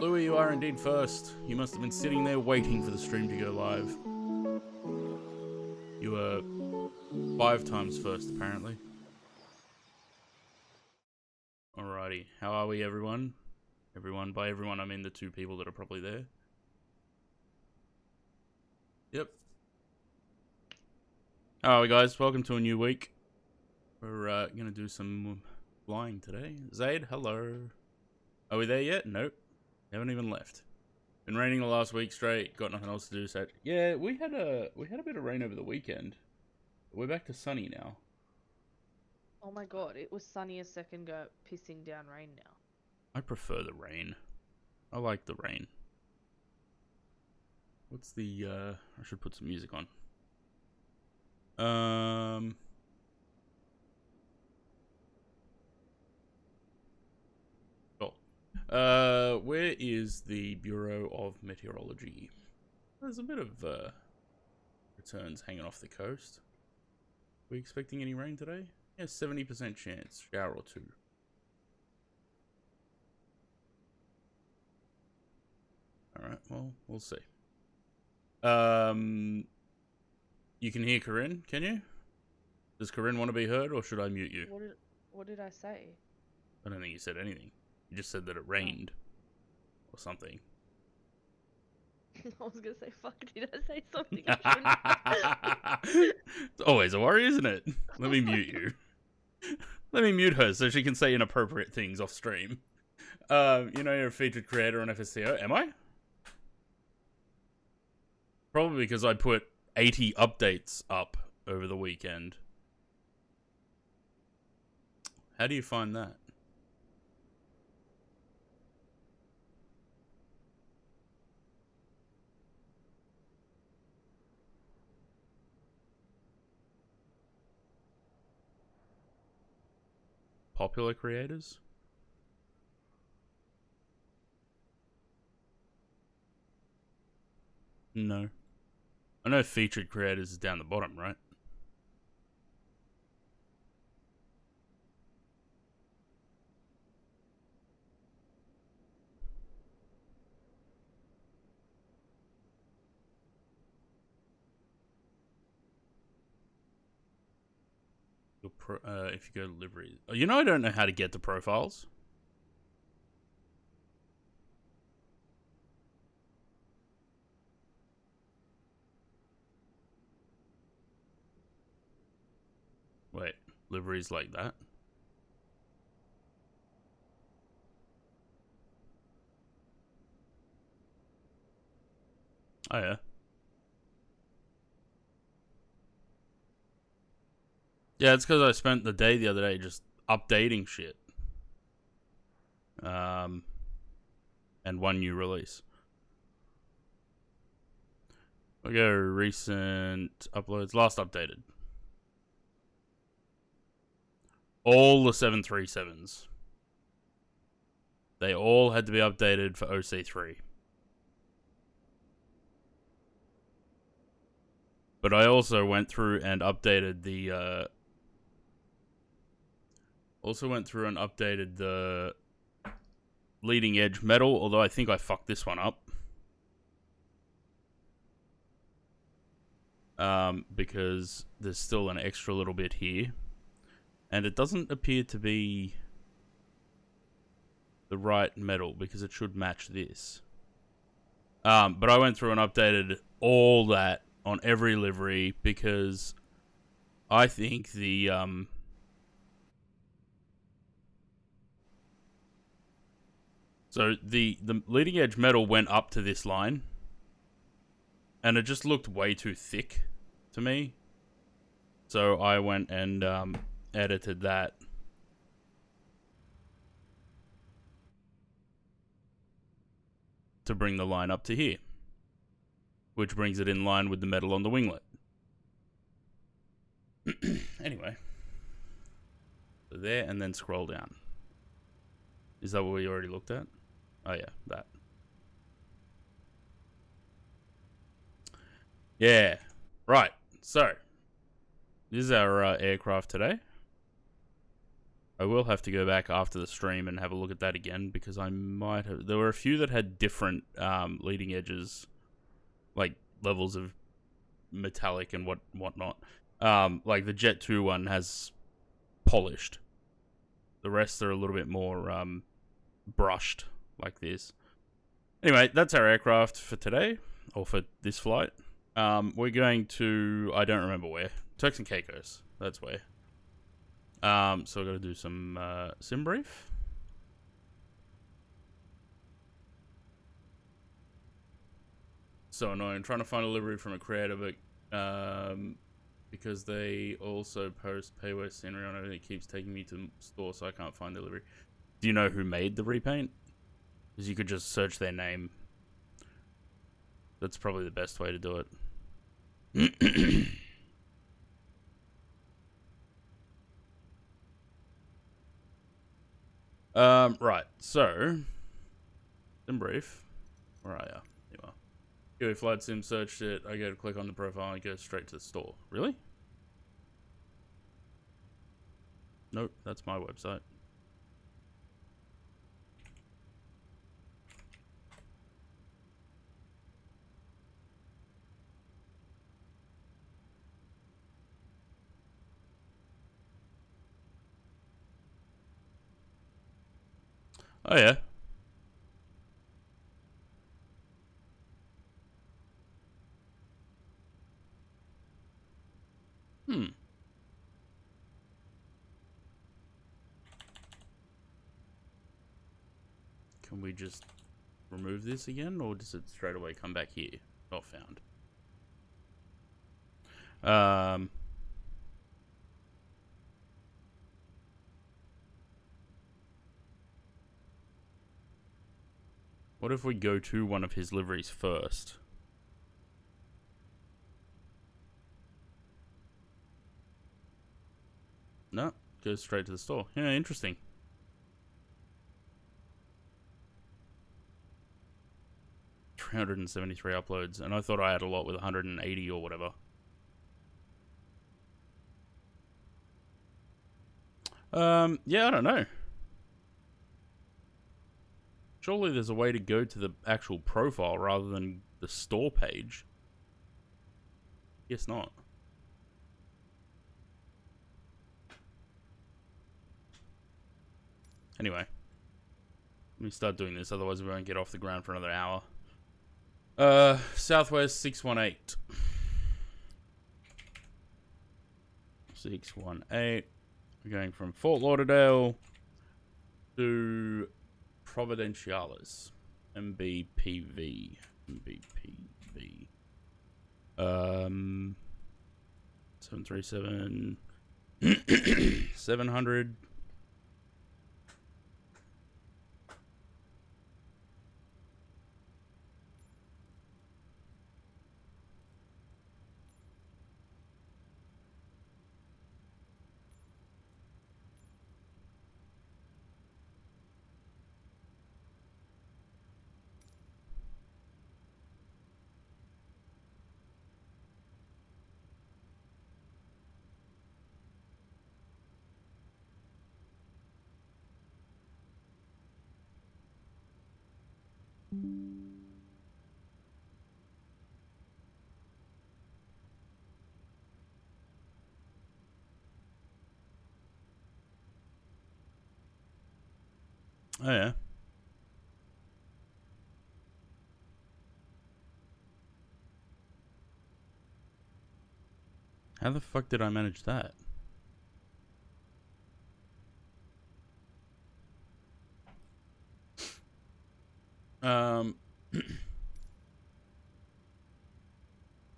Louis, you are indeed first. You must have been sitting there waiting for the stream to go live. You were 5 times first, apparently. Alrighty, how are we, everyone? Everyone, by everyone, I mean the 2 people that are probably there. Yep. How are we, guys? Welcome to a new week. We're gonna do some flying today. Zaid, hello. Are we there yet? Nope. Haven't even left. Been raining the last week straight. Got nothing else to do. So yeah, we had a bit of rain over the weekend. We're back to sunny now. Oh my god, it was sunny a second ago, pissing down rain now. I prefer the rain. I like the rain. What's the I should put some music on. Where is the Bureau of Meteorology? There's a bit of returns hanging off the coast. We expecting any rain today? Yeah, 70% chance, shower or 2. Alright, well, we'll see. You can hear Corinne, can you? Does Corinne want to be heard, or should I mute you? What did I say? I don't think you said anything. You just said that it rained. Or something. I was gonna say, fuck, did I say something I shouldn't? It's always a worry, isn't it? Let me mute you. Let me mute her so she can say inappropriate things off stream. You know you're a featured creator on FSCO. Am I? Probably because I put 80 updates up over the weekend. How do you find that? Popular creators? No. I know featured creators is down the bottom, right? If you go to livery. You know I don't know how to get to profiles. Wait, liveries like that? Oh yeah. Yeah, it's because I spent the day the other day just updating shit. And one new release. We'll go recent uploads. Last updated. All the 737s. They all had to be updated for OC3. But I also went through and updated the leading edge metal, although I think I fucked this one up. Because there's still an extra little bit here. And it doesn't appear to be the right metal because it should match this. But I went through and updated all that on every livery because I think the so the leading edge metal went up to this line and it just looked way too thick to me. So I went and edited that. To bring the line up to here. Which brings it in line with the metal on the winglet. Anyway. So there, and then scroll down. Is that what we already looked at? Oh yeah, that. Yeah. Right. So, this is our aircraft today. I will have to go back after the stream and have a look at that again, because I might have... There were a few that had different leading edges, like levels of metallic and whatnot. Like the Jet 2 one has polished. The rest are a little bit more brushed, like this. Anyway, that's our aircraft for today, or for this flight. We're going to... I don't remember where. Turks and Caicos. That's where. So I've got to do some sim brief. So annoying. Trying to find a livery from a creator, but because they also post payware scenery on it, it keeps taking me to the store, so I can't find the livery. Do you know who made the repaint? Because you could just search their name. That's probably the best way to do it. Right, so sim brief. Where are ya? You are. Kiwi Flight Sim, searched it. I go to click on the profile and it goes straight to the store. Really? Nope, that's my website. Oh yeah. Can we just remove this again, or does it straight away come back here? Not found. What if we go to one of his liveries first? No, goes straight to the store. Yeah, interesting. $373 uploads, and I thought I had a lot with 180 or whatever. Yeah, I don't know. Surely there's a way to go to the actual profile rather than the store page. Guess not. Anyway. Let me start doing this, otherwise we won't get off the ground for another hour. Southwest 618. 618. We're going from Fort Lauderdale to Providenciales. MBPV. MBPV. 737. 700. Oh yeah. How the fuck did I manage that?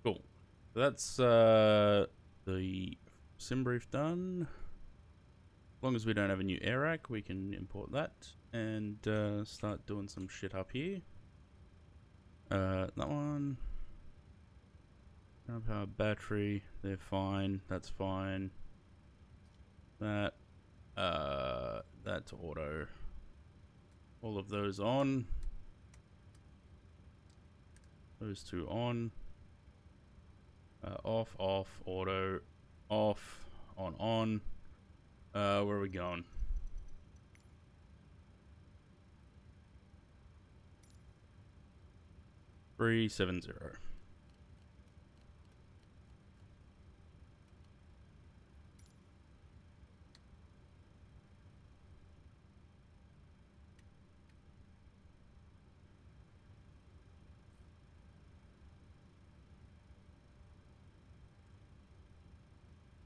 Cool. That's the sim brief done. As long as we don't have a new air rack, we can import that and start doing some shit up here. That one. Power battery, they're fine. That's fine. That. That's auto. All of those on. Those two on. Off, off, auto, off, on. Where are we going? 370.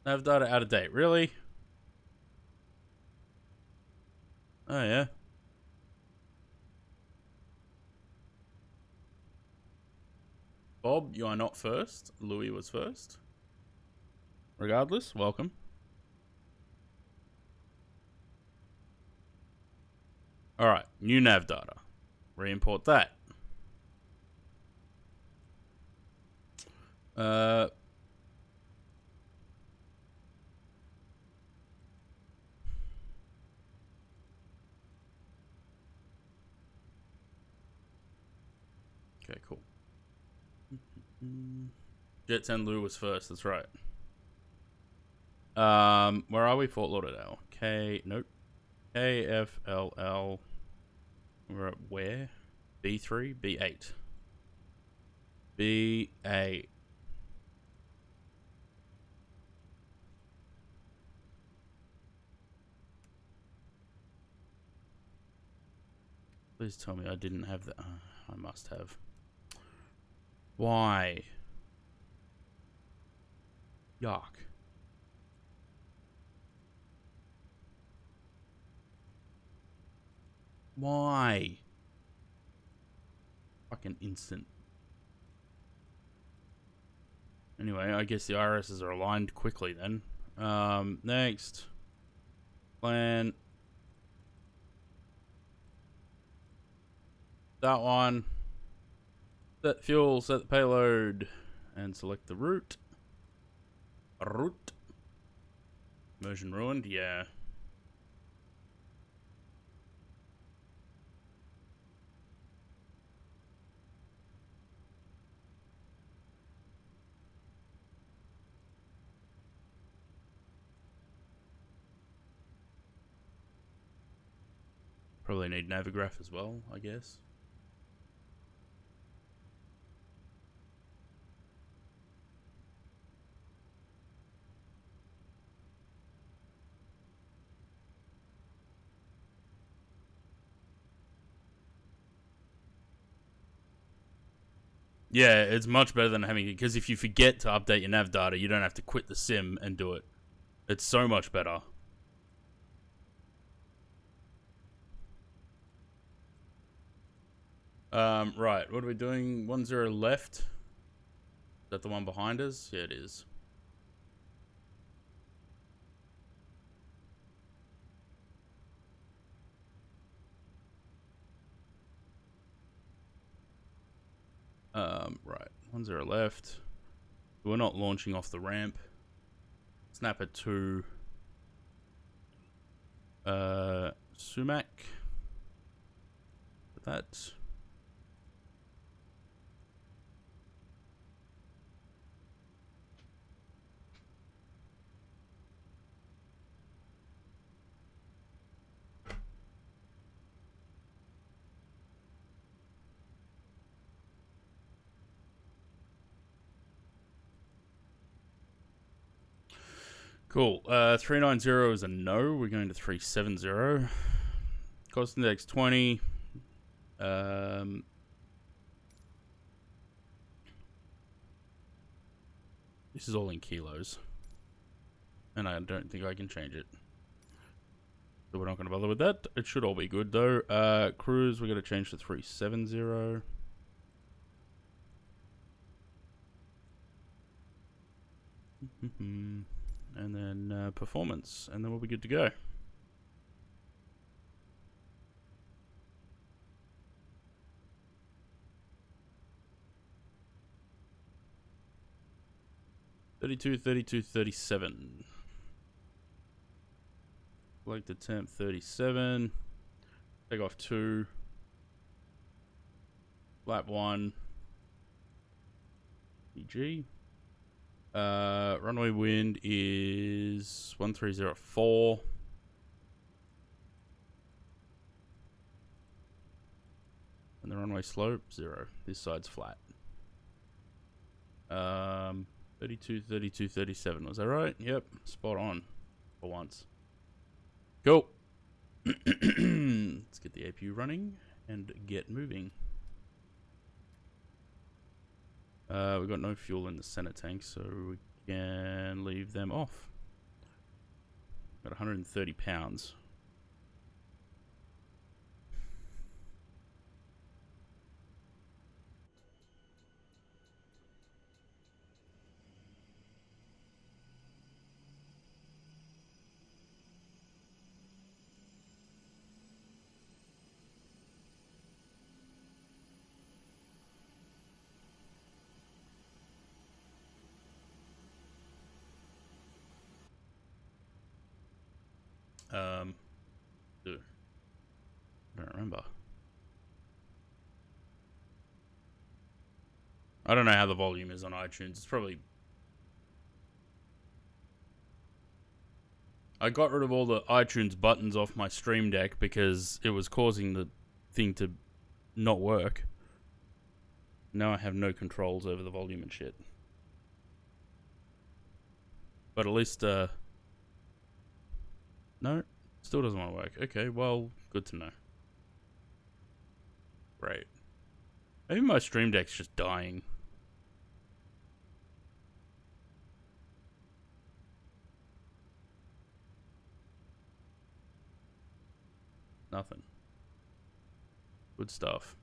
Nav data out of date. Really? Oh, yeah. Bob, you are not first. Louis was first. Regardless, welcome. Alright, new nav data. Re-import that. Okay, cool. Jet 10 Lou was first, that's right. Where are we? Fort Lauderdale. Nope. KFLL. We're at where? B3? B8. B8. Please tell me I didn't have that. I must have. Why? Yuck. Why? Fucking instant. Anyway, I guess the irises are aligned quickly then. Next. Plan. That one. Set fuel, set the payload. And select the route. Route. Immersion ruined? Yeah. Probably need Navigraph as well, I guess. Yeah, it's much better than having it, because if you forget to update your nav data, you don't have to quit the sim and do it. It's so much better. Right, what are we doing? 10 left. Is that the one behind us? Yeah, it is. Right, 10 left. We're not launching off the ramp. Snap it to Sumac. That. Cool. 390 is a no. We're going to 370. Cost index 20. This is all in kilos. And I don't think I can change it. So we're not going to bother with that. It should all be good though. Cruise, we're going to change to 370. And then performance. And then we'll be good to go. $32, $32, $37. Select the temp 37. Take off 2. Lap 1. EG. Runway wind is 1304. And the runway slope, 0. This side's flat. 32, 32, 37. Was that right? Yep. Spot on. For once. Cool. Let's get the APU running and get moving. We've got no fuel in the center tank, so we can leave them off. Got 130 pounds. Dude, I don't remember. I don't know how the volume is on iTunes. It's probably... I got rid of all the iTunes buttons off my Stream Deck because it was causing the thing to not work. Now I have no controls over the volume and shit. But at least, no, still doesn't want to work. Okay, well, good to know. Great. Maybe my Stream Deck's just dying. Nothing. Good stuff.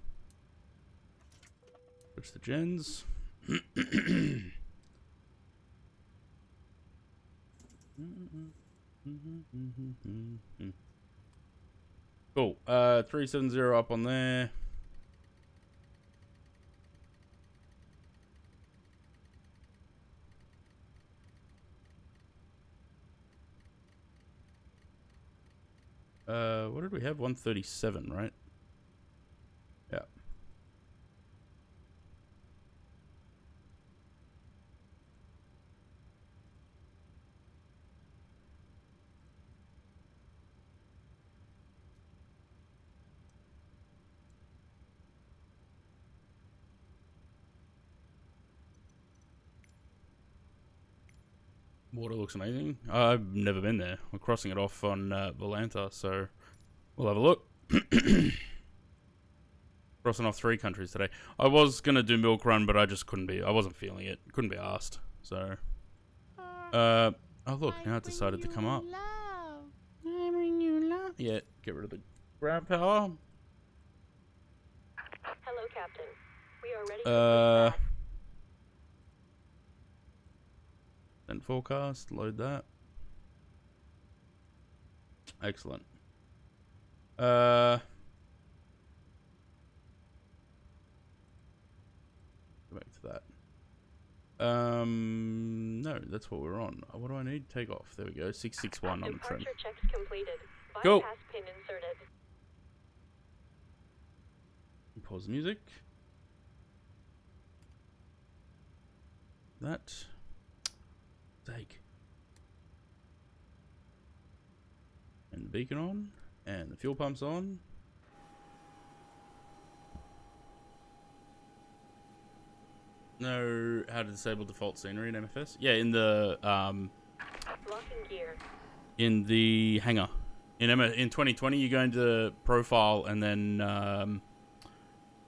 Switch the gens. Cool. 370 up on there. What did we have? 137, right? Yeah. Water looks amazing. I've never been there. We're crossing it off on Volanta, so we'll have a look. Crossing off 3 countries today. I was gonna do Milk Run, but I just couldn't be. I wasn't feeling it. Couldn't be asked. So, oh look, now it decided to come up. I bring you love. Yeah, get rid of the grab power. Hello, Captain. We are ready for pushback. Then forecast. Load that. Excellent. Go back to that. No, that's what we're on. What do I need? Take off. There we go. 661 on the trim. Departure checks completed. Go. Bypass pin inserted. Pause the music. That. Take. And the beacon on. And the fuel pump's on. Know how to disable default scenery in MFS? Yeah, in the Locking gear. in the hangar. In 2020, you go into profile and then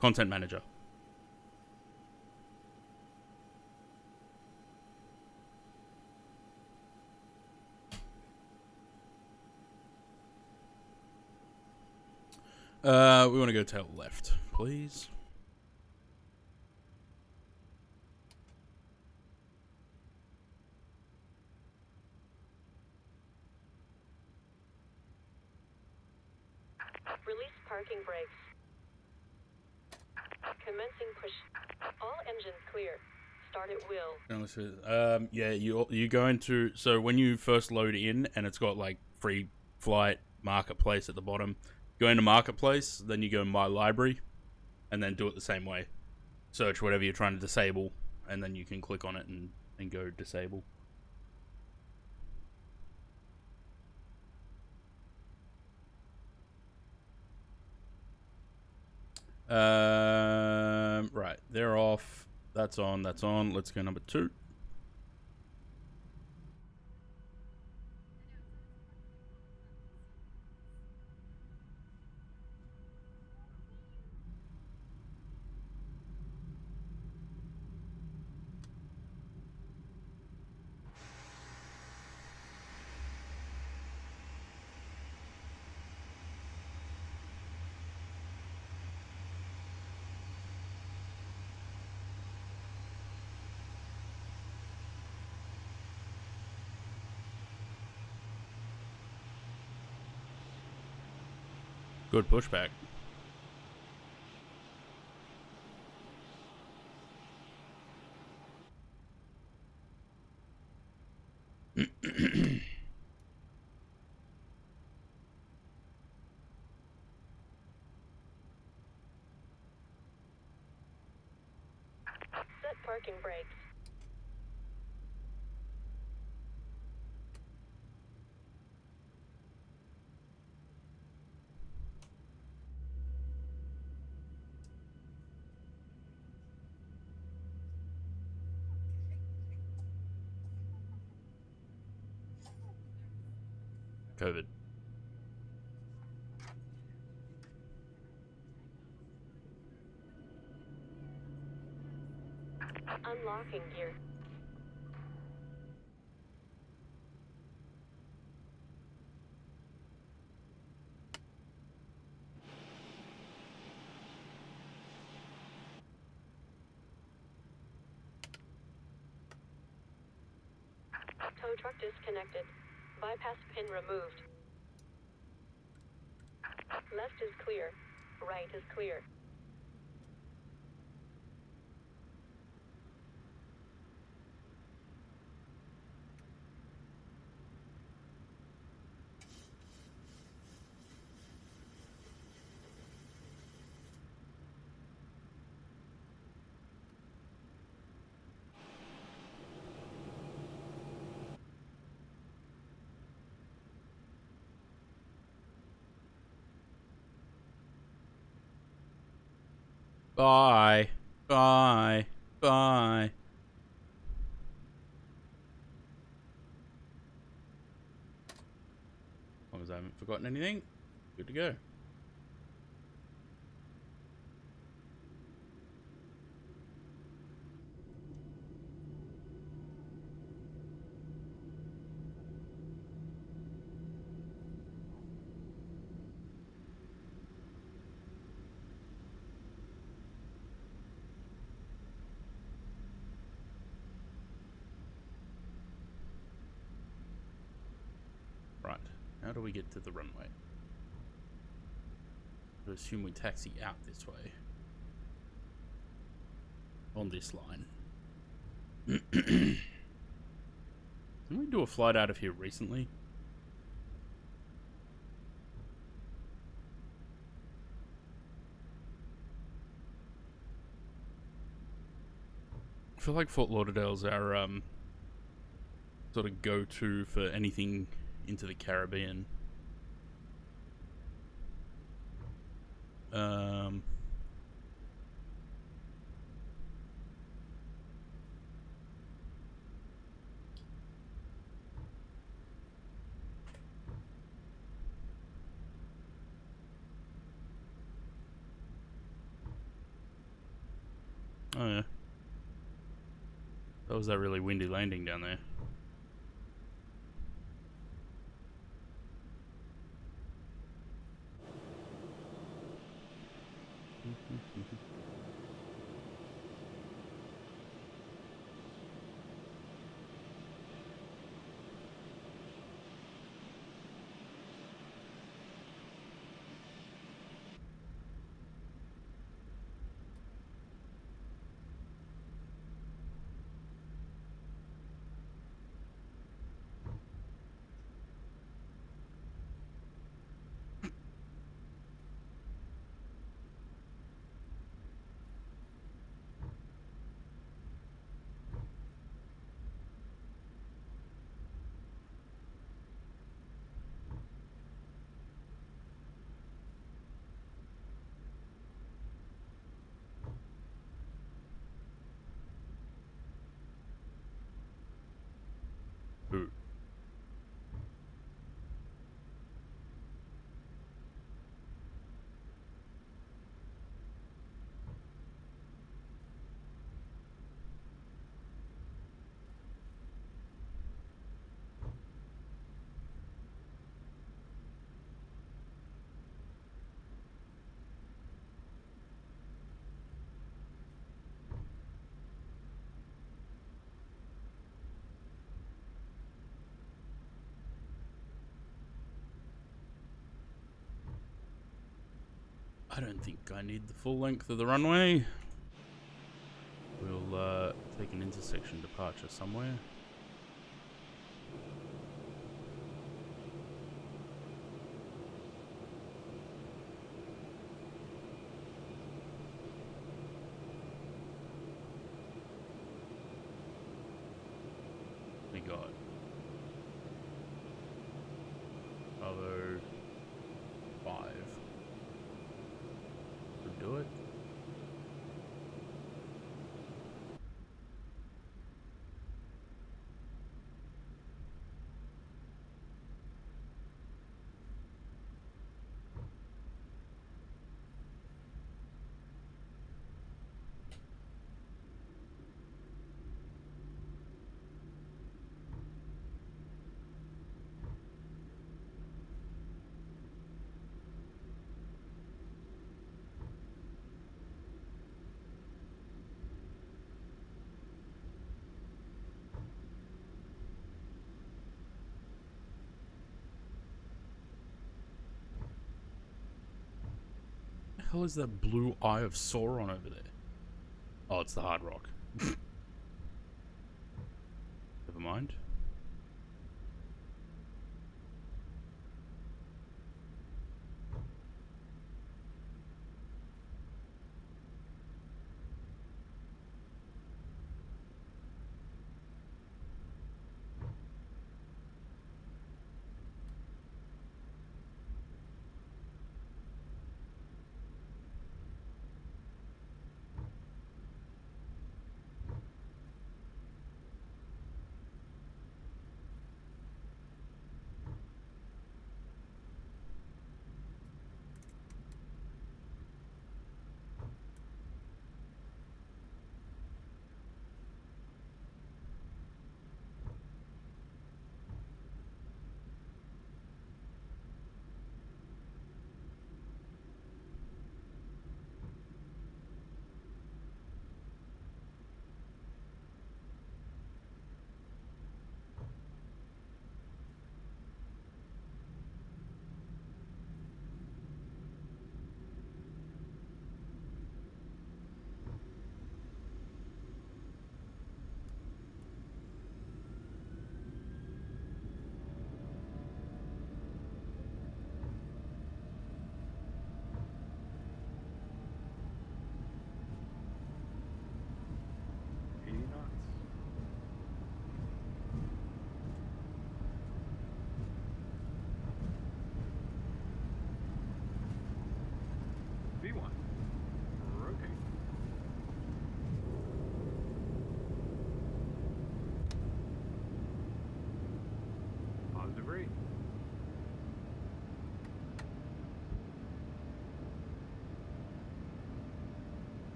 content manager. We want to go tail left, please. Release parking brakes. Commencing push. All engines clear. Start at will. Yeah, you go into, so when you first load in and it's got like free flight marketplace at the bottom, go into marketplace, then you go my library, and then do it the same way. Search whatever you're trying to disable, and then you can click on it and go disable. Right, they're off. That's on. That's on. Let's go number 2. Good pushback. Set parking brakes. COVID. Unlocking gear. Tow truck disconnected. Bypass pin removed. Left is clear. Right is clear. Bye. Bye. Bye. As long as I haven't forgotten anything, good to go. Right. How do we get to the runway? I assume we taxi out this way. On this line. Didn't we do a flight out of here recently? I feel like Fort Lauderdale's our sort of go-to for anything into the Caribbean. Oh yeah. That was that really windy landing down there. I don't think I need the full length of the runway. We'll take an intersection departure somewhere. We got Bravo 5. We'll do it. What the hell is that blue eye of Sauron over there? Oh, it's the Hard Rock. Never mind.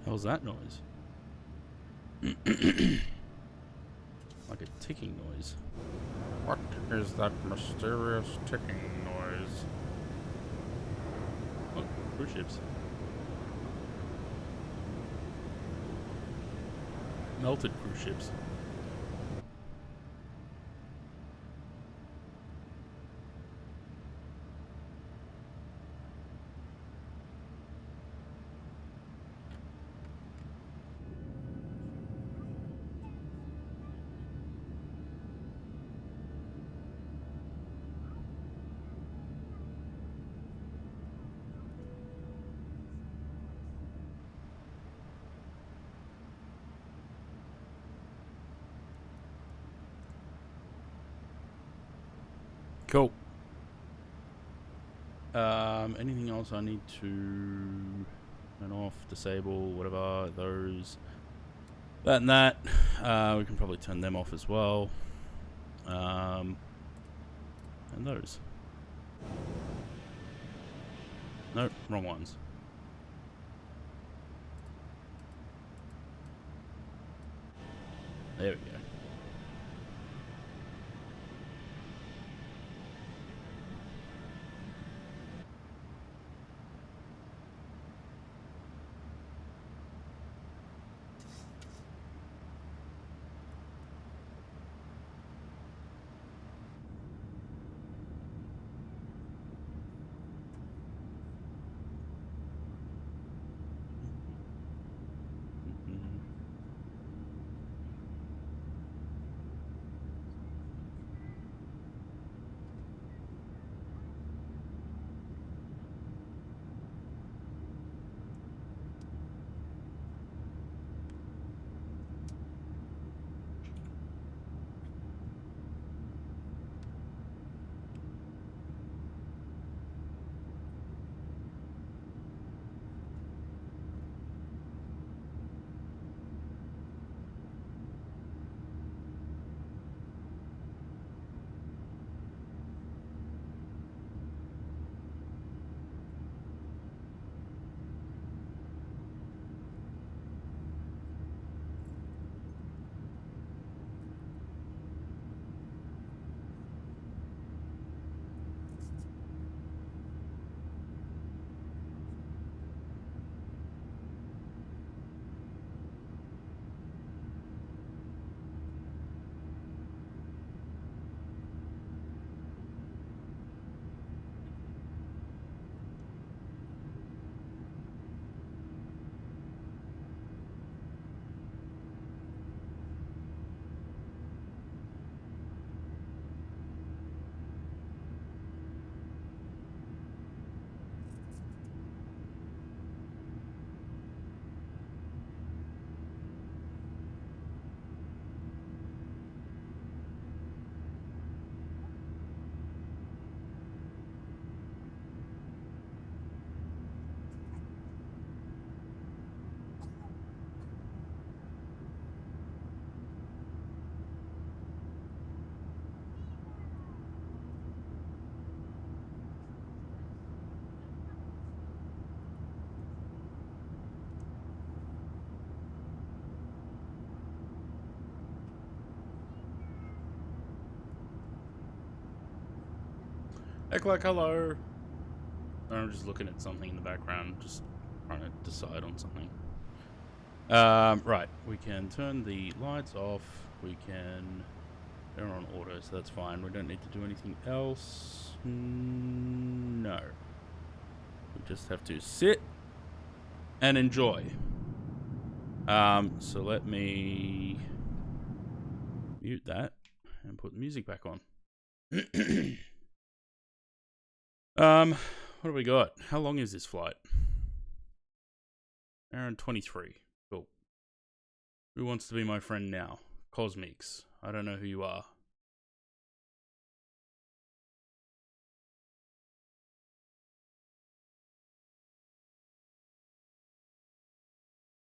How's that noise? Like a ticking noise. What is that mysterious ticking noise? Oh, cruise ships. Melted cruise ships. Cool. Anything else I need to turn off, disable, whatever, those. That and that. We can probably turn them off as well. And those. Nope, wrong ones. There we go. Eklag, hello. I'm just looking at something in the background, just trying to decide on something. Right, we can turn the lights off. We can... They're on auto, so that's fine. We don't need to do anything else. No. We just have to sit and enjoy. So let me mute that and put the music back on. What do we got? How long is this flight? Aaron 23. Cool. Who wants to be my friend now? Cosmics. I don't know who you are.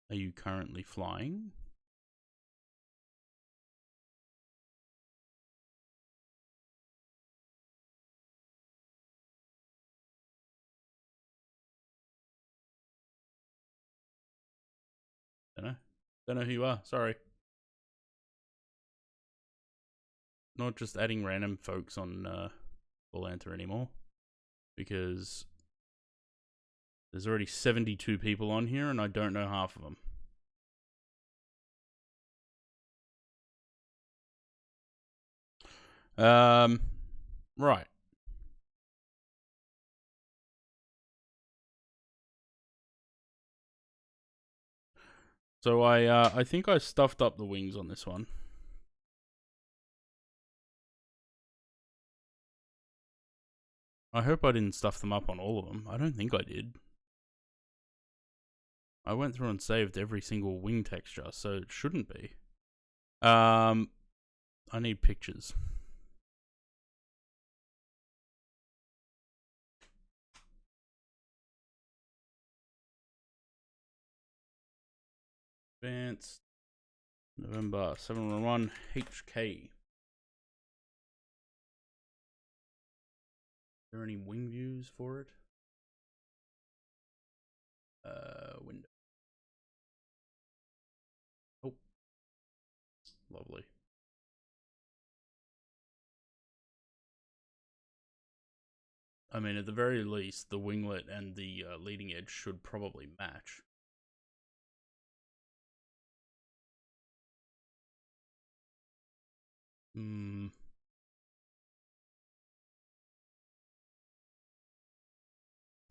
Are you currently flying? Don't know who you are. Sorry. Not just adding random folks on Volanta anymore. Because there's already 72 people on here and I don't know half of them. Right. So I think I stuffed up the wings on this one. I hope I didn't stuff them up on all of them. I don't think I did. I went through and saved every single wing texture, so it shouldn't be. I need pictures. Advanced November 711 HK. Are there any wing views for it? Window. Oh, lovely. I mean, at the very least, the winglet and the leading edge should probably match.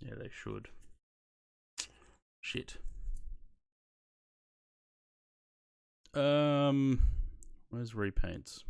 Yeah, they should. Shit. Where's repaints?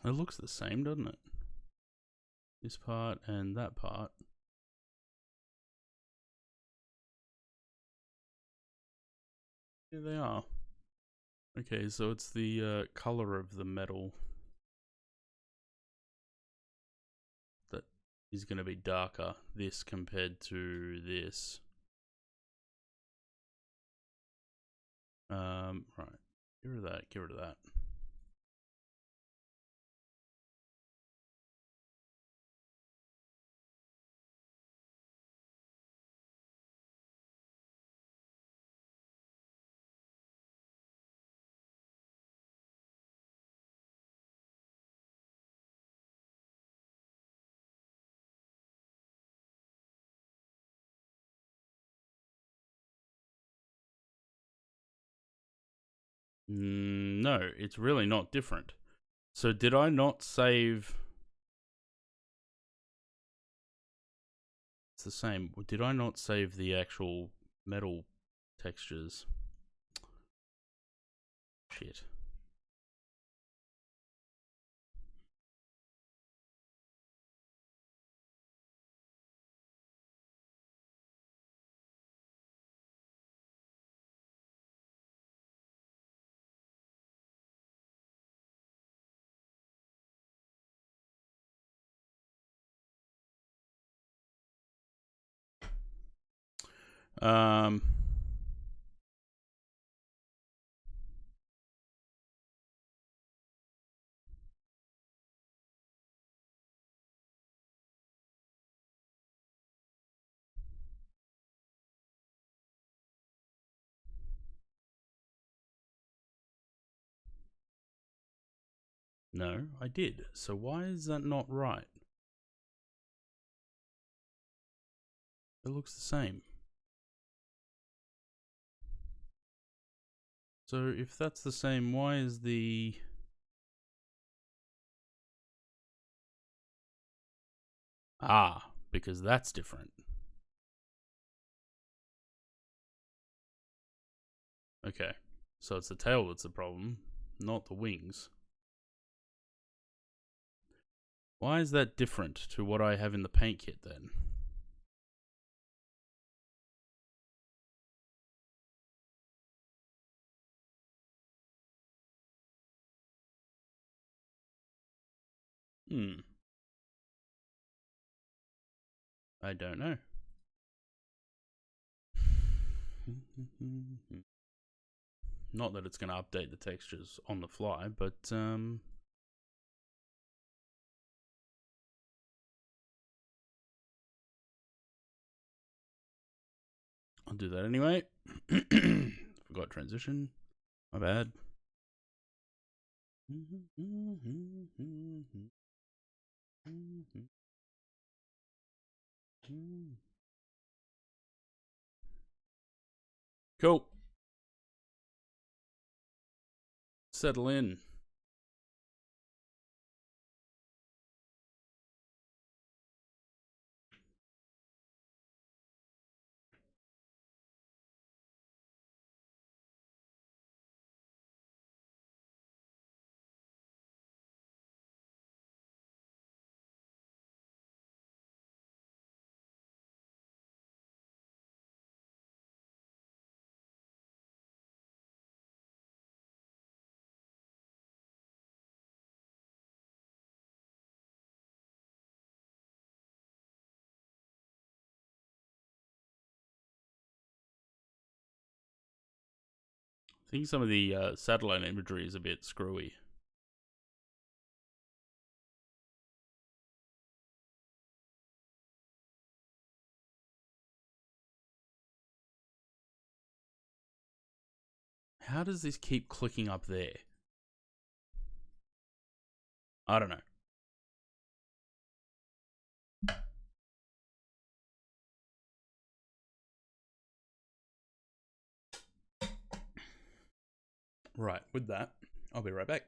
It looks the same, doesn't it? This part and that part. Here they are. Okay, so it's the color of the metal that is going to be darker, this compared to this. Right. Get rid of that, get rid of that. No, it's really not different. So did I not save It's the same. Did I not save the actual metal textures? Shit. Um... No, I did. So why is that not right? It looks the same. So if that's the same, why is the... Ah, because that's different. Okay, so it's the tail that's the problem, not the wings. Why is that different to what I have in the paint kit then? I don't know. Not that it's going to update the textures on the fly, but I'll do that anyway. Forgot transition. My bad. Cool. Settle in. I think some of the satellite imagery is a bit screwy. How does this keep clicking up there? I don't know. Right, with that, I'll be right back.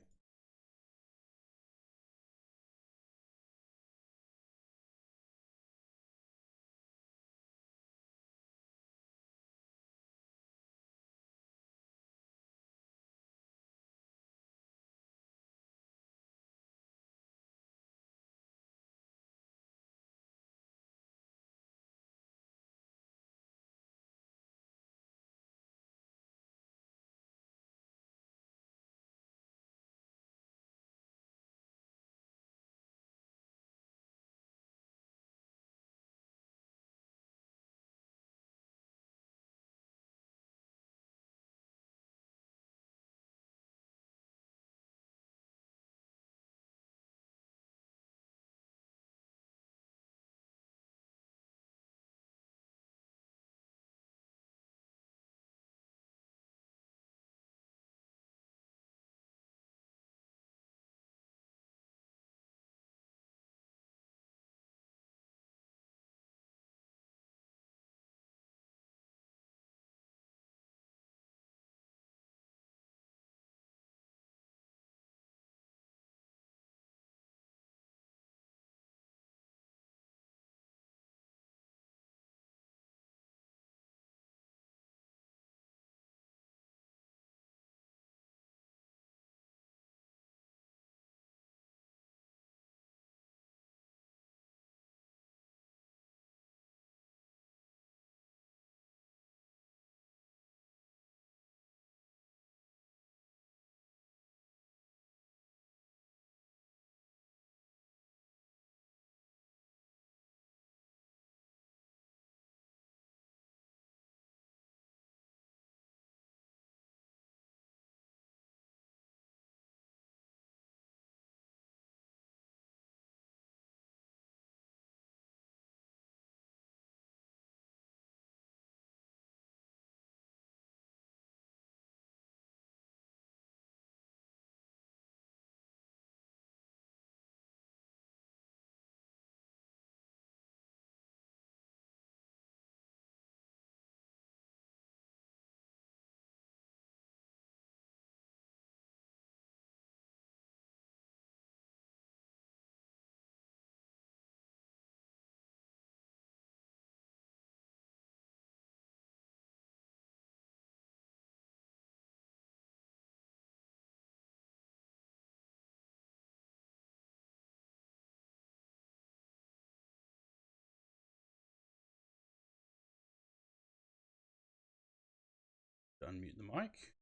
unmute the mic.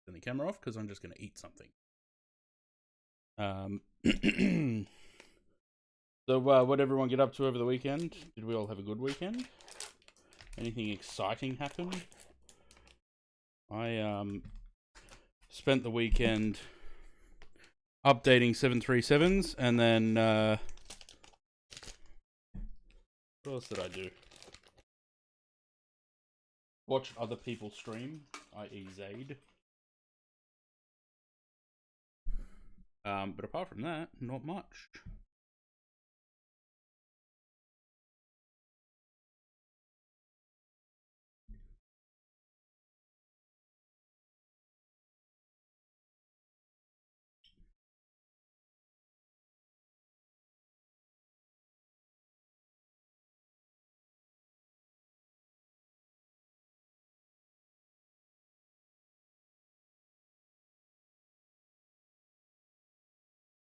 Turn the camera off because I'm just going to eat something. So, what did everyone get up to over the weekend? Did we all have a good weekend? Anything exciting happen? I spent the weekend updating 737s, and then what else did I do? Watch other people stream, i.e. Zaid. But apart from that, not much.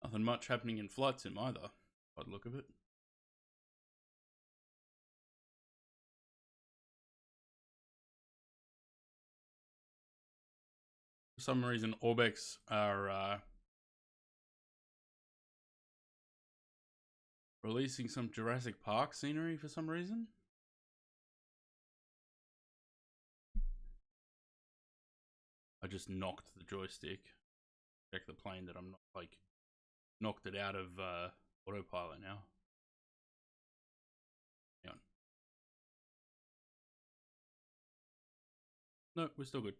Nothing much happening in Flight Sim either, by the look of it. For some reason, Orbex are releasing some Jurassic Park scenery for some reason. I just knocked the joystick. Check the plane that I'm not, like, knocked it out of autopilot now. Hang on. No, we're still good.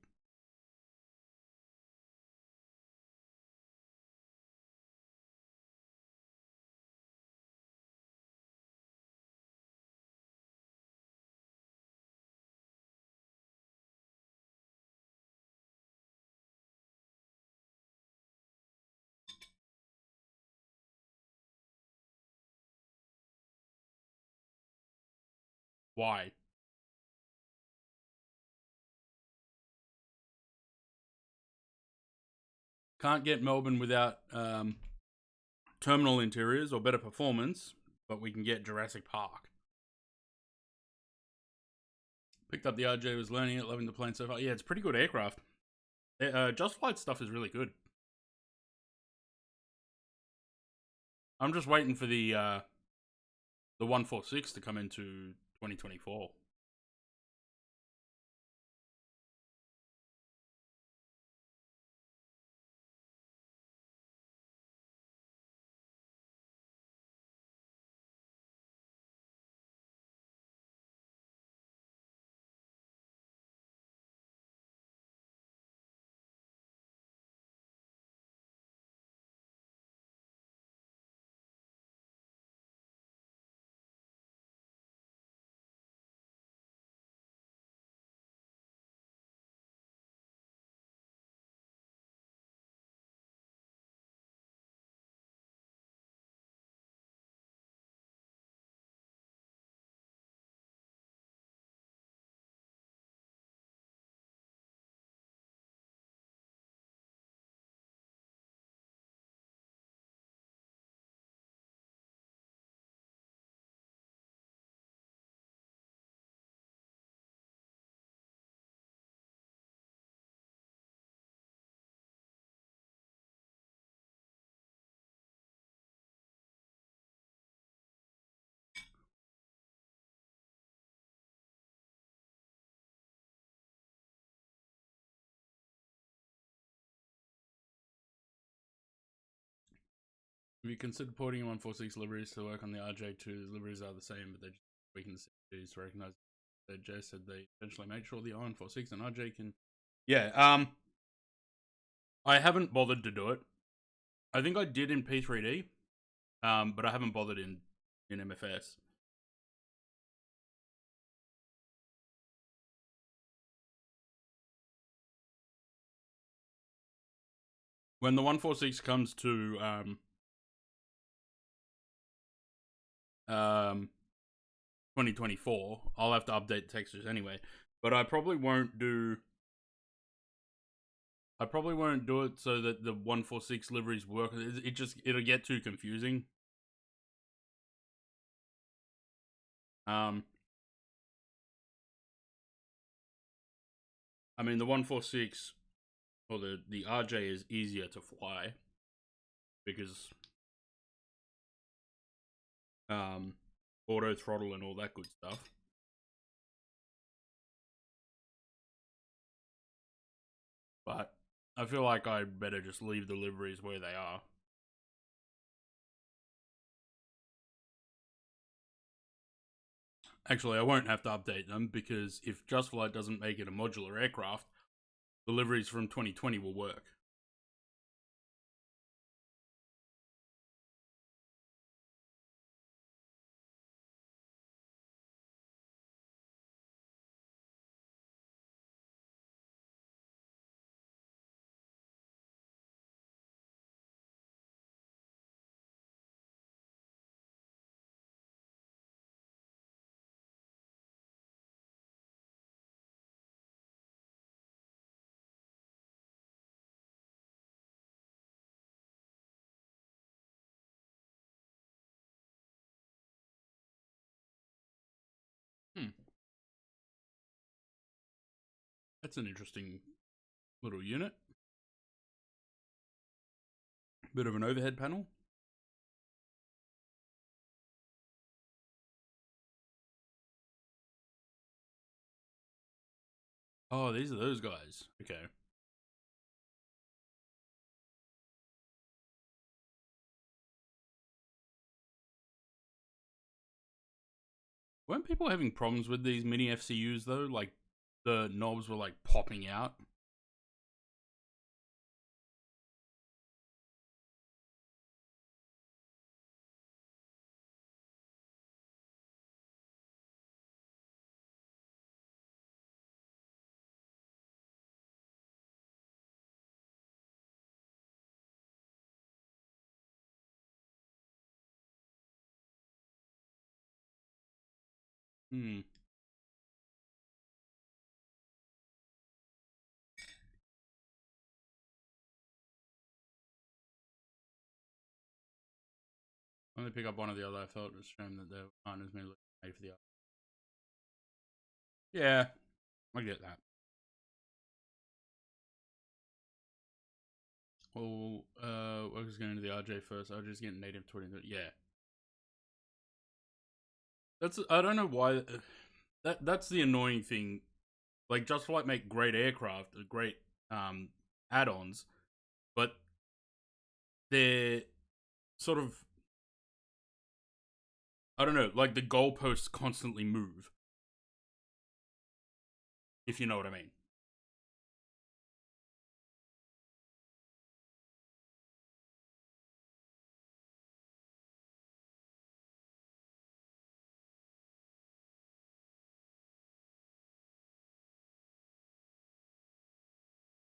Why? Can't get Melbourne without terminal interiors or better performance, but we can get Jurassic Park. Picked up the RJ, was learning it, loving the plane so far. Yeah, it's pretty good aircraft. Just Flight stuff is really good. I'm just waiting for the 146 to come into 2024. Have you considered porting 146 liveries to work on the RJ2? The liveries are the same, but they just weaken the CPUs to recognize that. Jay said they eventually make sure the 146 and RJ can. Yeah, I haven't bothered to do it. I think I did in P3D, but I haven't bothered in MFS. When the 146 comes to 2024, I'll have to update textures anyway. But I probably won't do it so that the 146 liveries work. It'll get too confusing. I mean, the 146 or the RJ is easier to fly because auto throttle and all that good stuff. But I feel like I'd better just leave the liveries where they are. Actually, I won't have to update them because if Just Flight doesn't make it a modular aircraft, the liveries from 2020 will work. That's an interesting little unit. Bit of an overhead panel. Oh, these are those guys. Okay. Weren't people having problems with these mini FCUs though? Like the knobs were like popping out. Hmm. When they pick up one or the other, I felt it was a shame that their partners made for the other. Yeah, I get that. Well, I was going to the RJ first. I was just getting native 20. Yeah, I don't know why. That's the annoying thing. Like Just Flight make great aircraft, great add-ons, but they're sort of, I don't know, like the goalposts constantly move. If you know what I mean.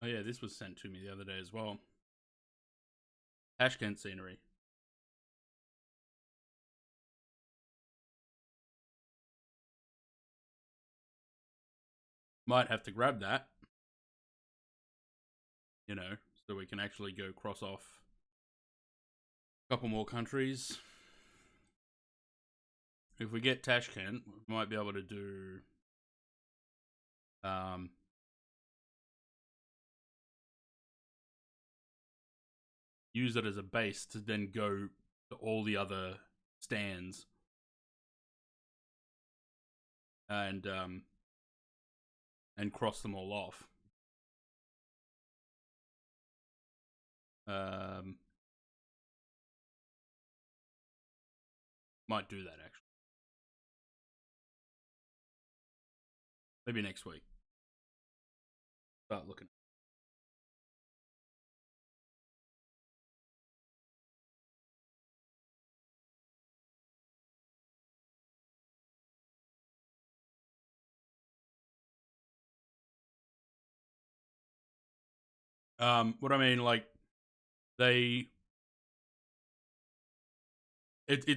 Oh yeah, this was sent to me the other day as well. Tashkent scenery. Might have to grab that. You know, so we can actually go cross off a couple more countries. If we get Tashkent, we might be able to do use it as a base to then go to all the other stands and cross them all off. Might do that actually. Maybe next week. Start looking. What I mean, like, it's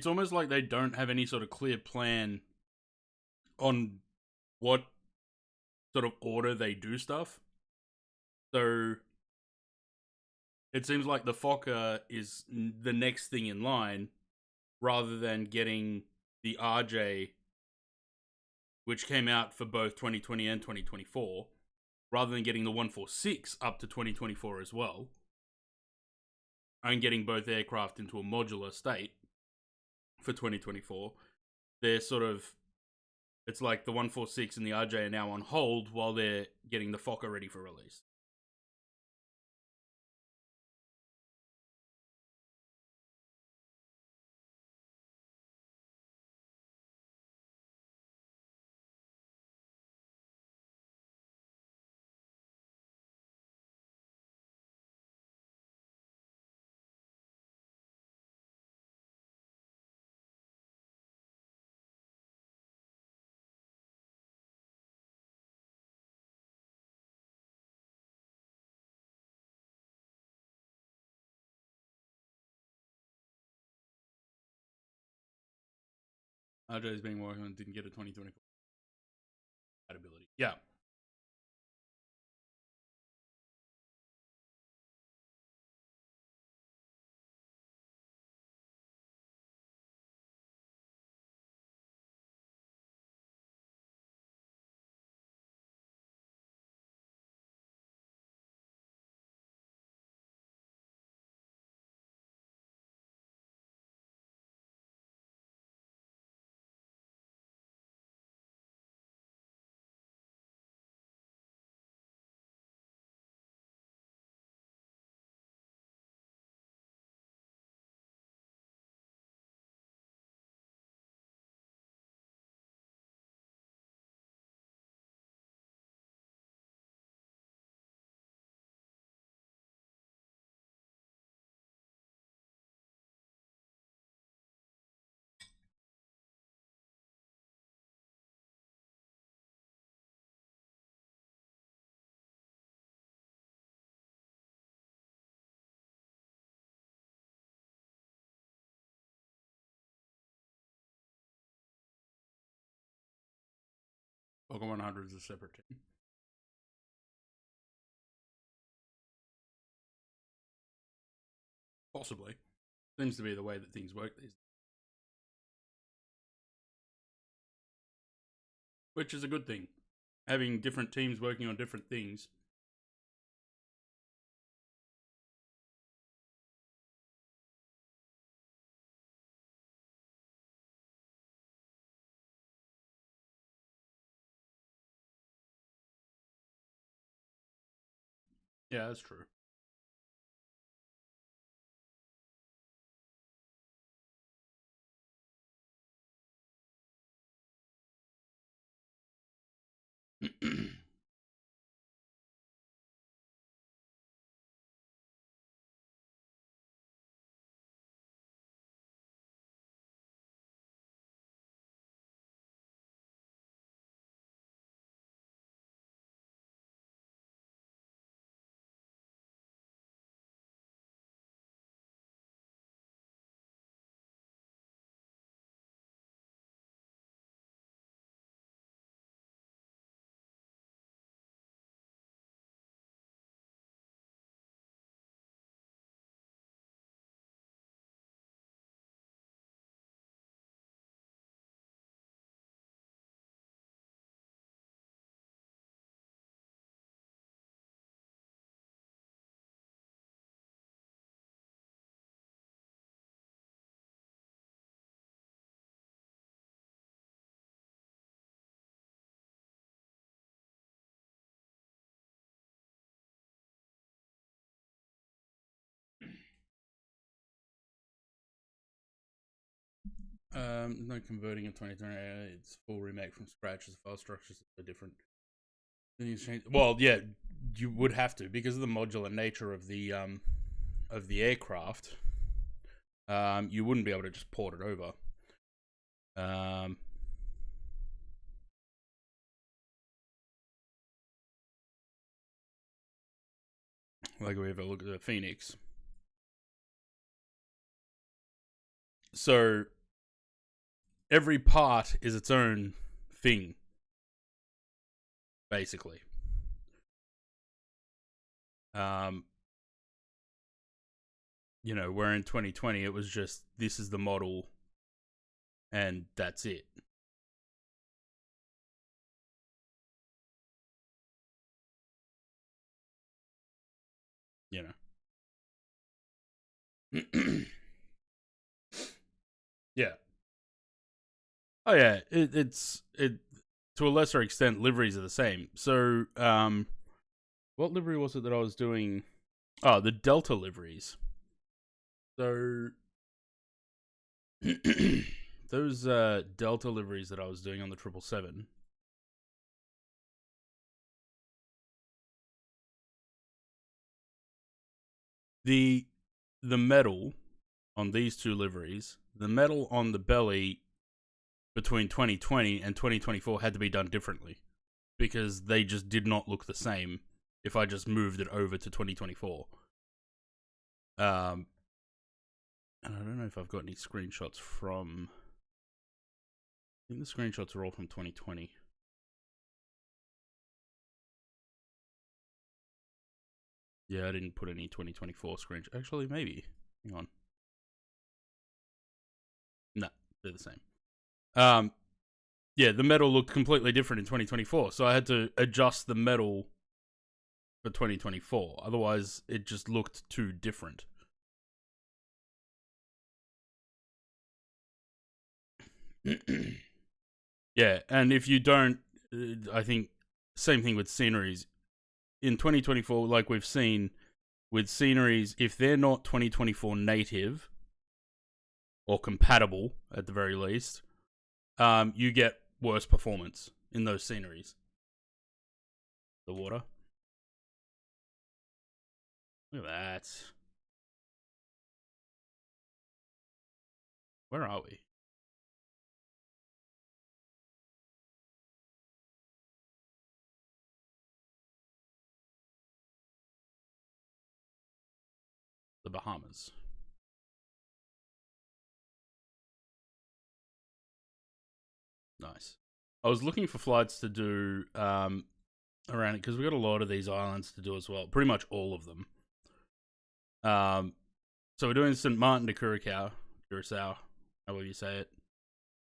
almost like they don't have any sort of clear plan on what sort of order they do stuff. So it seems like the Fokker is the next thing in line rather than getting the RJ, which came out for both 2020 and 2024. rather than getting the 146 up to 2024 as well, and getting both aircraft into a modular state for 2024, they're sort of, it's like the 146 and the RJ are now on hold while they're getting the Fokker ready for release. RJ is being worked on, didn't get a 2024 compatibility. Yeah. Fokker 100 is a separate team. Possibly. Seems to be the way that things work these days. Which is a good thing. Having different teams working on different things. Yeah, that's true. No converting in 2020. It's full remake from scratch. The file structures are different. Well, yeah, you would have to because of the modular nature of the aircraft. You wouldn't be able to just port it over. Like we have a look at the Phoenix. So every part is its own thing, basically. You know, where in 2020 it was just this is the model and that's it. Yeah. Oh yeah, it's to a lesser extent liveries are the same. So what livery was it that I was doing? Oh, the Delta liveries. So those Delta liveries that I was doing on the 777. The metal on these two liveries, the metal on the belly between 2020 and 2024 had to be done differently because they just did not look the same if I just moved it over to 2024. And I don't know if I've got any screenshots from. I think the screenshots are all from 2020. Yeah, I didn't put any 2024 screenshots. Actually, maybe. Hang on. No, they're the same. Yeah, the metal looked completely different in 2024, so I had to adjust the metal for 2024. Otherwise, it just looked too different. Yeah, and if you don't, I think same thing with sceneries. In 2024, like we've seen with sceneries, if they're not 2024 native or compatible at the very least, you get worse performance in those sceneries. The water. Look at that. Where are we? The Bahamas. Nice. I was looking for flights to do around it because we got a lot of these islands to do as well. Pretty much all of them. So we're doing St. Martin to Curacao, however you say it.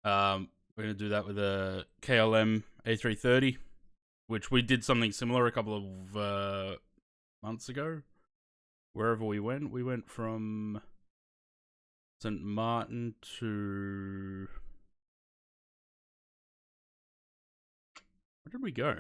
We're going to do that with a KLM A330, which we did something similar a couple of months ago. Wherever we went from St. Martin to. Where did we go?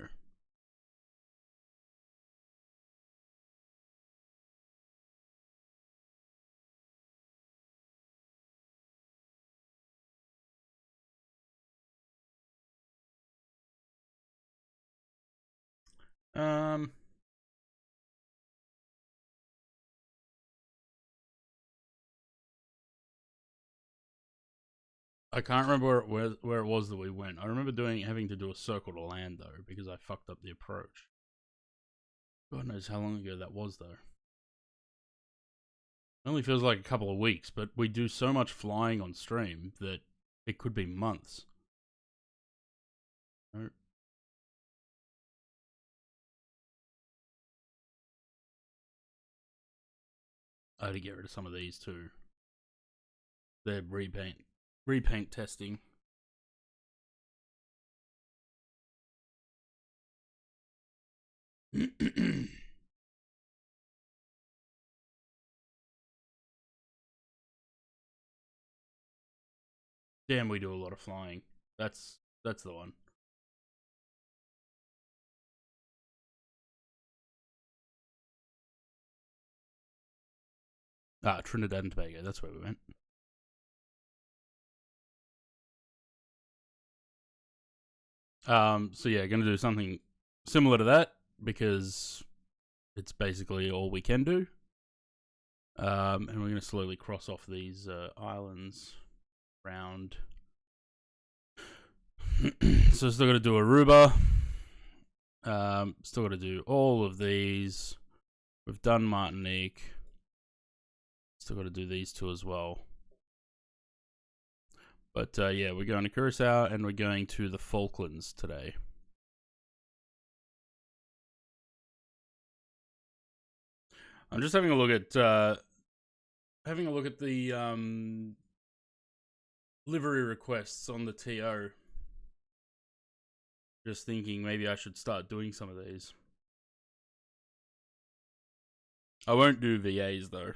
I can't remember where it was that we went. I remember having to do a circle to land though because I fucked up the approach. God knows how long ago that was though. It only feels like a couple of weeks, but we do so much flying on stream that it could be months. No. I had to get rid of some of these too. They're repaint testing. Damn, we do a lot of flying. That's the one. Trinidad and Tobago. That's where we went. So yeah, gonna do something similar to that because it's basically all we can do. And we're gonna slowly cross off these islands round. So still got to do Aruba. Still got to do all of these. We've done Martinique. Still got to do these two as well. But yeah, we're going to Curacao and we're going to the Falklands today. I'm just having a look at the livery requests on the TO. Just thinking maybe I should start doing some of these. I won't do VAs though.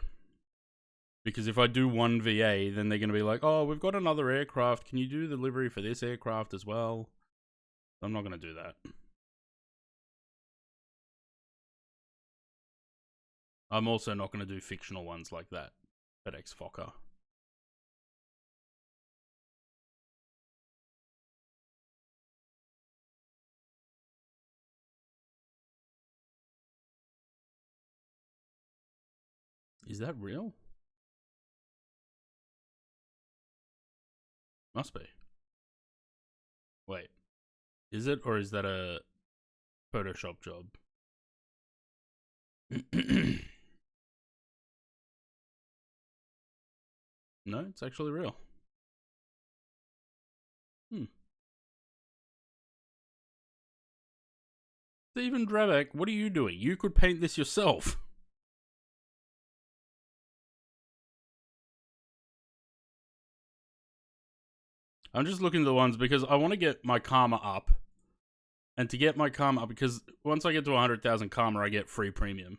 Because if I do one VA, then they're going to be like, oh, we've got another aircraft. Can you do delivery for this aircraft as well? I'm not going to do that. I'm also not going to do fictional ones like that. FedEx Fokker. Is that real? Must be. Wait. Is it, or is that a Photoshop job? No, it's actually real. Stephen Drabeck, what are you doing? You could paint this yourself. I'm just looking at the ones because I want to get my karma up. And to get my karma up, because once I get to 100,000 karma, I get free premium.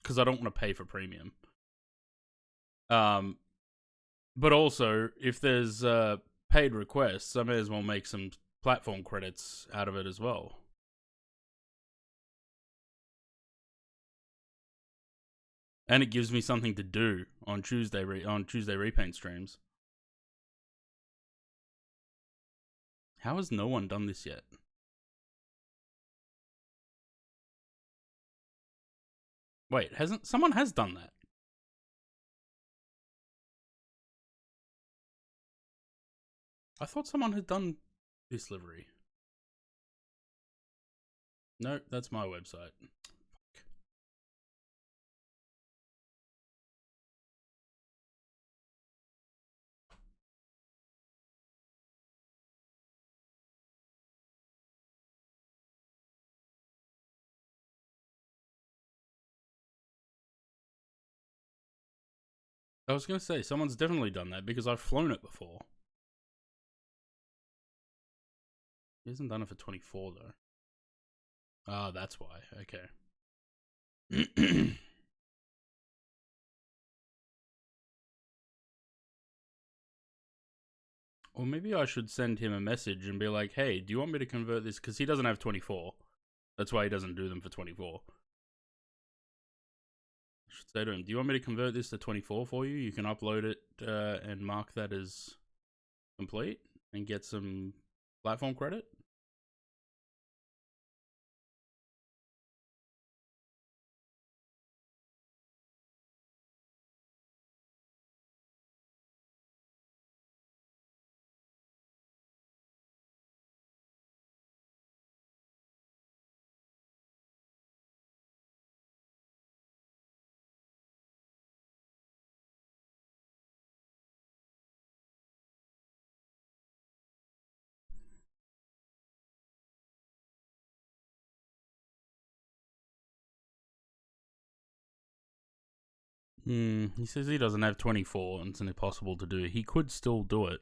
Because I don't want to pay for premium. But also, if there's paid requests, I may as well make some platform credits out of it as well. And it gives me something to do on Tuesday repaint streams. How has no one done this yet? Wait, someone has done that? I thought someone had done this livery. No, that's my website. I was going to say, someone's definitely done that because I've flown it before. He hasn't done it for 24 though. Ah, that's why. Okay. Or maybe I should send him a message and be like, hey, do you want me to convert this? Because he doesn't have 24. That's why he doesn't do them for 24. I should say to him, do you want me to convert this to 24 for you? You can upload it and mark that as complete and get some platform credit. He says he doesn't have 24 and it's impossible to do. He could still do it.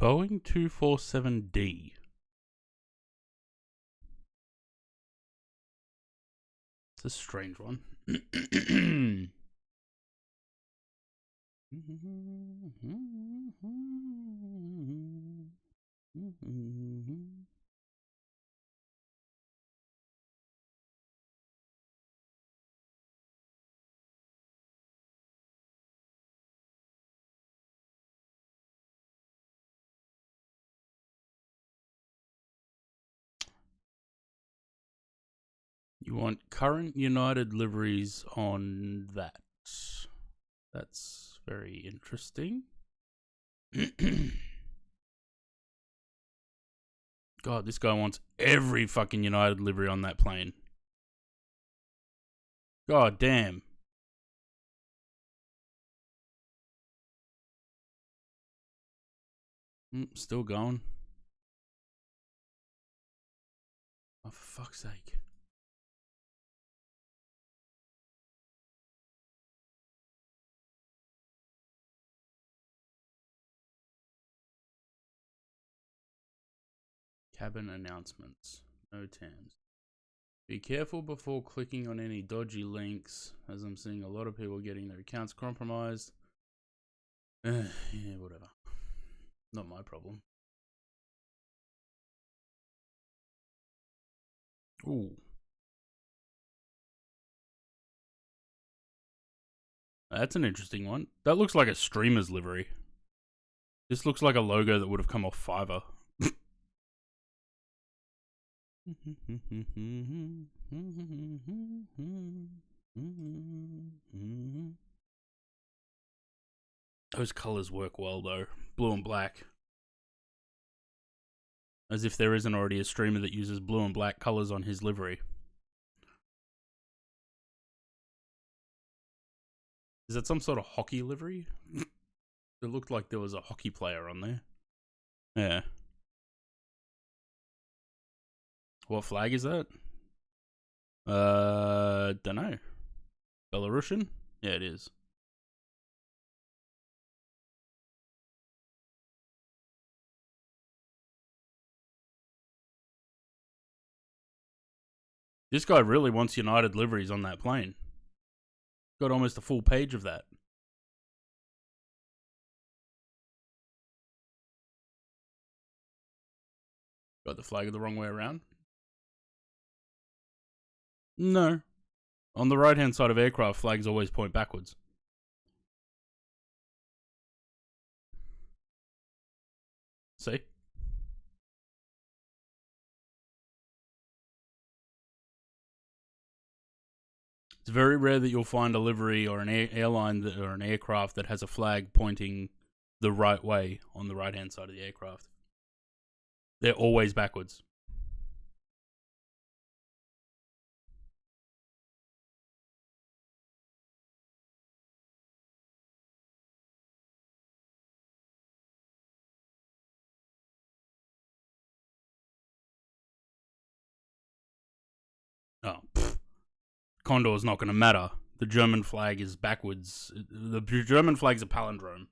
Boeing 247D. It's a strange one. You want current United liveries on that. That's very interesting. God, this guy wants every fucking United livery on that plane. God damn. Still going. Oh, for fuck's sake. Cabin announcements. No TAMs. Be careful before clicking on any dodgy links, as I'm seeing a lot of people getting their accounts compromised. Yeah, whatever. Not my problem. Ooh. That's an interesting one. That looks like a streamer's livery. This looks like a logo that would have come off Fiverr. Those colors work well though. Blue and black. As if there isn't already a streamer that uses blue and black colors on his livery. Is that some sort of hockey livery? It looked like there was a hockey player on there. Yeah. What flag is that? Dunno. Belarusian? Yeah, it is. This guy really wants United liveries on that plane. Got almost a full page of that. Got the flag the wrong way around? No. On the right-hand side of aircraft, flags always point backwards. See? It's very rare that you'll find a livery or an airline or an aircraft that has a flag pointing the right way on the right-hand side of the aircraft. They're always backwards. Oh, Condor's not going to matter. The German flag is backwards. The German flag's a palindrome.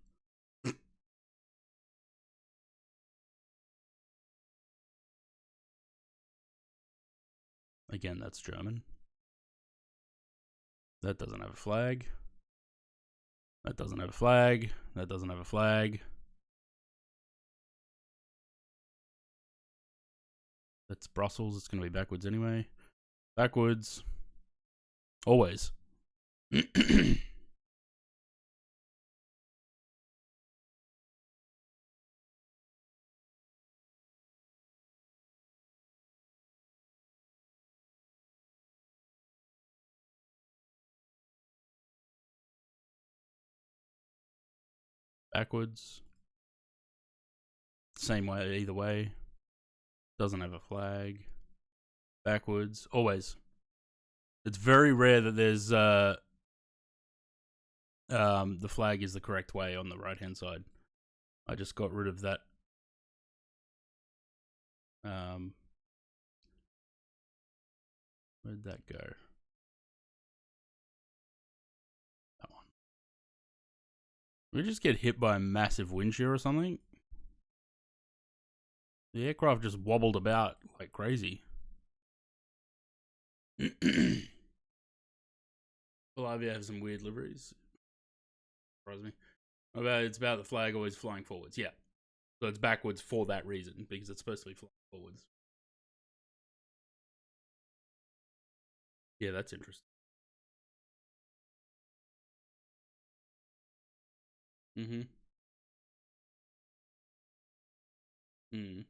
Again, that's German. That doesn't have a flag. That doesn't have a flag. That doesn't have a flag. That's Brussels. It's going to be backwards anyway. Backwards. Always. Backwards. Same way, either way. Doesn't have a flag. Backwards. Always. It's very rare that there's the flag is the correct way on the right hand side. I just got rid of that. Where'd that go? That one. Did we just get hit by a massive wind shear or something? The aircraft just wobbled about like crazy. Bolivia have some weird liveries. Surprise me. It's about the flag always flying forwards. Yeah. So it's backwards for that reason, because it's supposed to be flying forwards. Yeah, that's interesting. Mm-hmm. Mm.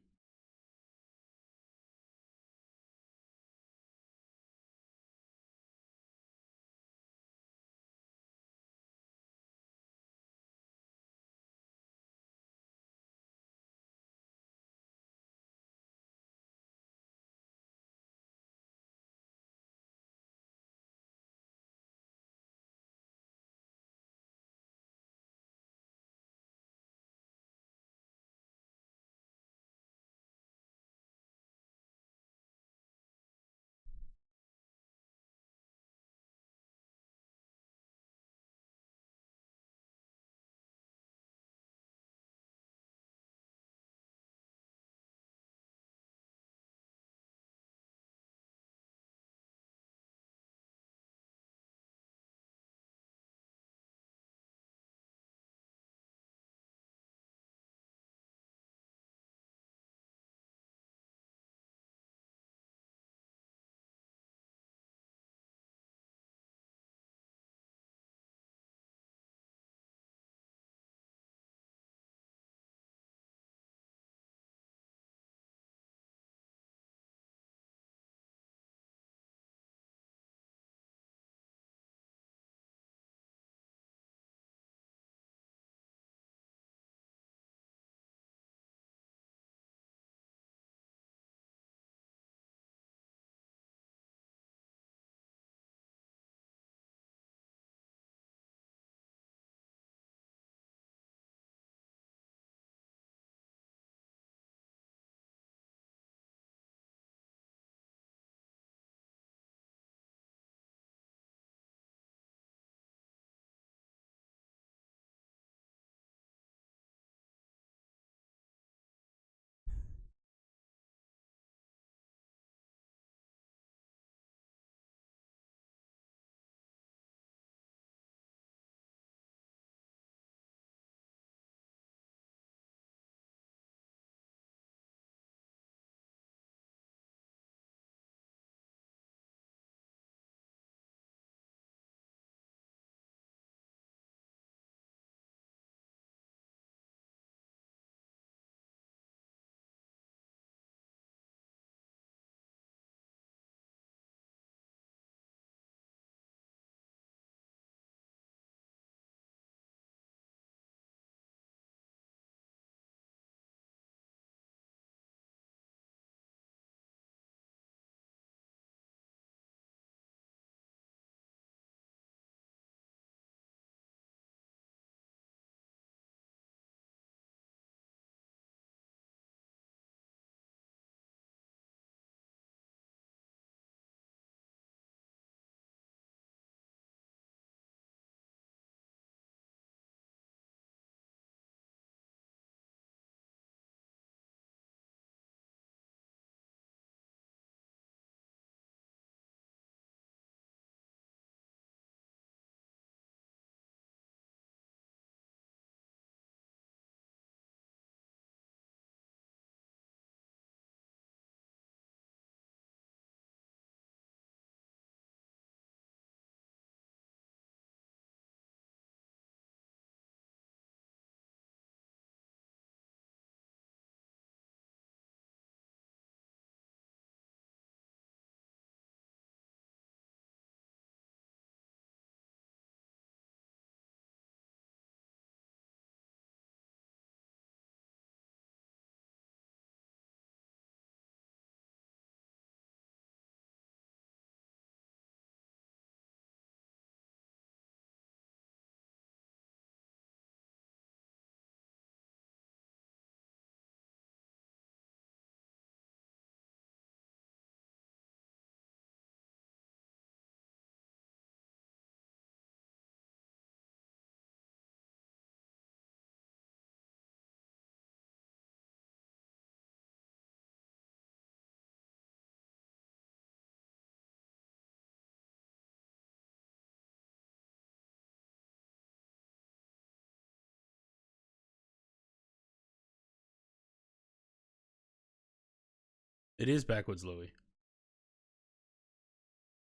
It is backwards, Louis.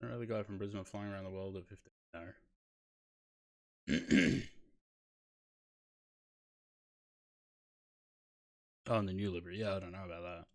Another guy from Brisbane flying around the world at 15. No. Oh, and the new livery. Yeah, I don't know about that.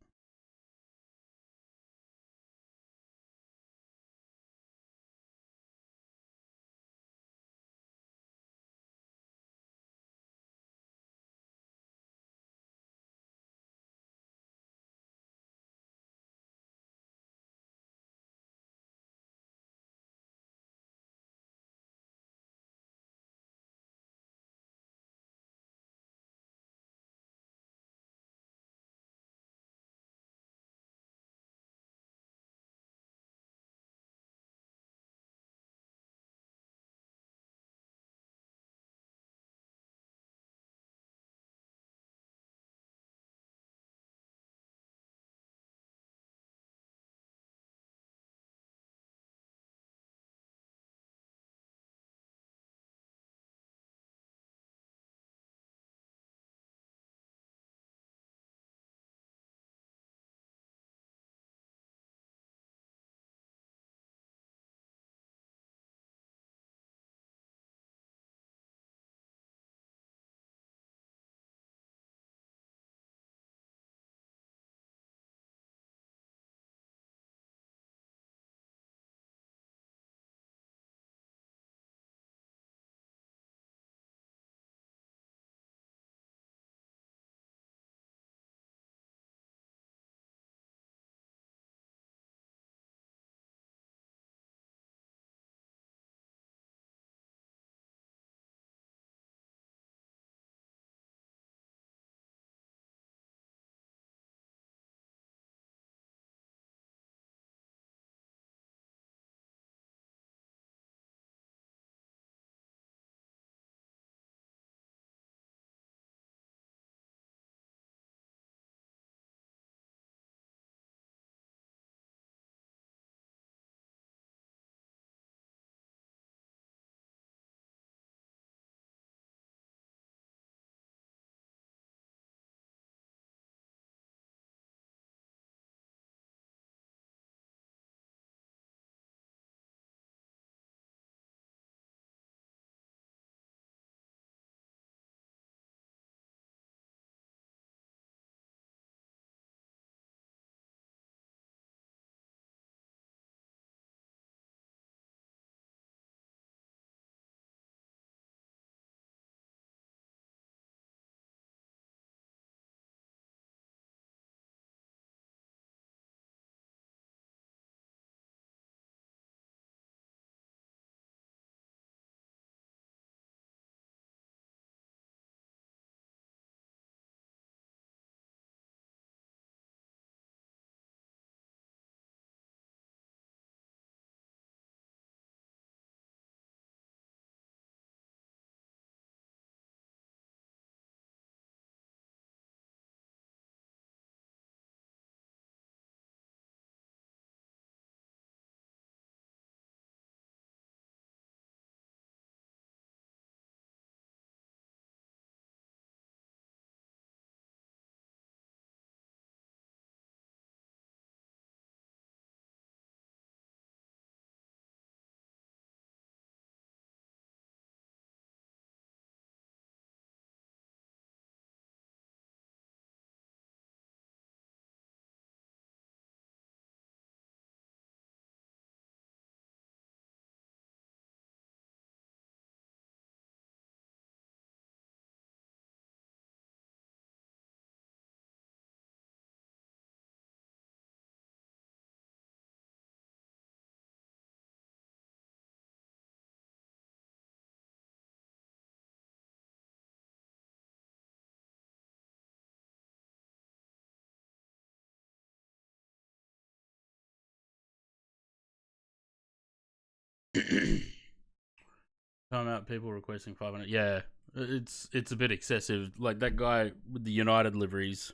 Time out. People requesting 500. Yeah, it's a bit excessive. Like that guy with the United liveries.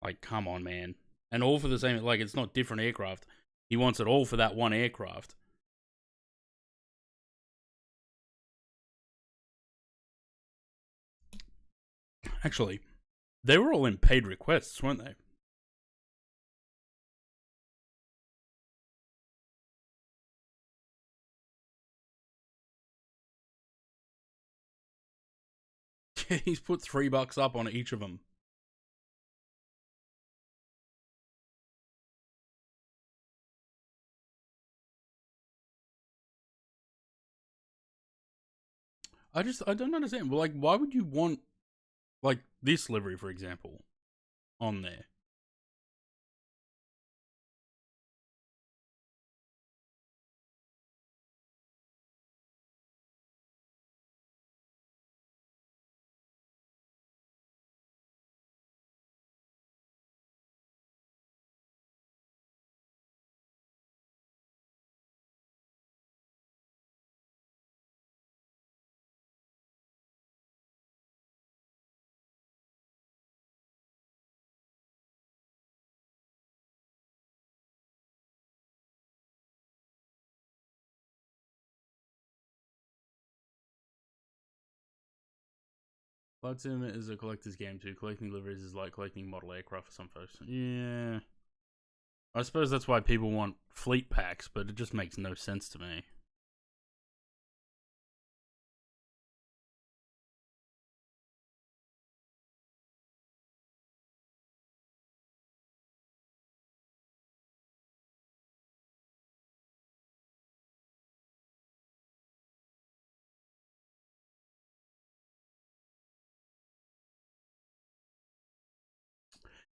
Like, come on, man. And all for the same. Like, it's not different aircraft. He wants it all for that one aircraft. Actually, they were all in paid requests, weren't they? He's put $3 up on each of them. I don't understand. Well, like, why would you want, like, this livery, for example, on there? Flight Sim is a collector's game too. Collecting liveries is like collecting model aircraft for some folks. Yeah. I suppose that's why people want fleet packs, but it just makes no sense to me.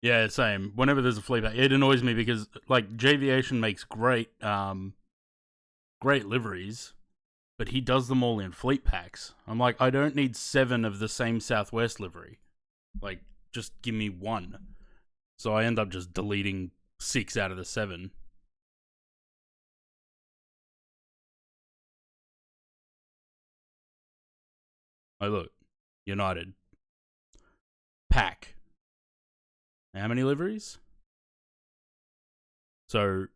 Yeah, same. Whenever there's a fleet pack, it annoys me because like Javiation makes great liveries, but he does them all in fleet packs. I'm like, I don't need 7 of the same Southwest livery. Like, just give me 1. So I end up just deleting 6 out of the 7. Oh, look. United. Pack. How many liveries? So,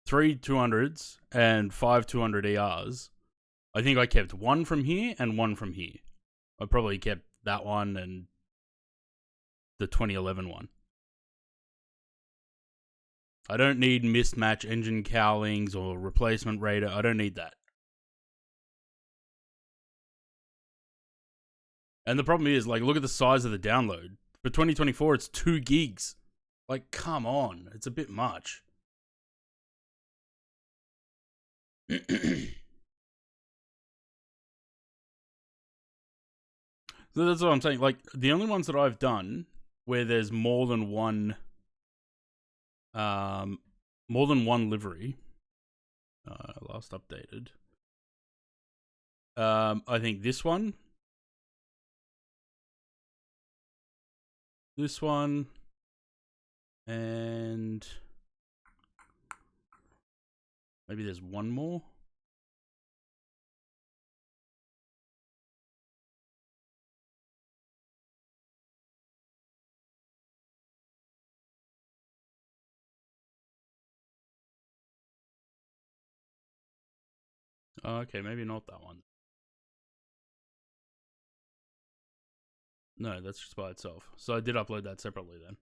3 200s and 5 200 ERs. I think I kept 1 from here and 1 from here. I probably kept that one and the 2011 one. I don't need mismatch engine cowlings or replacement radar. I don't need that. And the problem is, like, look at the size of the download. For 2024, it's 2 gigs. Like, come on. It's a bit much. So that's what I'm saying. Like, the only ones that I've done where there's more than one livery, last updated. I think this one, and maybe there's one more. Okay, maybe not that one. No, that's just by itself. So I did upload that separately then,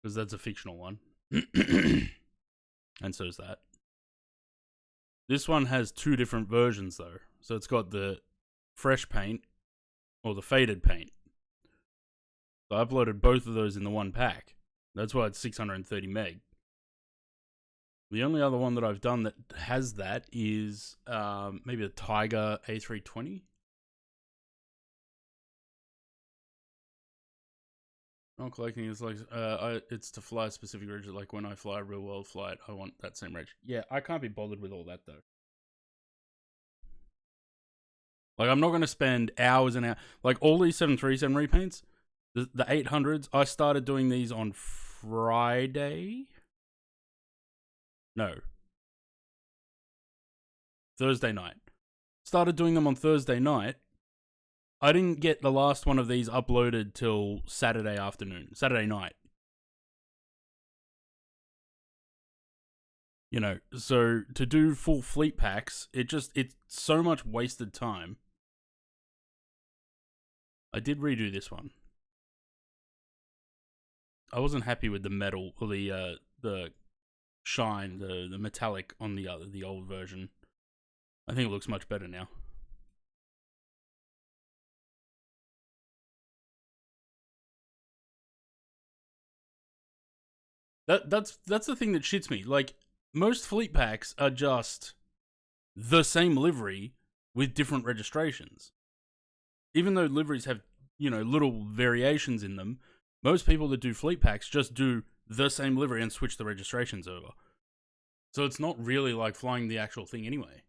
because that's a fictional one. And so is that. This one has 2 different versions though. So it's got the fresh paint or the faded paint. So I uploaded both of those in the one pack. That's why it's 630 meg. The only other one that I've done that has that is maybe the Tiger A320. Not collecting is like it's to fly a specific region. Like when I fly a real world flight, I want that same region. Yeah, I can't be bothered with all that though. Like I'm not going to spend hours and hours. Like all these 737 repaints, the 800s. I started doing these on Friday. No. Thursday night. Started doing them on Thursday night. I didn't get the last one of these uploaded till Saturday night. You know, so to do full fleet packs, it's so much wasted time. I did redo this one. I wasn't happy with the metal or the shine, the metallic on the old version. I think it looks much better now. That's the thing that shits me. Like, most fleet packs are just the same livery with different registrations. Even though liveries have, little variations in them, most people that do fleet packs just do the same livery and switch the registrations over. So it's not really like flying the actual thing anyway.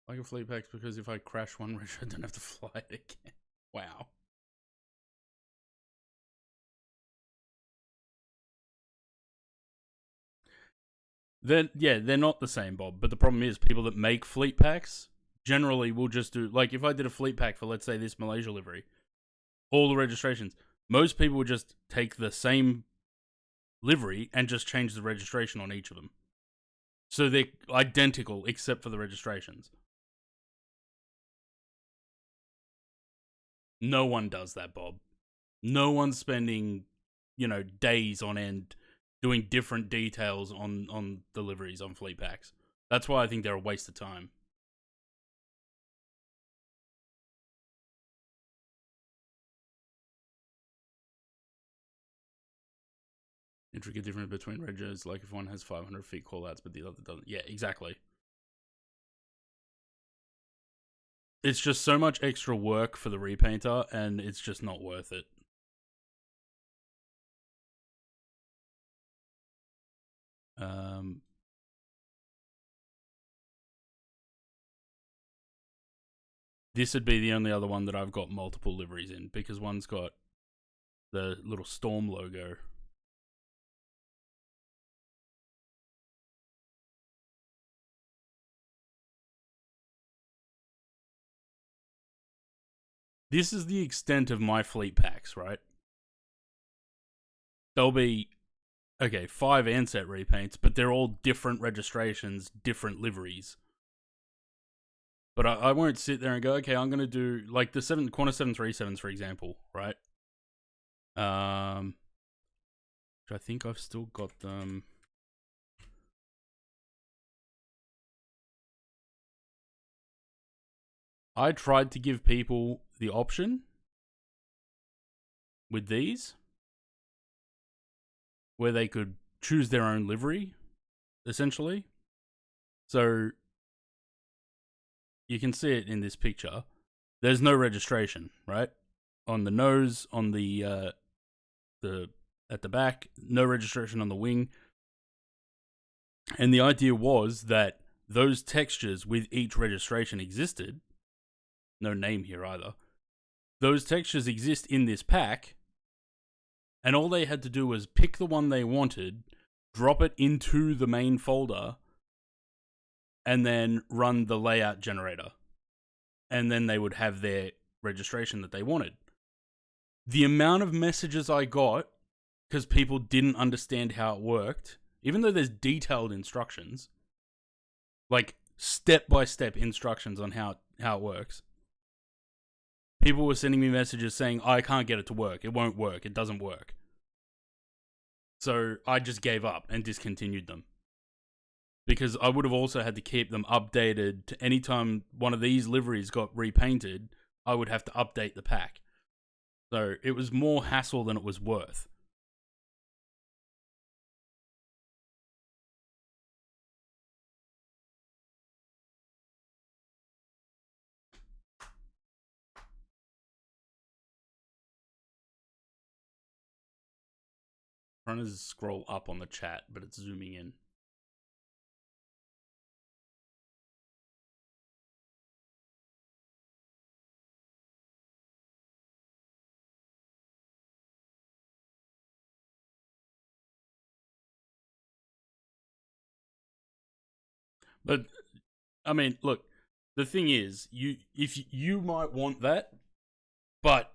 Like a fleet packs because if I crash one ridge, I don't have to fly it again. Wow. They're not the same, Bob. But the problem is, people that make fleet packs generally will just do, like, if I did a fleet pack for, let's say, this Malaysia livery, all the registrations, most people would just take the same livery and just change the registration on each of them. So they're identical except for the registrations. No one does that, Bob. No one's spending, days on end doing different details on deliveries on fleet packs. That's why I think they're a waste of time. Intricate difference between regos, like if one has 500 feet callouts but the other doesn't. Yeah, exactly. It's just so much extra work for the repainter, and it's just not worth it. This would be the only other one that I've got multiple liveries in, because one's got the little Storm logo. This is the extent of my fleet packs, right? There'll be, 5 Ansett repaints, but they're all different registrations, different liveries. But I won't sit there and go, okay, I'm going to do, like, the Qantas 737s, for example, right? Which I think I've still got them. I tried to give people the option with these where they could choose their own livery, essentially. So you can see it in this picture. There's no registration, right? On the nose, on the at the back, no registration on the wing. And the idea was that those textures with each registration existed. No name here either. Those textures exist in this pack, and all they had to do was pick the one they wanted, drop it into the main folder, and then run the layout generator. And then they would have their registration that they wanted. The amount of messages I got, because people didn't understand how it worked, even though there's detailed instructions, like step-by-step instructions on how it works, people were sending me messages saying, I can't get it to work. It won't work. It doesn't work. So I just gave up and discontinued them. Because I would have also had to keep them updated to any time one of these liveries got repainted, I would have to update the pack. So it was more hassle than it was worth. I'm trying to scroll up on the chat, but it's zooming in. But I mean, look, the thing is, if you might want that, but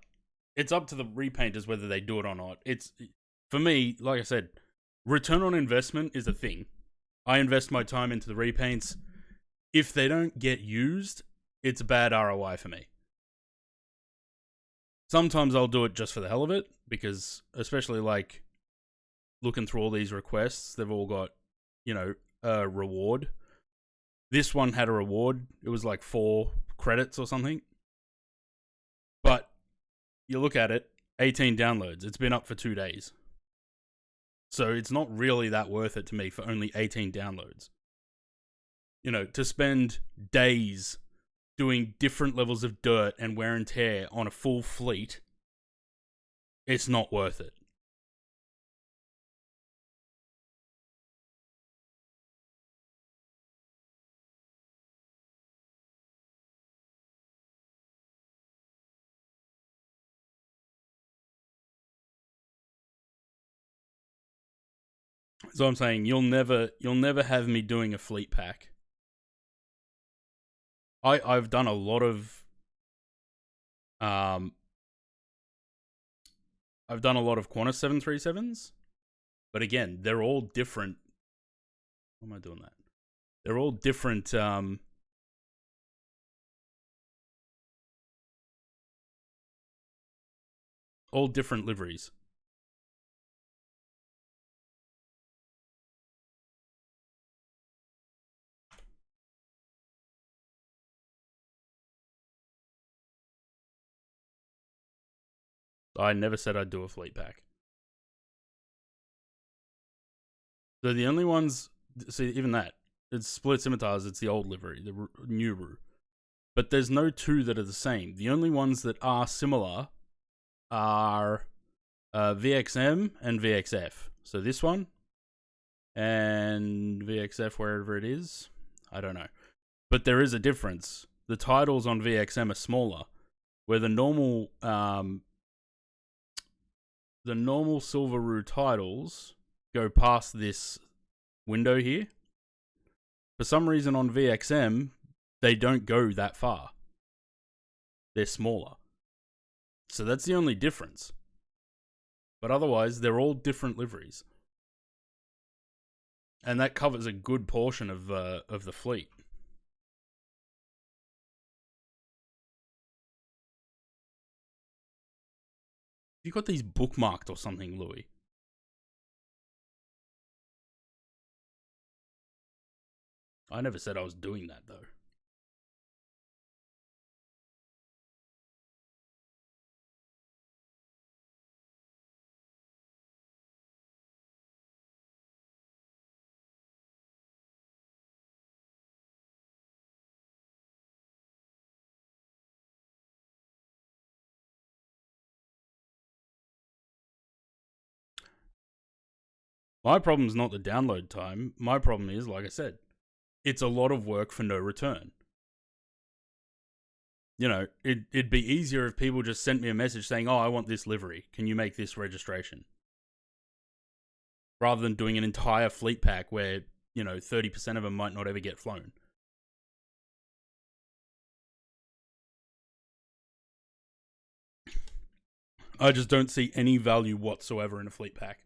it's up to the repainters whether they do it or not. It's, for me, like I said, return on investment is a thing. I invest my time into the repaints. If they don't get used, it's a bad ROI for me. Sometimes I'll do it just for the hell of it, because especially like looking through all these requests, they've all got, a reward. This one had a reward. It was like 4 credits or something. But you look at it, 18 downloads. It's been up for 2 days. So it's not really that worth it to me for only 18 downloads. You know, to spend days doing different levels of dirt and wear and tear on a full fleet, it's not worth it. So I'm saying you'll never have me doing a fleet pack. I've done a lot of I've done a lot of Qantas 737s, but again, they're all different. Why am I doing that? They're all different all different liveries. I never said I'd do a fleet pack. So the only ones, see, even that, it's split scimitars, it's the old livery, the new Roo. But there's no two that are the same. The only ones that are similar are VXM and VXF. So this one and VXF, wherever it is, I don't know. But there is a difference. The titles on VXM are smaller, where the normal Silveroo titles go past this window here. For some reason on VXM, they don't go that far. They're smaller. So that's the only difference. But otherwise, they're all different liveries. And that covers a good portion of the fleet. You got these bookmarked or something, Louis? I never said I was doing that, though. My problem's not the download time. My problem is, like I said, it's a lot of work for no return. You know, it'd be easier if people just sent me a message saying, oh, I want this livery. Can you make this registration? Rather than doing an entire fleet pack where, 30% of them might not ever get flown. I just don't see any value whatsoever in a fleet pack.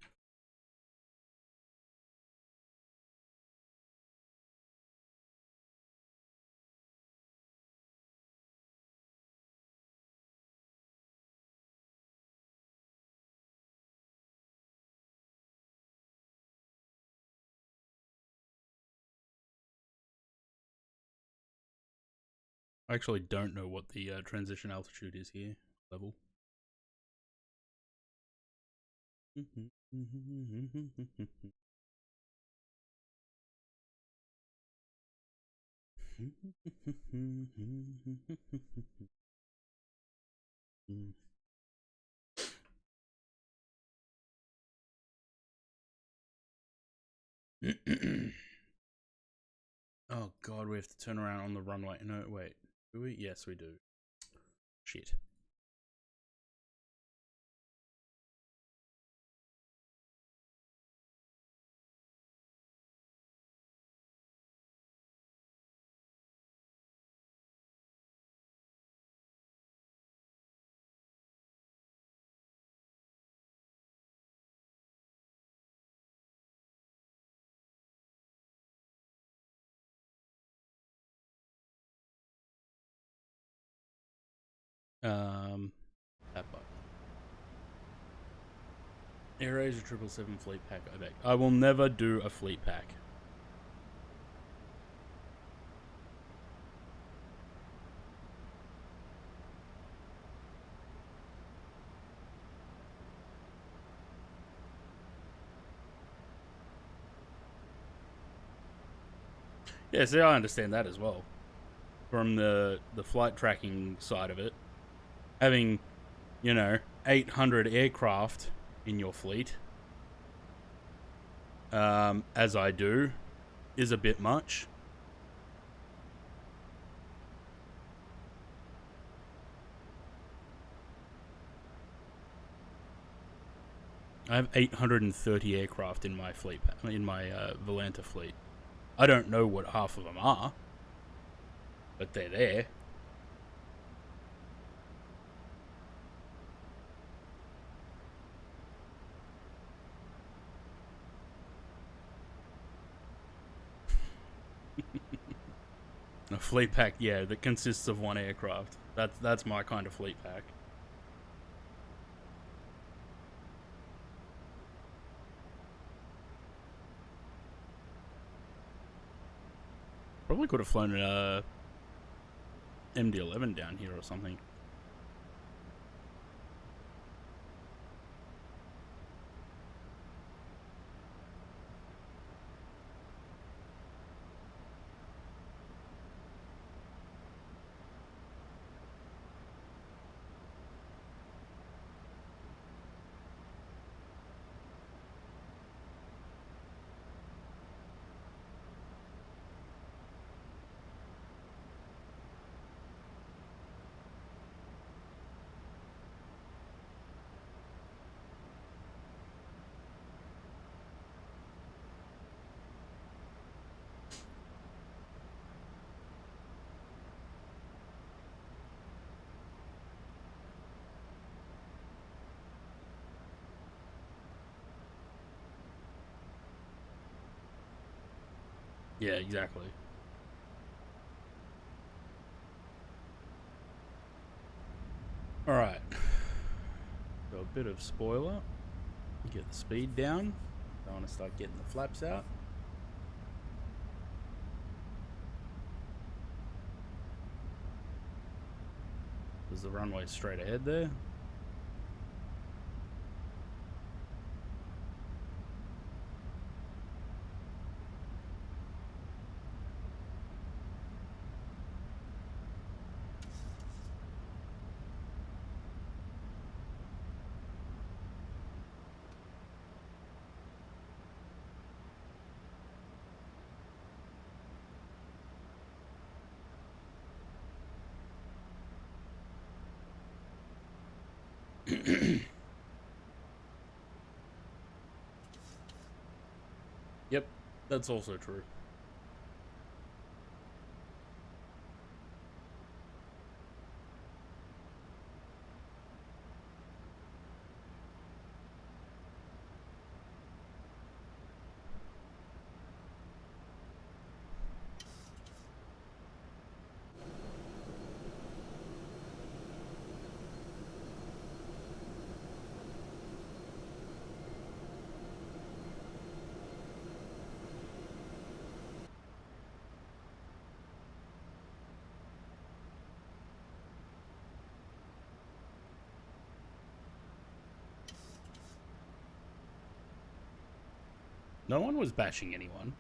I actually don't know what the transition altitude is here. Level. Oh god, we have to turn around on the runway. No, wait. Do we? Yes, we do. Shit. That button. AirAsia 777 fleet pack, I beg. I will never do a fleet pack. Yeah, see, I understand that as well. From the flight tracking side of it, having, 800 aircraft in your fleet, as I do, is a bit much. I have 830 aircraft in my fleet, in my Volanta fleet. I don't know what half of them are, but they're there. A fleet pack, yeah, that consists of one aircraft. That's my kind of fleet pack. Probably could have flown an MD-11 down here or something. Yeah, exactly. Alright. So a bit of spoiler. Get the speed down. Don't want to start getting the flaps out. There's the runway straight ahead there. Yep, that's also true. No one was bashing anyone.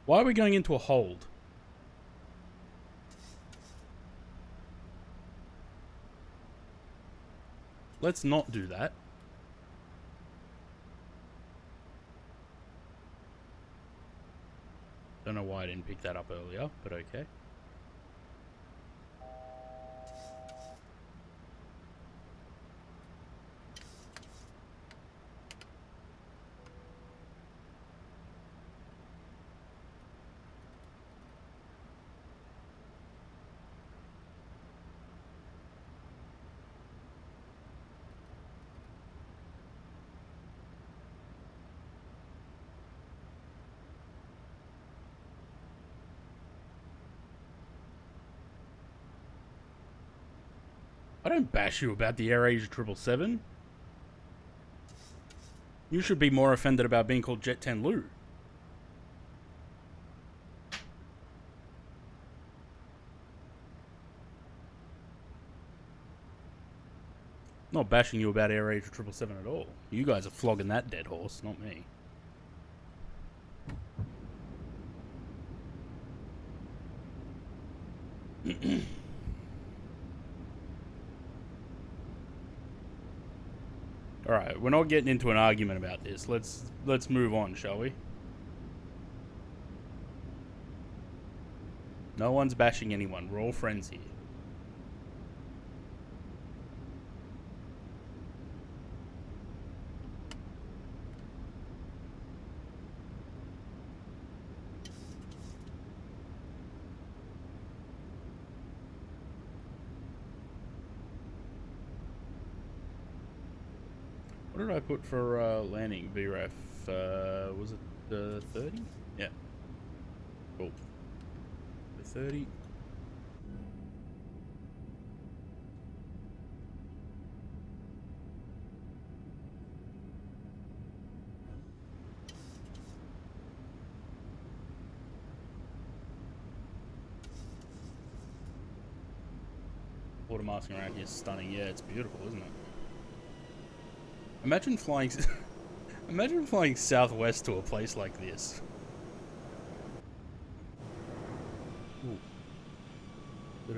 Why are we going into a hold? Let's not do that. Don't know why I didn't pick that up earlier, but okay. I don't bash you about the AirAsia 777. You should be more offended about being called Jet 10 Lou. Not bashing you about AirAsia 777 at all. You guys are flogging that dead horse, not me. All right, we're not getting into an argument about this. Let's move on, shall we? No one's bashing anyone. We're all friends here. What did I put for landing VRAF? Was it 30? Yeah. Cool. 30. Water masking around here is stunning. Yeah, it's beautiful, isn't it? Imagine flying imagine flying southwest to a place like this. Ooh. Bit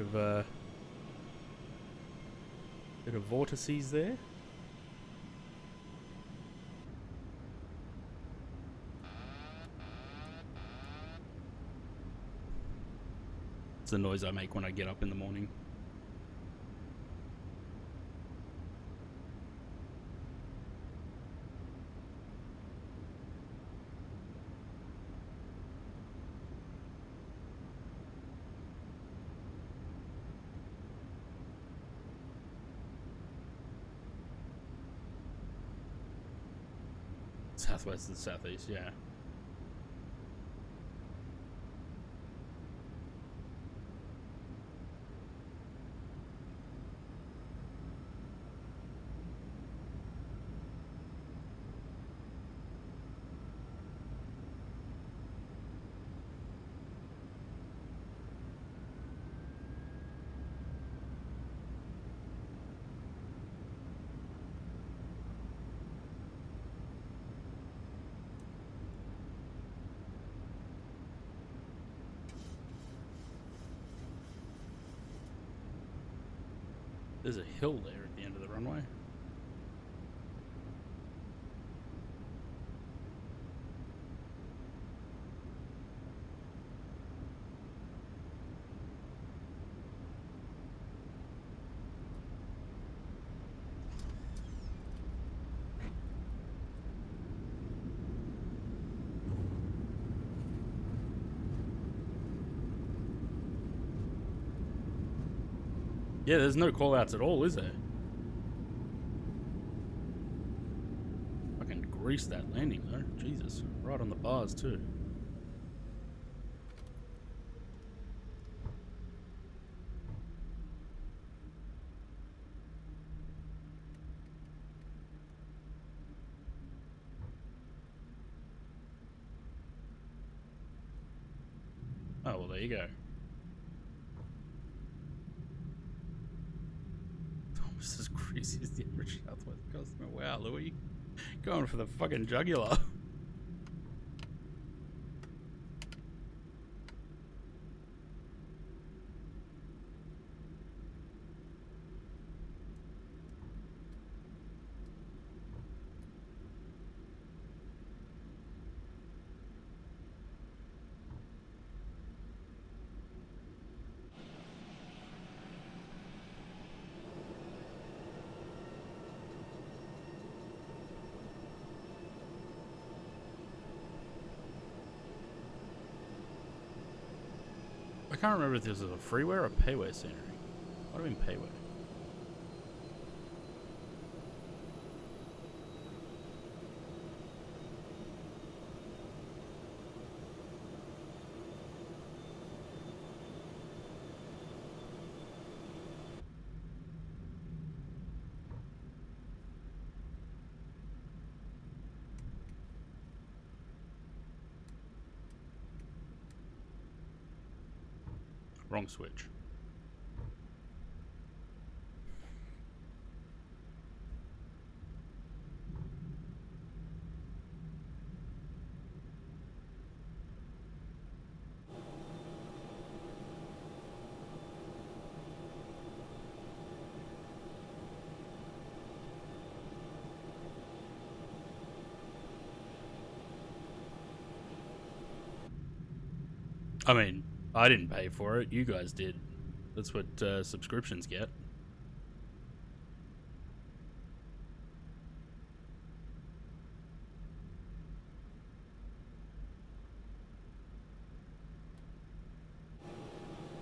of vortices there. It's the noise I make when I get up in the morning. Southwest and southeast, yeah. There's a hill there at the end of the runway. Yeah, there's no call-outs at all, is there? Fucking grease that landing, though. Jesus. Right on the bars, too. Oh, well, there you go. Almost as greasy as the average Southwest customer. Wow, Louis. Going for the fucking jugular. I can't remember if this was a freeway or a payway scenery. Might have been payway. Wrong switch. I mean, I didn't pay for it. You guys did. That's what subscriptions get.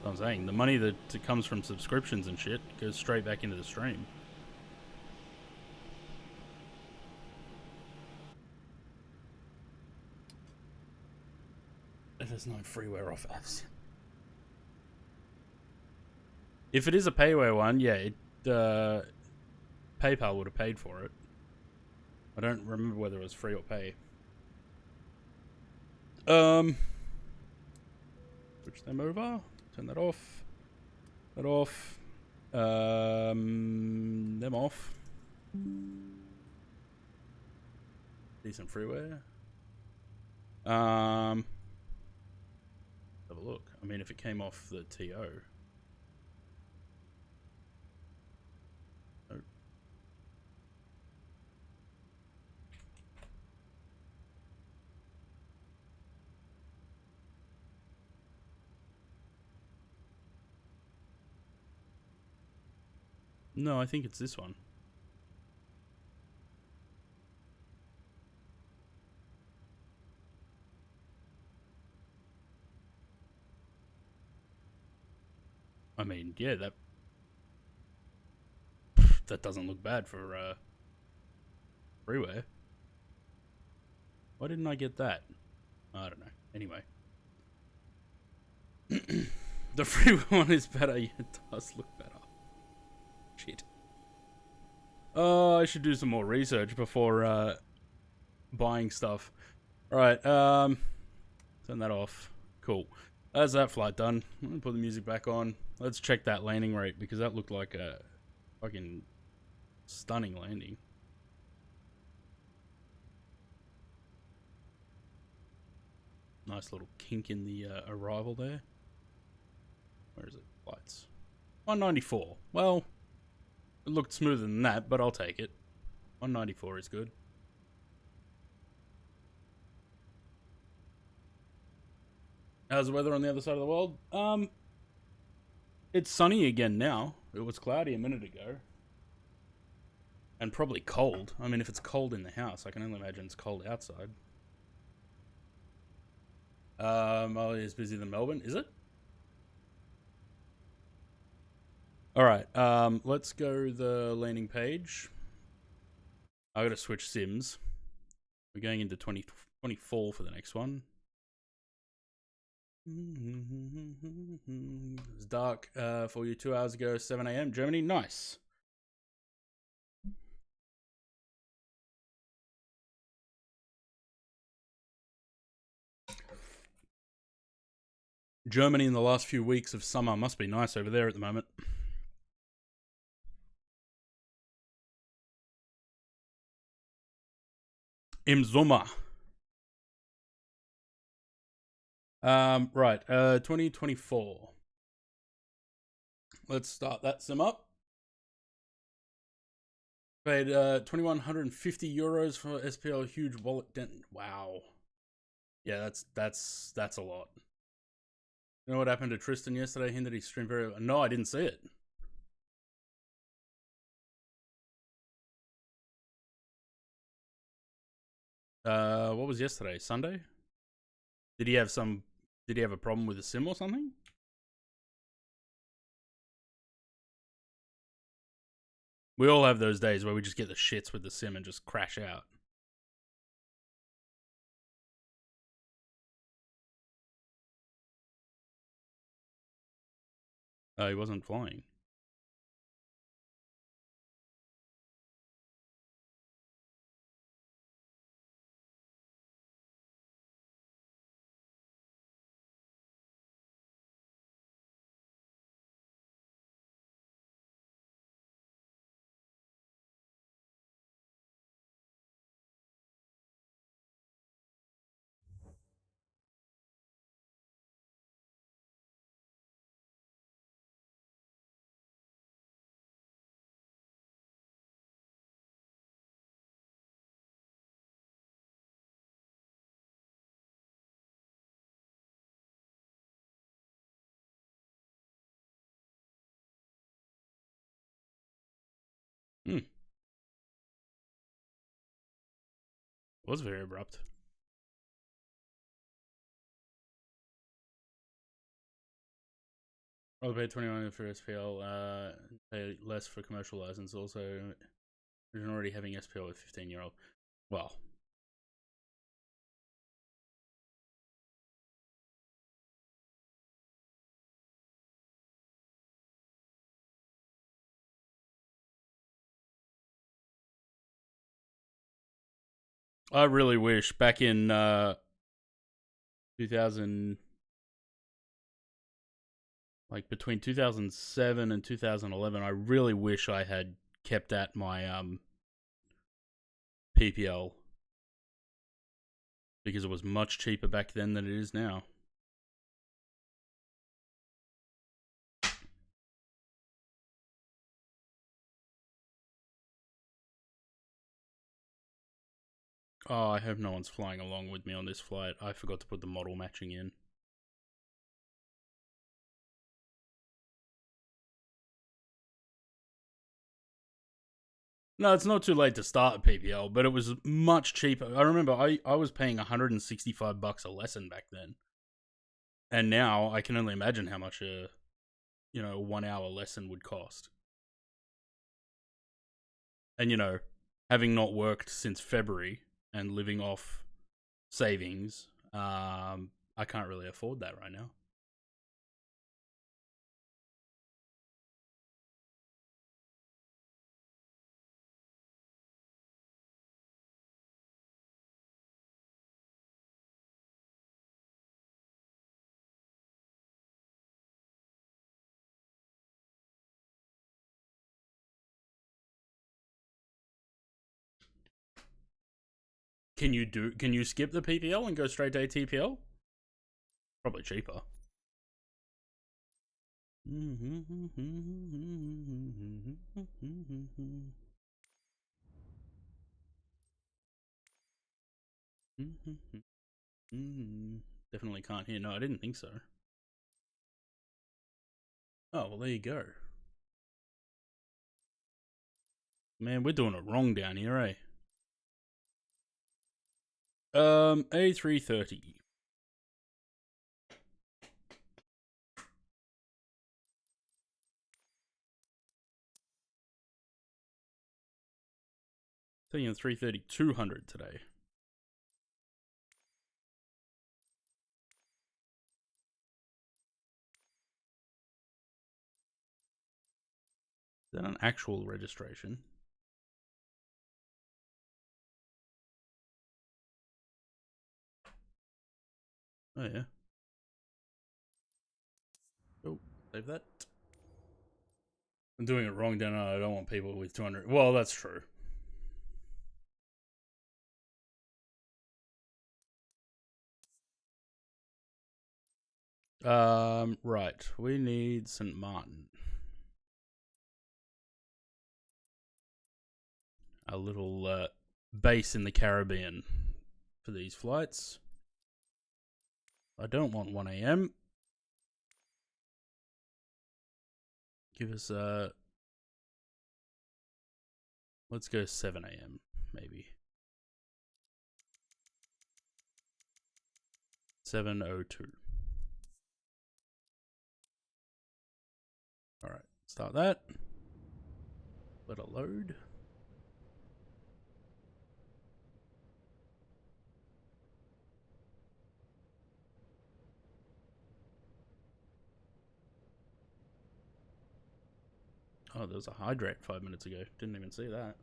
I'm saying the money that comes from subscriptions and shit goes straight back into the stream. There's no freeware off apps. If it is a payware one, yeah, PayPal would have paid for it. I don't remember whether it was free or pay. Switch them over. Turn that off. That off. Them off. Decent freeware. Have a look. I mean, if it came off the TO. Nope. No, I think it's this one. I mean, yeah, that doesn't look bad for freeware. Why didn't I get that? I don't know. Anyway. The freeware one is better. Yeah, it does look better. Shit. I should do some more research before buying stuff. Alright, turn that off. Cool. That's that flight done. I'm gonna put the music back on. Let's check that landing rate because that looked like a fucking stunning landing. Nice little kink in the arrival there. Where is it? Flights. 194. Well, it looked smoother than that, but I'll take it. 194 is good. How's the weather on the other side of the world? It's sunny again now. It was cloudy a minute ago. And probably cold. I mean, if it's cold in the house, I can only imagine it's cold outside. Molly is busier than Melbourne, is it? Alright, let's go the landing page. I gotta switch sims. We're going into 2024 for the next one. It was dark for you 2 hours ago, 7 a.m. Germany. Nice. Germany in the last few weeks of summer must be nice over there at the moment. Im Sommer. Right, 2024. Let's start that sim up. Paid 2,150 euros for SPL huge wallet dent. Wow. Yeah, that's a lot. You know what happened to Tristan yesterday? Hinted he streamed very. No, I didn't see it. What was yesterday? Sunday? Did he have a problem with the sim or something? We all have those days where we just get the shits with the sim and just crash out. He wasn't flying. Hmm. Was very abrupt. I'll pay 21 for SPL, pay less for commercial license. Also, you're already having SPL with 15-year-old. Well, I really wish back in 2000, like between 2007 and 2011, I really wish I had kept at my PPL because it was much cheaper back then than it is now. Oh, I hope no one's flying along with me on this flight. I forgot to put the model matching in. No, it's not too late to start PPL, but it was much cheaper. I remember I was paying $165 a lesson back then. And now I can only imagine how much a 1 hour lesson would cost. And having not worked since February and living off savings, I can't really afford that right now. Can you skip the PPL and go straight to ATPL? Probably cheaper. Definitely can't hear. No, I didn't think so. Oh, well, there you go. Man, we're doing it wrong down here, eh? A330. Taking a 330-200 today. Is that an actual registration? Oh, yeah. Oh, save that. I'm doing it wrong down. I don't want people with 200. Well, that's true. Right. We need St. Martin. A little base in the Caribbean for these flights. I don't want 1 a.m. Give us let's go 7 a.m. maybe. 7:02. All right, start that. Let it load. Oh, there was a hydrate 5 minutes ago. Didn't even see that.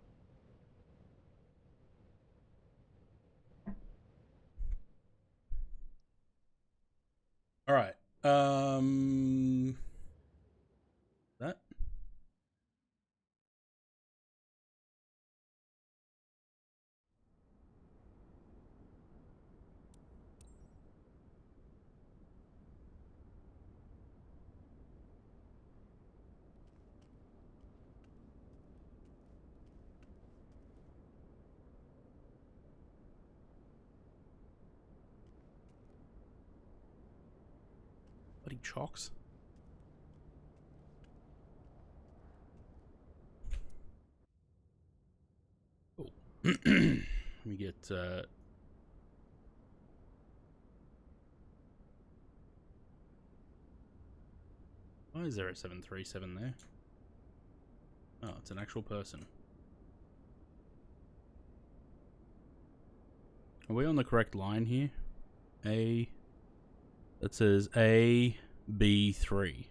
All right. That. Bloody chocks. Let me get why is there a 737 there? Oh, it's an actual person. Are we on the correct line here? That says AB3.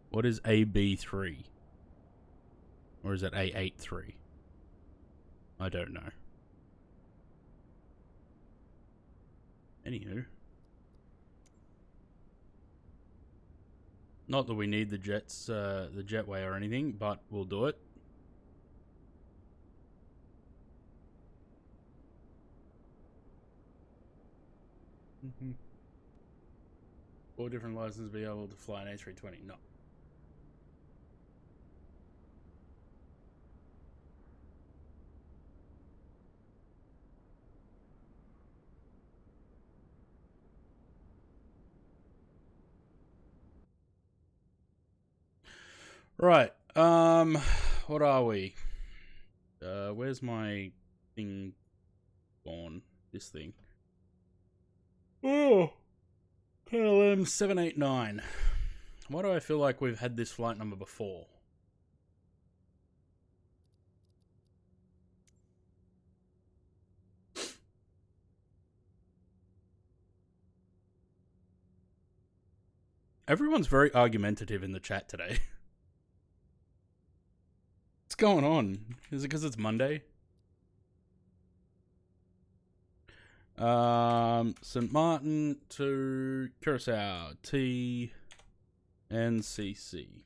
What is AB3? Or is it A83? I don't know. Anywho. Not that we need the jets, the jetway or anything, but we'll do it. Four different licenses to be able to fly an A320. No. Right. What are we? Where's my thing gone? This thing. Oh, KLM 789. Why do I feel like we've had this flight number before? Everyone's very argumentative in the chat today. What's going on? Is it because it's Monday? St. Martin to Curacao, T and CC.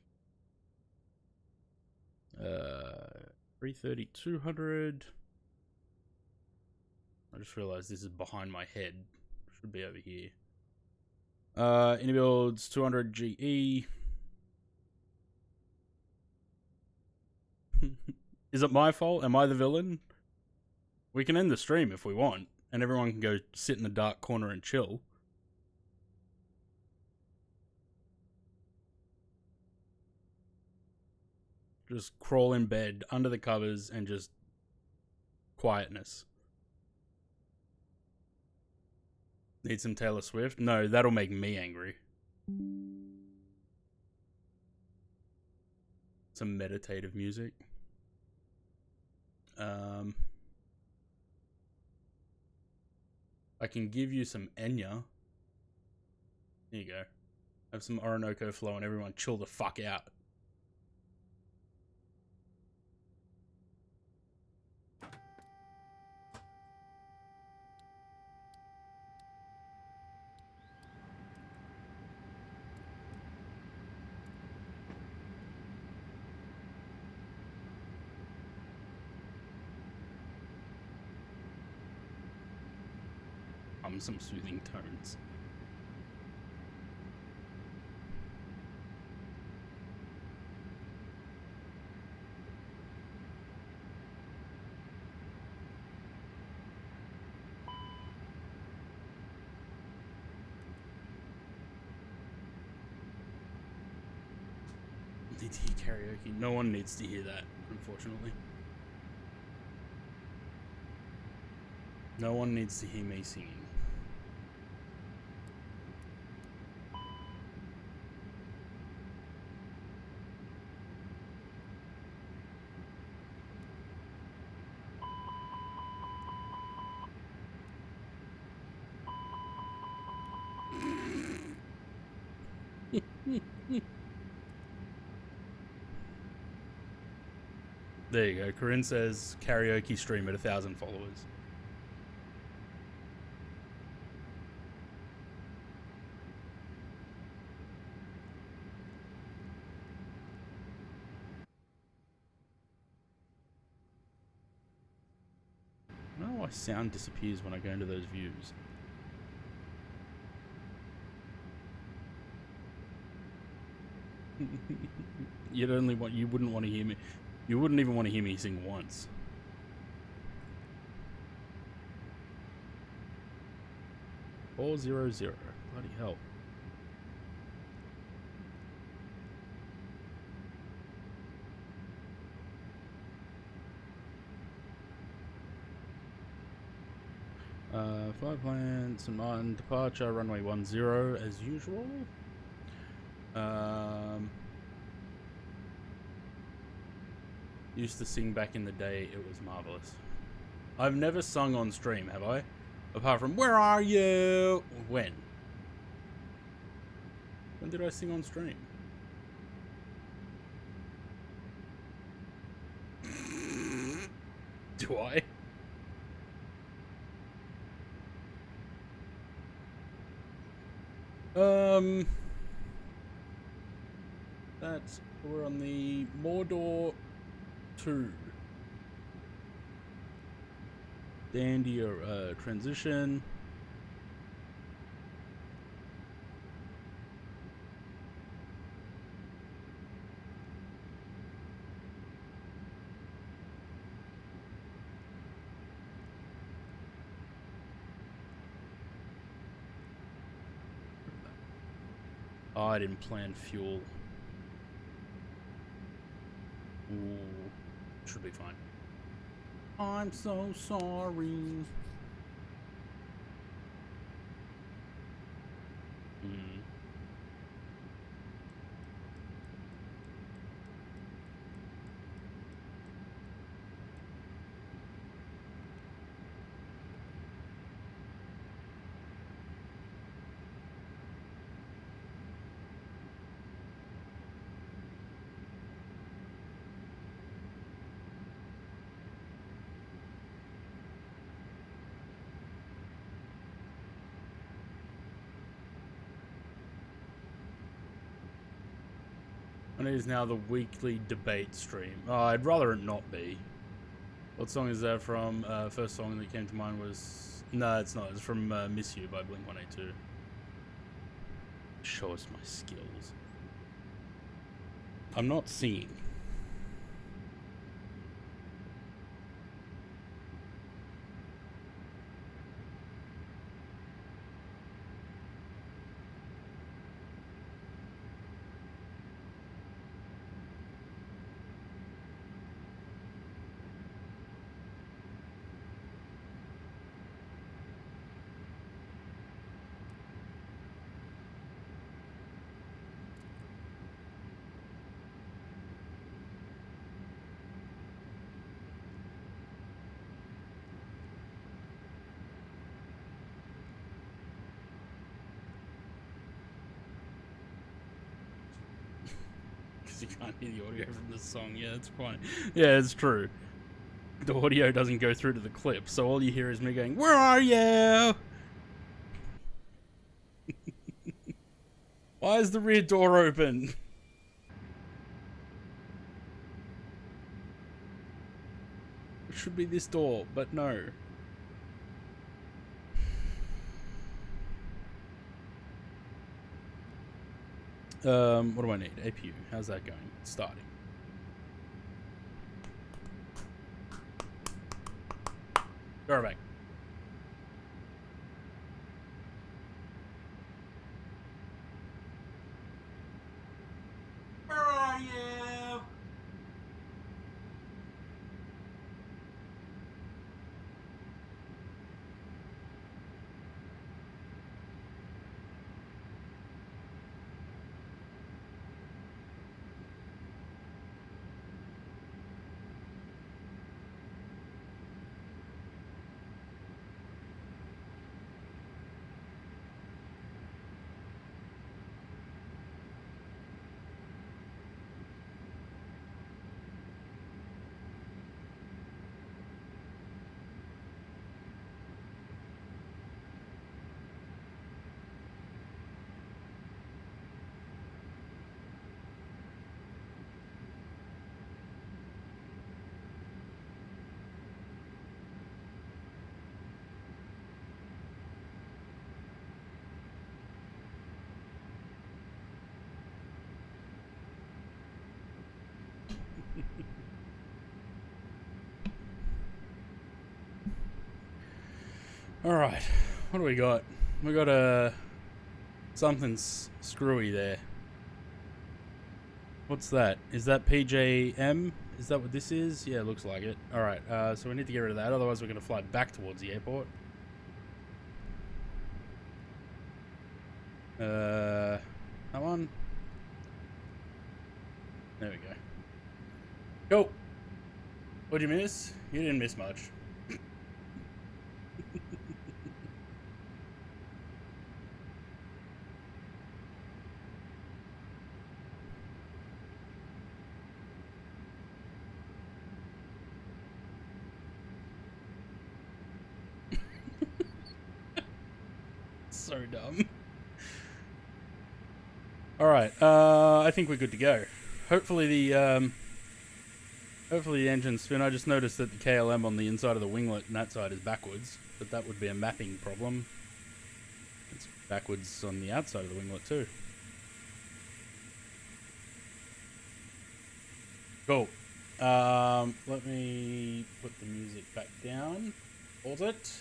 330, 200. I just realized this is behind my head. Should be over here. Builds 200 GE. Is it my fault? Am I the villain? We can end the stream if we want, and everyone can go sit in a dark corner and chill. Just crawl in bed, under the covers, and just quietness. Need some Taylor Swift? No, that'll make me angry. Some meditative music. I can give you some Enya. There you go. Have some Orinoco flow and everyone chill the fuck out. Some soothing tones. Need to hear karaoke. No one needs to hear that, unfortunately. No one needs to hear me singing. There you go. Corinne says karaoke stream at 1,000 followers. I don't know why sound disappears when I go into those views. You wouldn't want to hear me. You wouldn't even want to hear me sing once. $400. Bloody hell. Flight plan, St. Martin, departure, runway 10 as usual. Used to sing back in the day, it was marvelous. I've never sung on stream, have I? Apart from, where are you? When? When did I sing on stream? Do I? That's, we're on the Mordor 2. Dandy transition. Oh, I didn't plan fuel. Ooh, should be fine. I'm so sorry. And it is now the weekly debate stream. Oh, I'd rather it not be. What song is that from? First song that came to mind was... No, it's not. It's from Miss You by Blink-182. Show us my skills. I'm not singing. You can't hear the audio from the song. Yeah, it's fine. Yeah, it's true. The audio doesn't go through to the clip, so all you hear is me going, where are you? Why is the rear door open? It should be this door, but no. What do I need? APU. How's that going? Starting. Go back. Where are you? Alright, what do we got? We got something screwy there. What's that? Is that PJM? Is that what this is? Yeah, it looks like it. Alright, so we need to get rid of that, otherwise we're going to fly back towards the airport. That one. There we go. Go. What'd you miss? You didn't miss much. So dumb. Alright, I think we're good to go. Hopefully the engine's spin. I just noticed that the KLM on the inside of the winglet and that side is backwards, but that would be a mapping problem. It's backwards on the outside of the winglet too. Cool. Let me put the music back down. Pause it.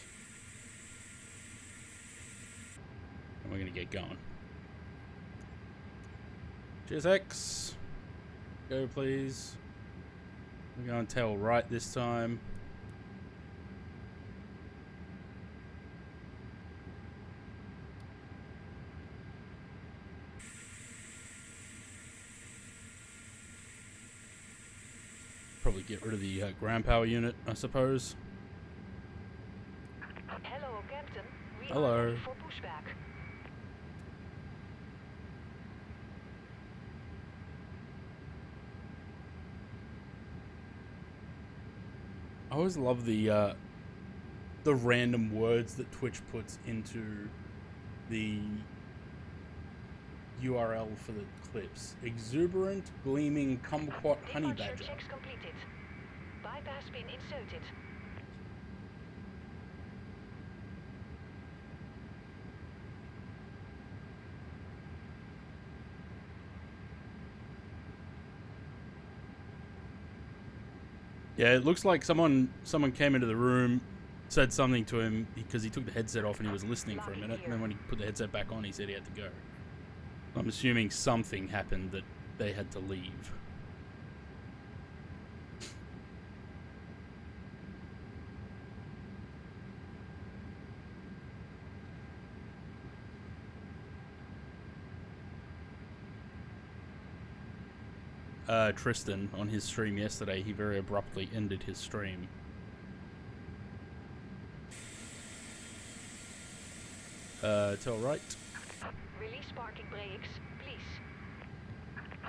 And we're gonna get going. Cheers, X. Go, please. We're going tail right this time. Probably get rid of the ground power unit, I suppose. Hello, Captain. We Hello. are ready for pushback. I always love the random words that Twitch puts into the URL for the clips. Exuberant, gleaming, kumquat, honey Departure badger. checks completed. Bypass pin inserted. Yeah, it looks like someone came into the room, said something to him because he took the headset off and he was listening for a minute, and then when he put the headset back on, he said he had to go. I'm assuming something happened that they had to leave. Tristan, on his stream yesterday, he very abruptly ended his stream. Tail right. Release parking brakes, please.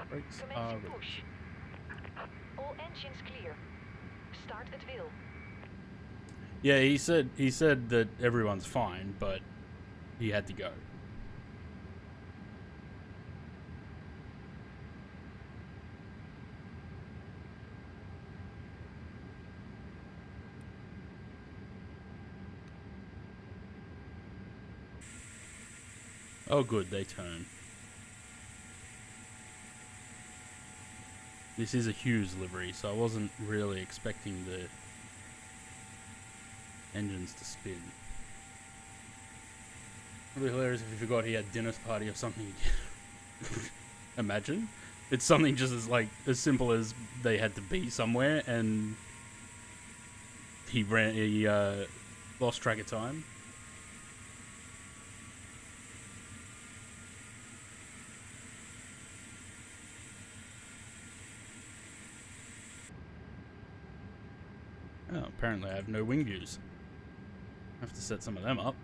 Brakes are Commencing push. All engines clear. Start at will. Yeah, he said that everyone's fine, but he had to go. Oh good, they turn. This is a Hughes livery, so I wasn't really expecting the engines to spin. It would be hilarious if he forgot he had dinner party or something. Imagine. It's something just as simple as they had to be somewhere and he lost track of time. Oh, apparently I have no wing views. I have to set some of them up.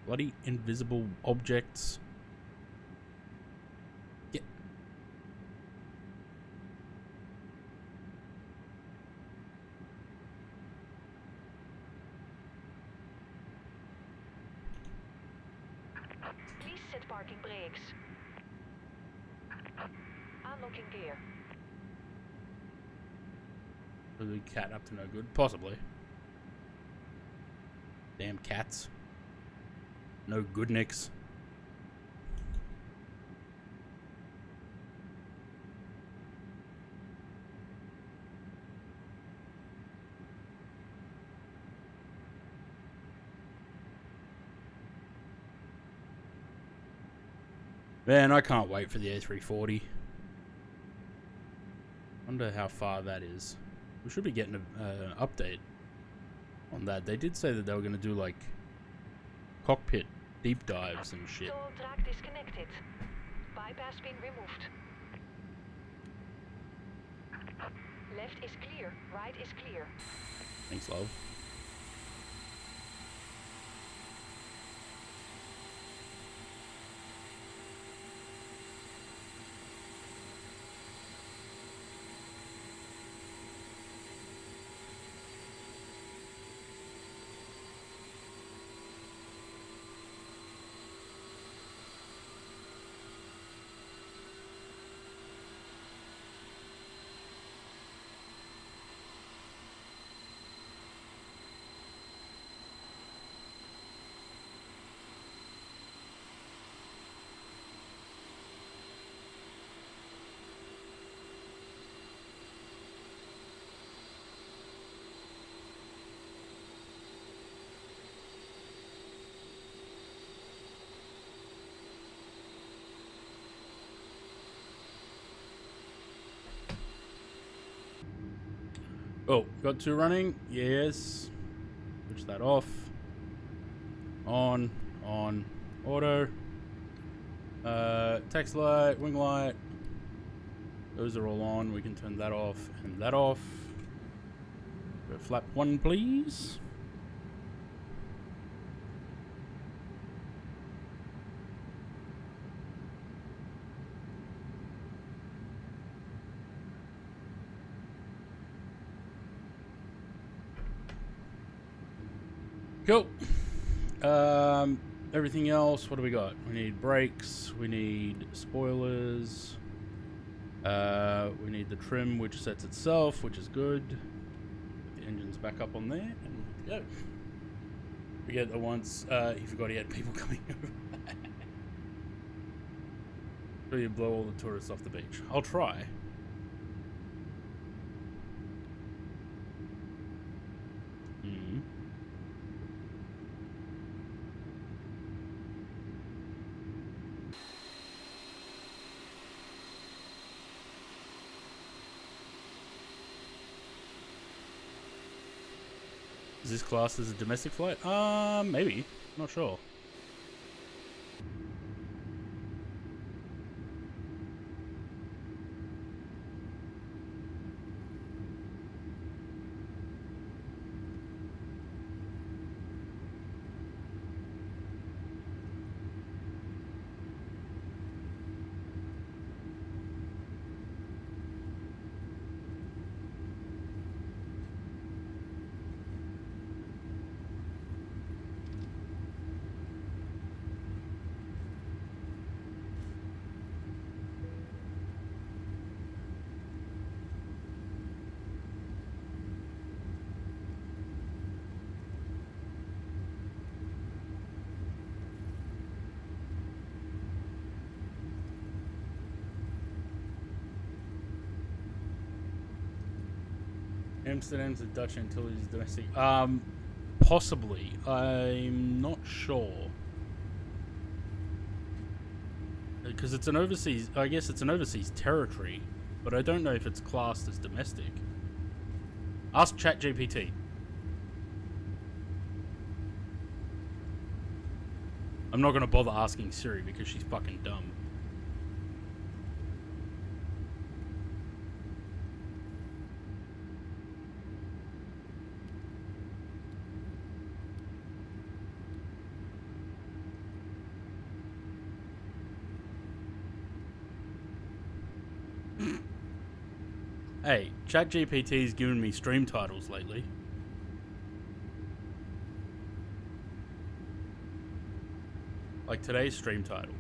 Bloody invisible objects. Get. Please set parking brakes. Unlocking gear. Was the cat up to no good? Possibly. Damn cats. No good nicks. Man, I can't wait for the A340. Wonder how far that is. We should be getting an update on that. They did say that they were going to do like cockpit deep dives and shit. Toll track disconnected. Bypass been removed. Left is clear. Right is clear. Thanks, love. Oh, got 2 running? Yes. Switch that off. On, auto. Text light, wing light. Those are all on. We can turn that off and that off. Go flap 1, please. Cool. Everything else, what do we got? We need brakes, we need spoilers, we need the trim which sets itself, which is good. Put the engine's back up on there, and we're good to go. Forget that once he forgot he had people coming over. So you blow all the tourists off the beach. I'll try. Is this classed as a domestic flight? Maybe. Not sure. Amsterdam's a Dutch Antilles domestic. Possibly. I'm not sure. Because it's an overseas, I guess it's an overseas territory, but I don't know if it's classed as domestic. Ask ChatGPT. I'm not going to bother asking Siri because she's fucking dumb. Hey, ChatGPT's given me stream titles lately. Like today's stream title.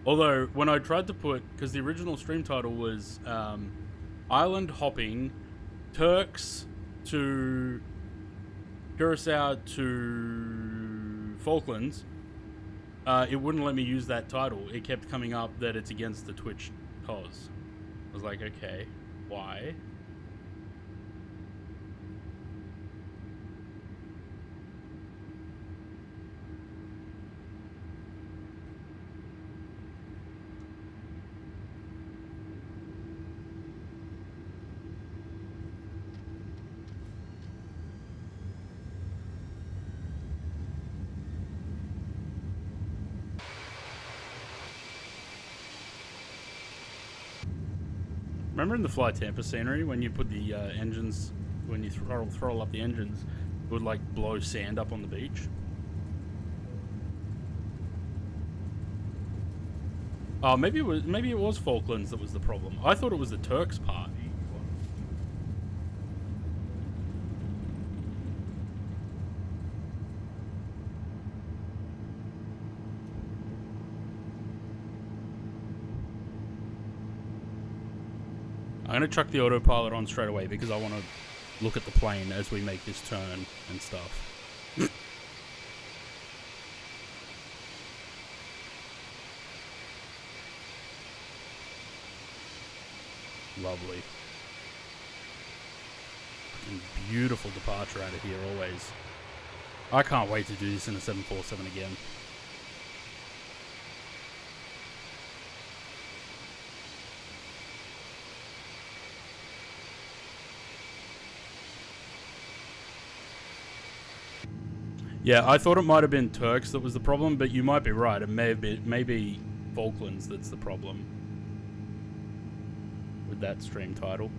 Although, when I tried to put... Because the original stream title was Island Hopping, Turks to Curacao to Falklands. It wouldn't let me use that title. It kept coming up that it's against the Twitch cause. I was like, okay. Why? Remember in the Fly Tampa scenery when you put the engines, when you throttle up the engines, it would like blow sand up on the beach? Oh, maybe it was Falklands that was the problem. I thought it was the Turks part. I'm going to chuck the autopilot on straight away because I want to look at the plane as we make this turn and stuff. Lovely. And beautiful departure out of here always. I can't wait to do this in a 747 again. Yeah, I thought it might have been Turks that was the problem, but you might be right. It may have been maybe Falklands that's the problem with that stream title.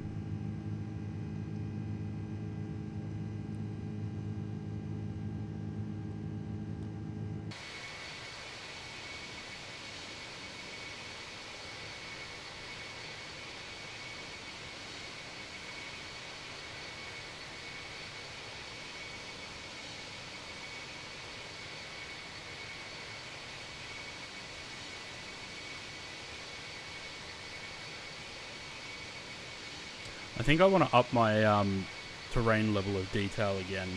I think I want to up my terrain level of detail again.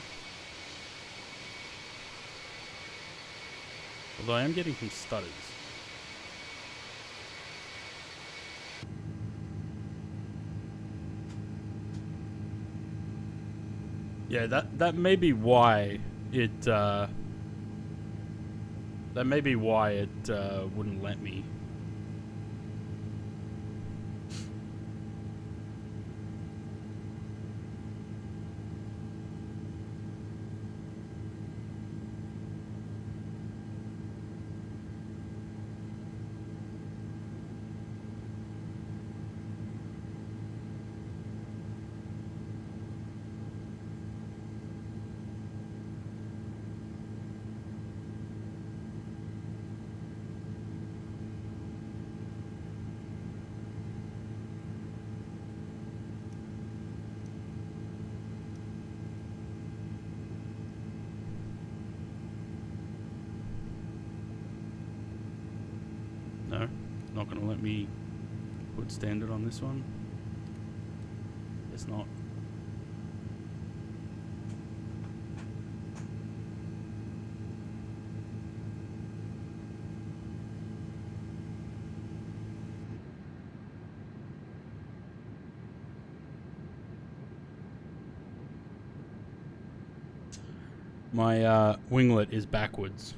Although I am getting some stutters. Yeah, that may be why it wouldn't let me. No, not gonna let me put standard on this one. It's not. My winglet is backwards.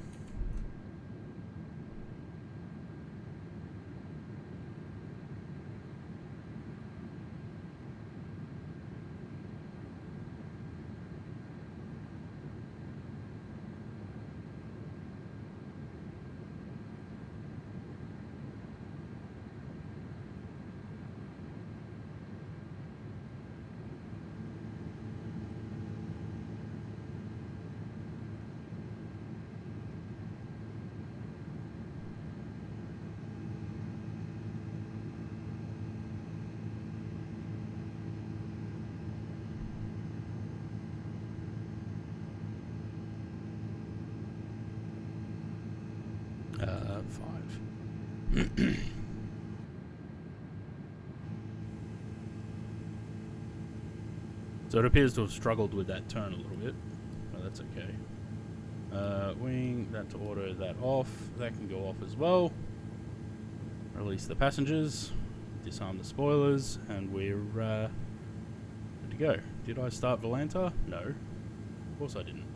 So it appears to have struggled with that turn a little bit. Oh, that's okay. Wing, that to auto, that off. That can go off as well. Release the passengers. Disarm the spoilers. And we're good to go. Did I start Volanta? No. Of course I didn't.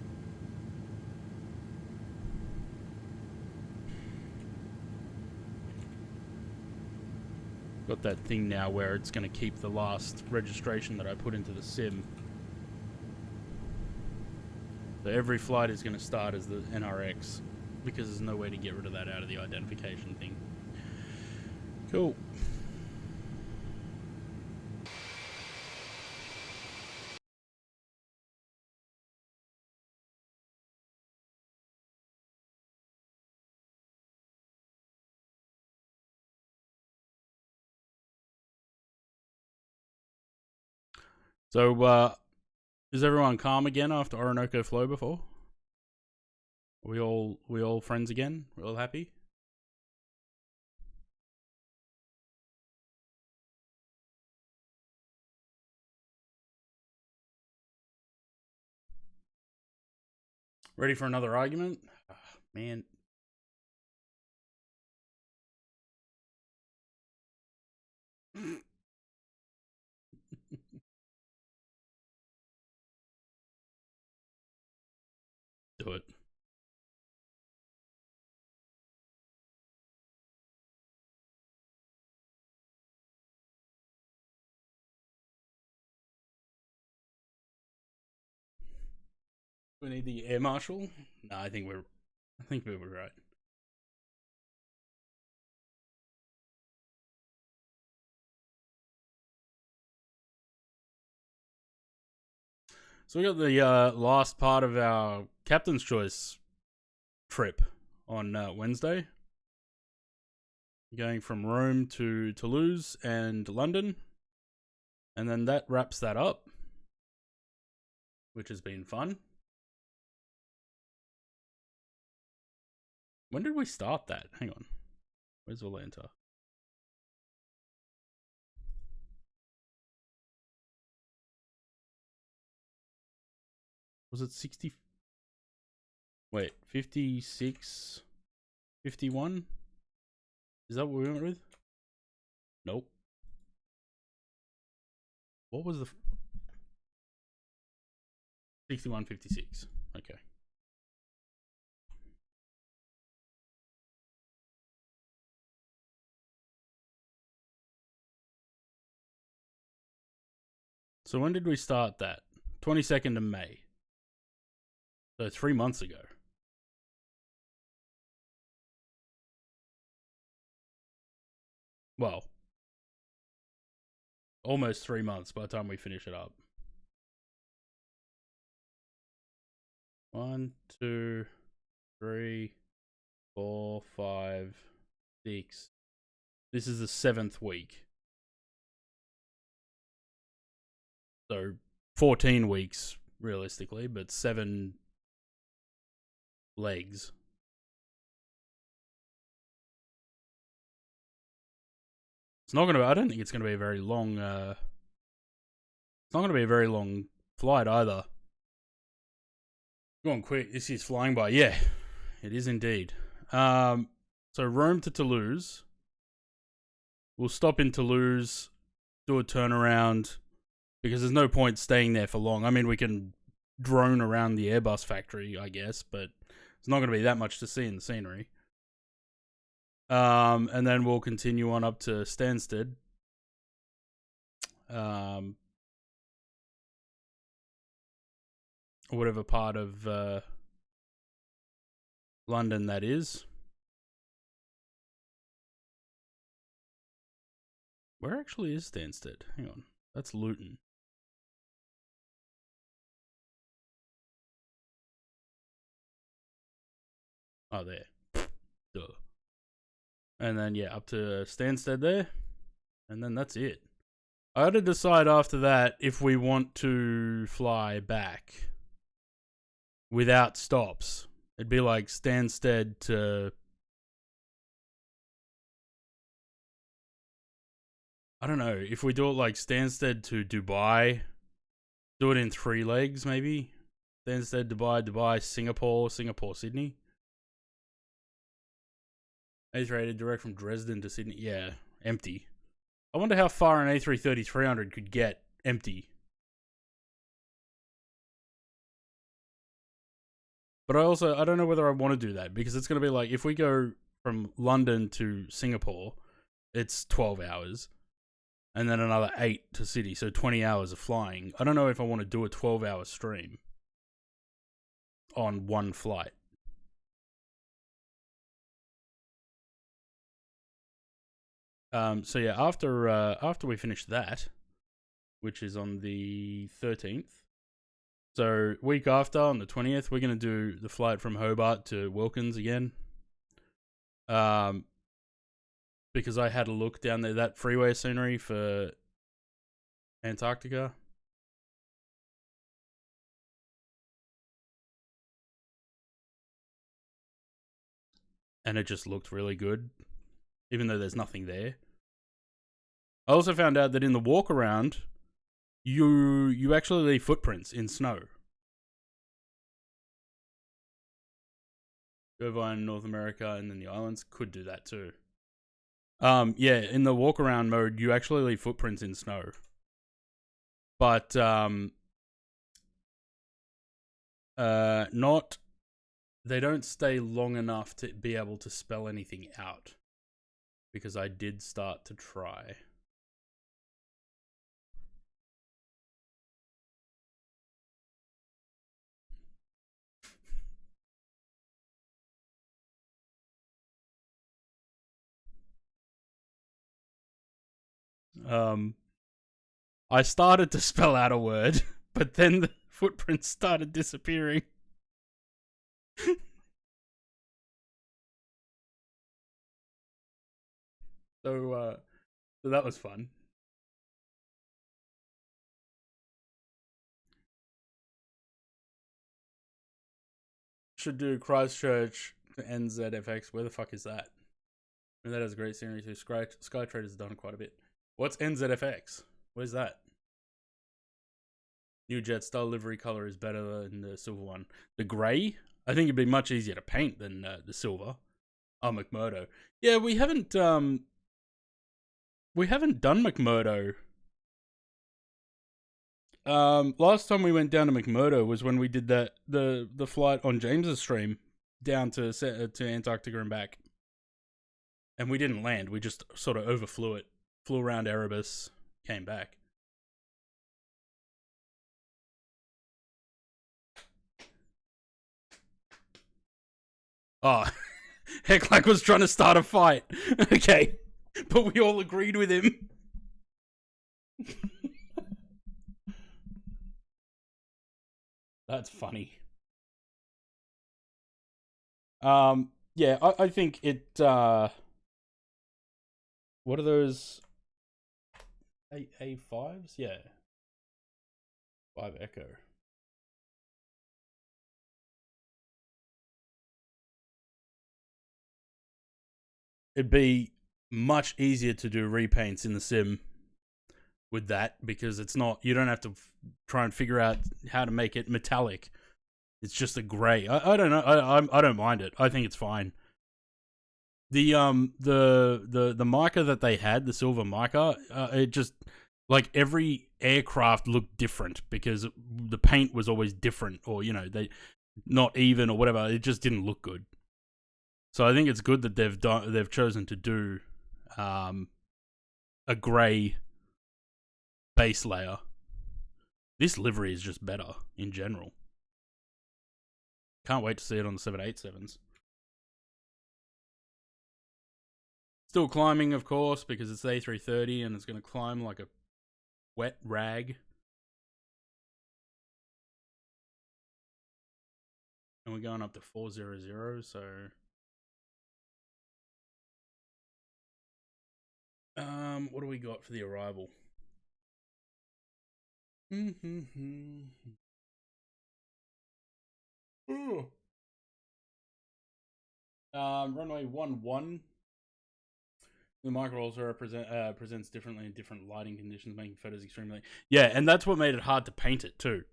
Got that thing now where it's going to keep the last registration that I put into the sim. So every flight is going to start as the NRX because there's no way to get rid of that out of the identification thing. Cool. So, is everyone calm again after Orinoco Flow before? We all friends again? We all happy? Ready for another argument? Oh, man. Do it. We need the air marshal? No, I think we were right. So we got the last part of our Captain's Choice trip on Wednesday. Going from Rome to Toulouse and London. And then that wraps that up, which has been fun. When did we start that? Hang on. Where's Valenta? Was it 60? Wait, 56? 51? Is that what we went with? Nope. What was the 61, 56? Okay. So when did we start that? 22nd of May. So 3 months ago. Well, almost 3 months by the time we finish it up. 1, 2, 3, 4, 5, 6. This is the 7th week. So 14 weeks realistically, but 7 legs. It's not gonna. I don't think it's gonna be a very long. It's not gonna be a very long flight either. Go on quick. This is flying by. Yeah, it is indeed. So Rome to Toulouse. We'll stop in Toulouse, do a turnaround, because there's no point staying there for long. I mean, we can drone around the Airbus factory, I guess, but it's not going to be that much to see in the scenery. And then we'll continue on up to Stansted. Whatever part of London that is. Where actually is Stansted? Hang on. That's Luton. Oh, there. Duh. And then, yeah, up to Stansted there. And then that's it. I had to decide after that if we want to fly back without stops. It'd be like Stansted to... I don't know. If we do it like Stansted to Dubai, do it in 3 legs maybe. Stansted, Dubai, Singapore, Sydney. A380 direct from Dresden to Sydney. Yeah, empty. I wonder how far an A330-300 could get empty. But I don't know whether I want to do that, because it's going to be like, if we go from London to Singapore, it's 12 hours. And then another 8 to Sydney, so 20 hours of flying. I don't know if I want to do a 12-hour stream on one flight. So yeah, after we finish that, which is on the 13th, so week after, on the 20th, we're going to do the flight from Hobart to Wilkins again. Because I had a look down there, that freeway scenery for Antarctica. and it just looked really good, even though there's nothing there. I also found out that in the walk around, you actually leave footprints in snow. Irvine, North America, and then the islands could do that too. Yeah, in the walk around mode, you actually leave footprints in snow. But not, they don't stay long enough to be able to spell anything out, because I did start to try. I started to spell out a word, but then the footprints started disappearing. So that was fun. Should do Christchurch to NZFX. Where the fuck is that? And that has a great scenery too. Skytrade has done quite a bit. What's NZFX? Where's that? New Jetstar livery color is better than the silver one. The grey? I think it'd be much easier to paint than the silver. Oh, McMurdo. Yeah, we haven't done McMurdo. Last time we went down to McMurdo was when we did the flight on James's stream down to Antarctica and back. And we didn't land. We just sort of overflew it. Flew around Erebus, came back. Oh, Hecklack was trying to start a fight. Okay, but we all agreed with him. That's funny. Yeah, I think it, what are those? A5s? Yeah. 5 Echo. It'd be much easier to do repaints in the sim with that, because it's not, you don't have to try and figure out how to make it metallic. It's just a grey. I don't know. I don't mind it. I think it's fine. The mica that they had, the silver mica, it just, like, every aircraft looked different because the paint was always different, or, you know, they not even or whatever. It just didn't look good. So I think it's good that they've chosen to do a grey base layer. This livery is just better in general. Can't wait to see it on the 787s. Still climbing, of course, because it's the A330 and it's going to climb like a wet rag. And we're going up to 400, so... what do we got for the arrival? Runway 11. The micro also presents differently in different lighting conditions, making photos extremely... Yeah, and that's what made it hard to paint it too.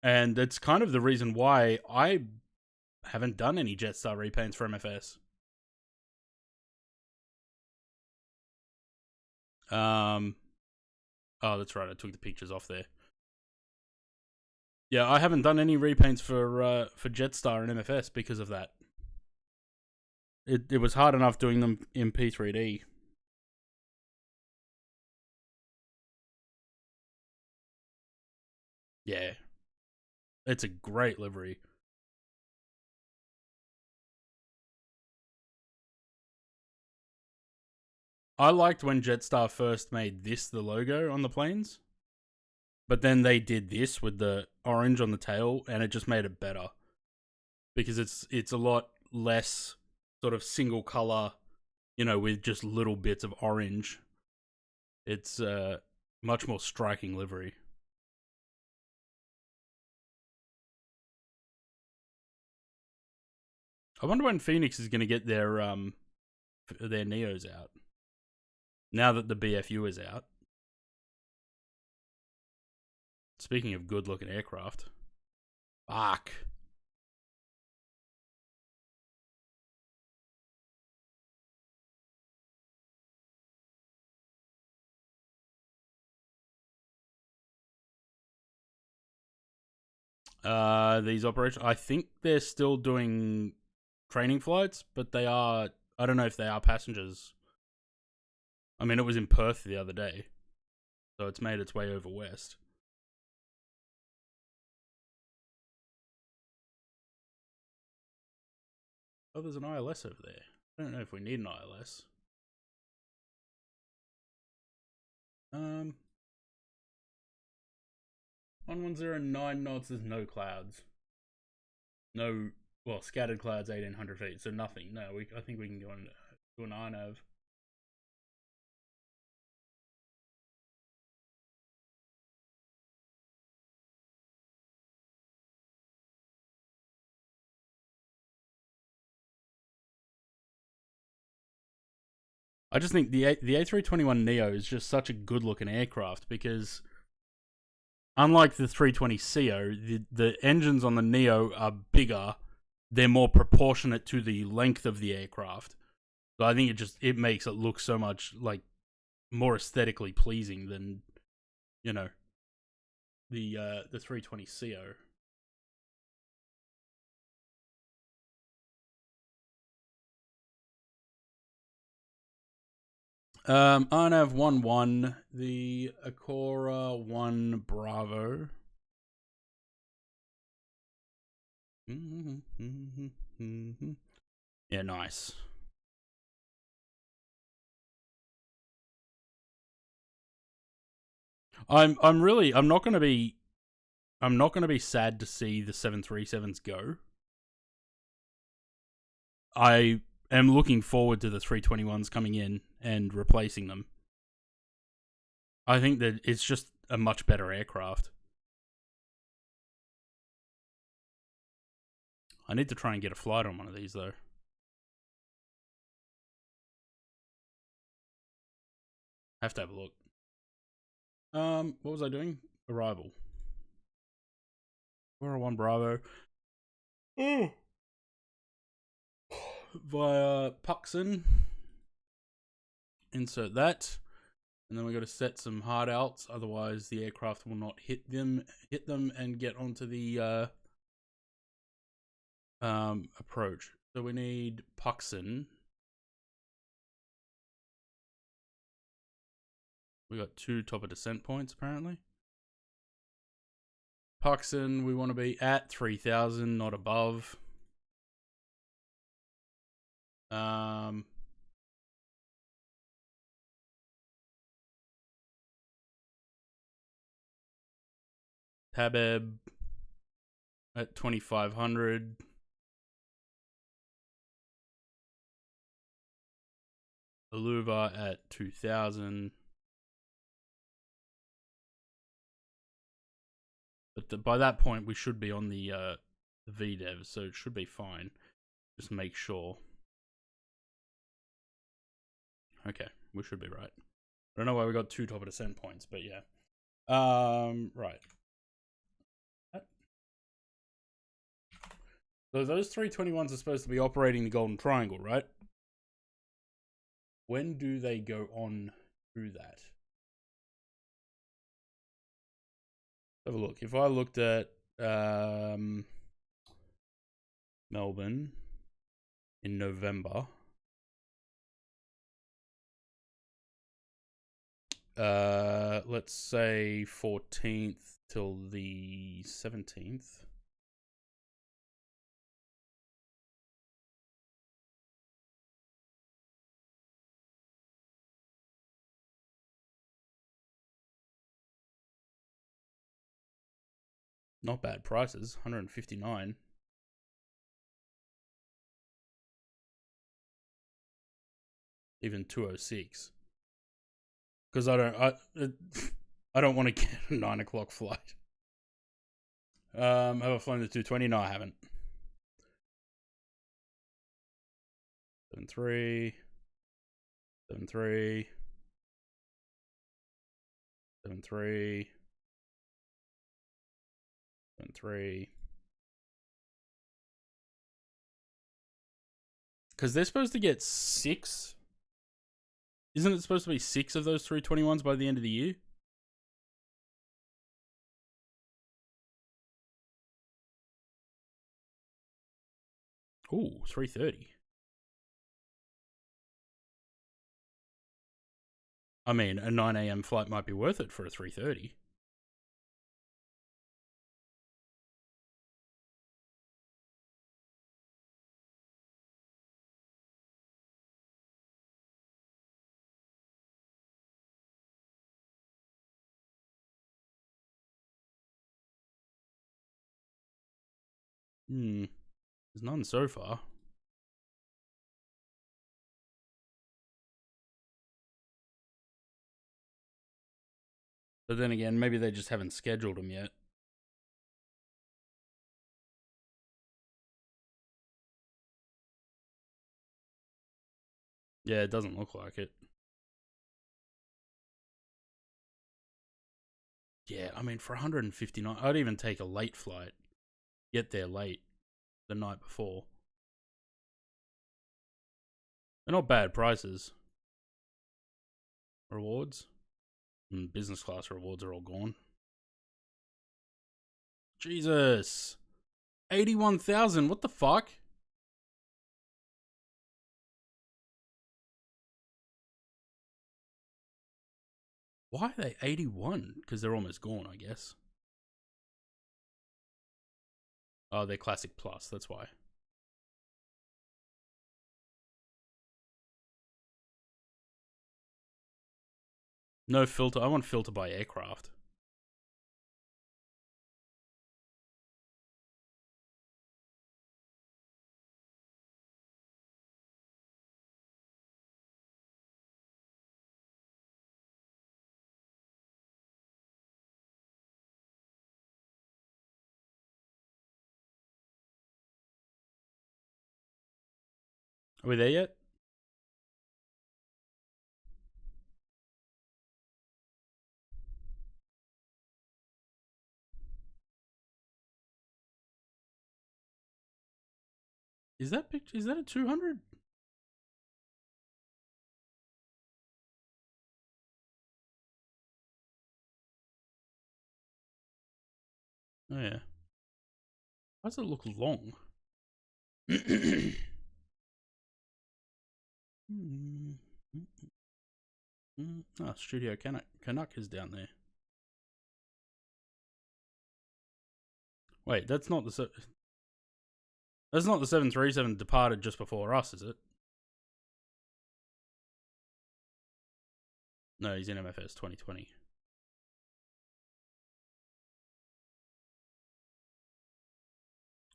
And that's kind of the reason why I haven't done any Jetstar repaints for MFS. Oh, that's right. I took the pictures off there. Yeah, I haven't done any repaints for Jetstar and MFS because of that. It was hard enough doing them in P3D. Yeah. It's a great livery. I liked when Jetstar first made this the logo on the planes. But then they did this with the orange on the tail, and it just made it better. Because it's a lot less sort of single color, you know, with just little bits of orange. It's much more striking livery. I wonder when Phoenix is going to get their Neos out. Now that the BFU is out. Speaking of good-looking aircraft. Fuck. These operations, I think they're still doing training flights, but they are, I don't know if they are passengers. I mean, it was in Perth the other day, so it's made its way over west. Oh, there's an ILS over there. I don't know if we need an ILS. 1109 knots, there's no clouds. No, well, scattered clouds 1800 feet, so nothing. No, I think we can go into an RNAV. I just think the A321neo is just such a good looking aircraft because unlike the 320ceo, the engines on the Neo are bigger. They're more proportionate to the length of the aircraft. So I think it makes it look so much like more aesthetically pleasing than, you know, the 320ceo. RNAV 1-1, the Acora 1 Bravo. Yeah, nice. I'm not gonna be sad to see the 737s go. I am looking forward to the 321s coming in and replacing them. I think that it's just a much better aircraft. I need to try and get a flight on one of these, though. Have to have a look. What was I doing? Arrival. Acora 1 Bravo. Via Puxon. Insert that. And then we got to set some hard outs, otherwise the aircraft will not hit them and get onto the approach. So we need Puxon. We got 2 top of descent points apparently. Puxon, we want to be at 3,000, not above. Tabeb at 2,500. Aluva at 2,000. But by that point, we should be on the VDEV, so it should be fine. Just make sure. Okay, we should be right. I don't know why we got 2 top of descent points, but yeah. Right. So those 321s are supposed to be operating the Golden Triangle, right? When do they go on through that? Have a look. If I looked at Melbourne in November, let's say 14th till the 17th. Not bad prices, 159. Even 206. Because I don't want to get a 9 o'clock flight. Have I flown the 220? No, I haven't. 7-3. 7-3. 7-3. 7-3. Because they're supposed to get 6. Isn't it supposed to be 6 of those 321s by the end of the year? Ooh, 330. I mean, a 9 a.m. flight might be worth it for a 330. There's none so far. But then again, maybe they just haven't scheduled them yet. Yeah, it doesn't look like it. Yeah, I mean, for 159, I'd even take a late flight. Get there late the night before. They're not bad prices. Rewards. And business class rewards are all gone. Jesus. 81,000. What the fuck? Why are they 81? Because they're almost gone, I guess. Oh, they're Classic Plus. That's why. No filter. I want filter by aircraft. Are we there yet? Is that picture? Is that a 200? Oh yeah. Why does it look long? Oh, Studio Canuck is down there. Wait, that's not the 737 departed just before us, is it? No, he's in MFS 2020.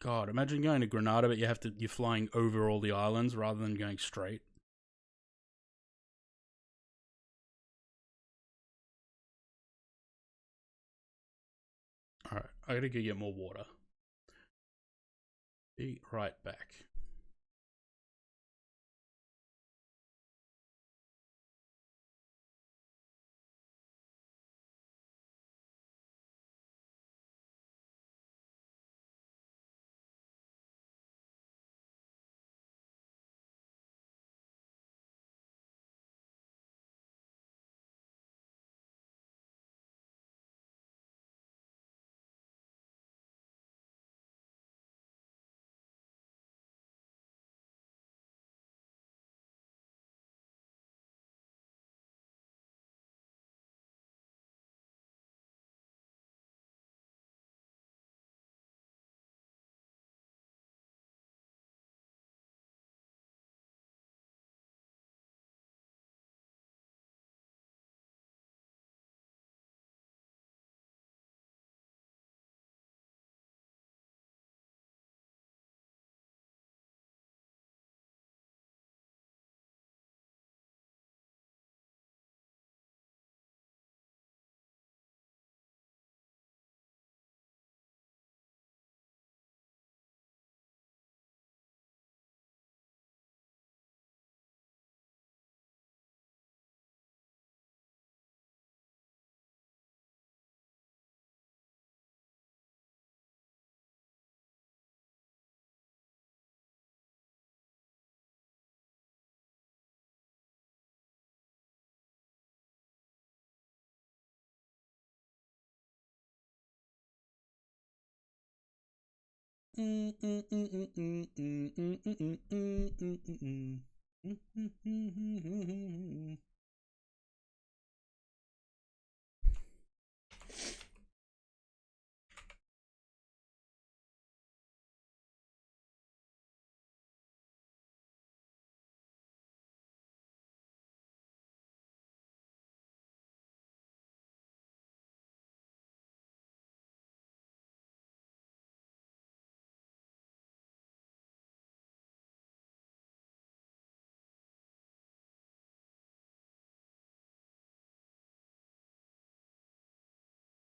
God, imagine going to Granada, but you're flying over all the islands rather than going straight. Alright, I gotta go get more water. Be right back.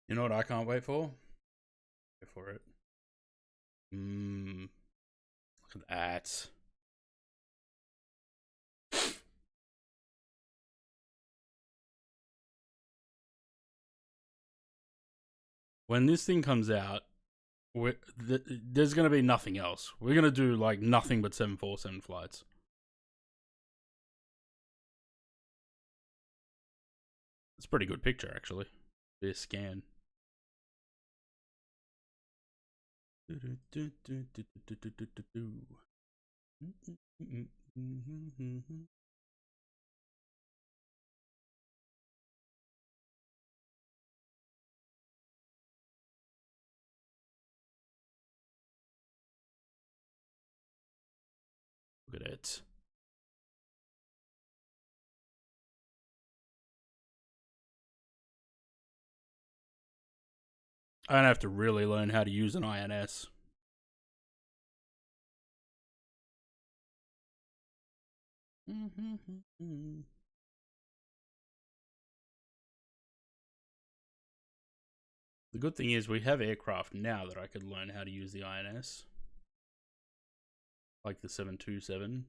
You know what I can't wait for? Wait for it. Look at that. When this thing comes out, there's going to be nothing else. We're going to do like nothing but 747 flights. It's a pretty good picture, actually. Be a scan. Look at it. I'm gonna have to really learn how to use an INS. The good thing is we have aircraft now that I could learn how to use the INS. Like the 727.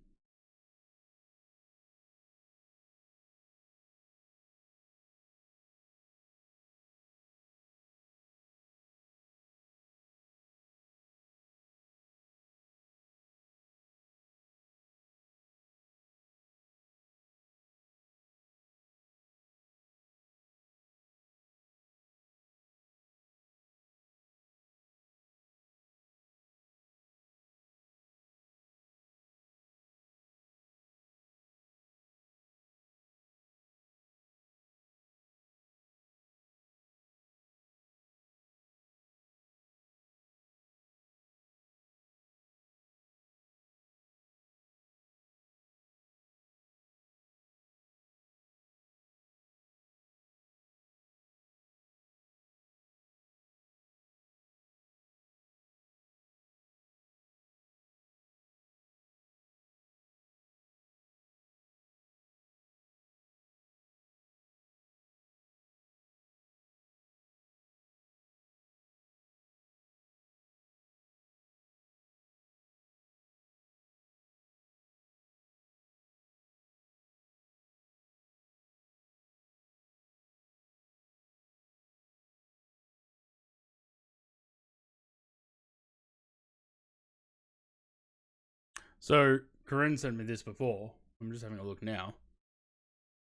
So Corinne sent me this before. I'm just having a look now.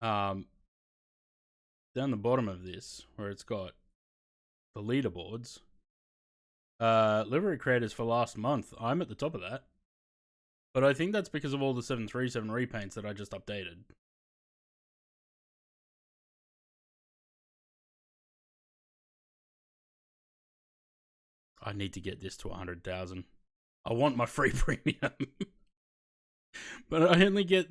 Down the bottom of this, where it's got the leaderboards, livery creators for last month. I'm at the top of that, but I think that's because of all the 737 repaints that I just updated. I need to get this to 100,000. I want my free premium. But I only get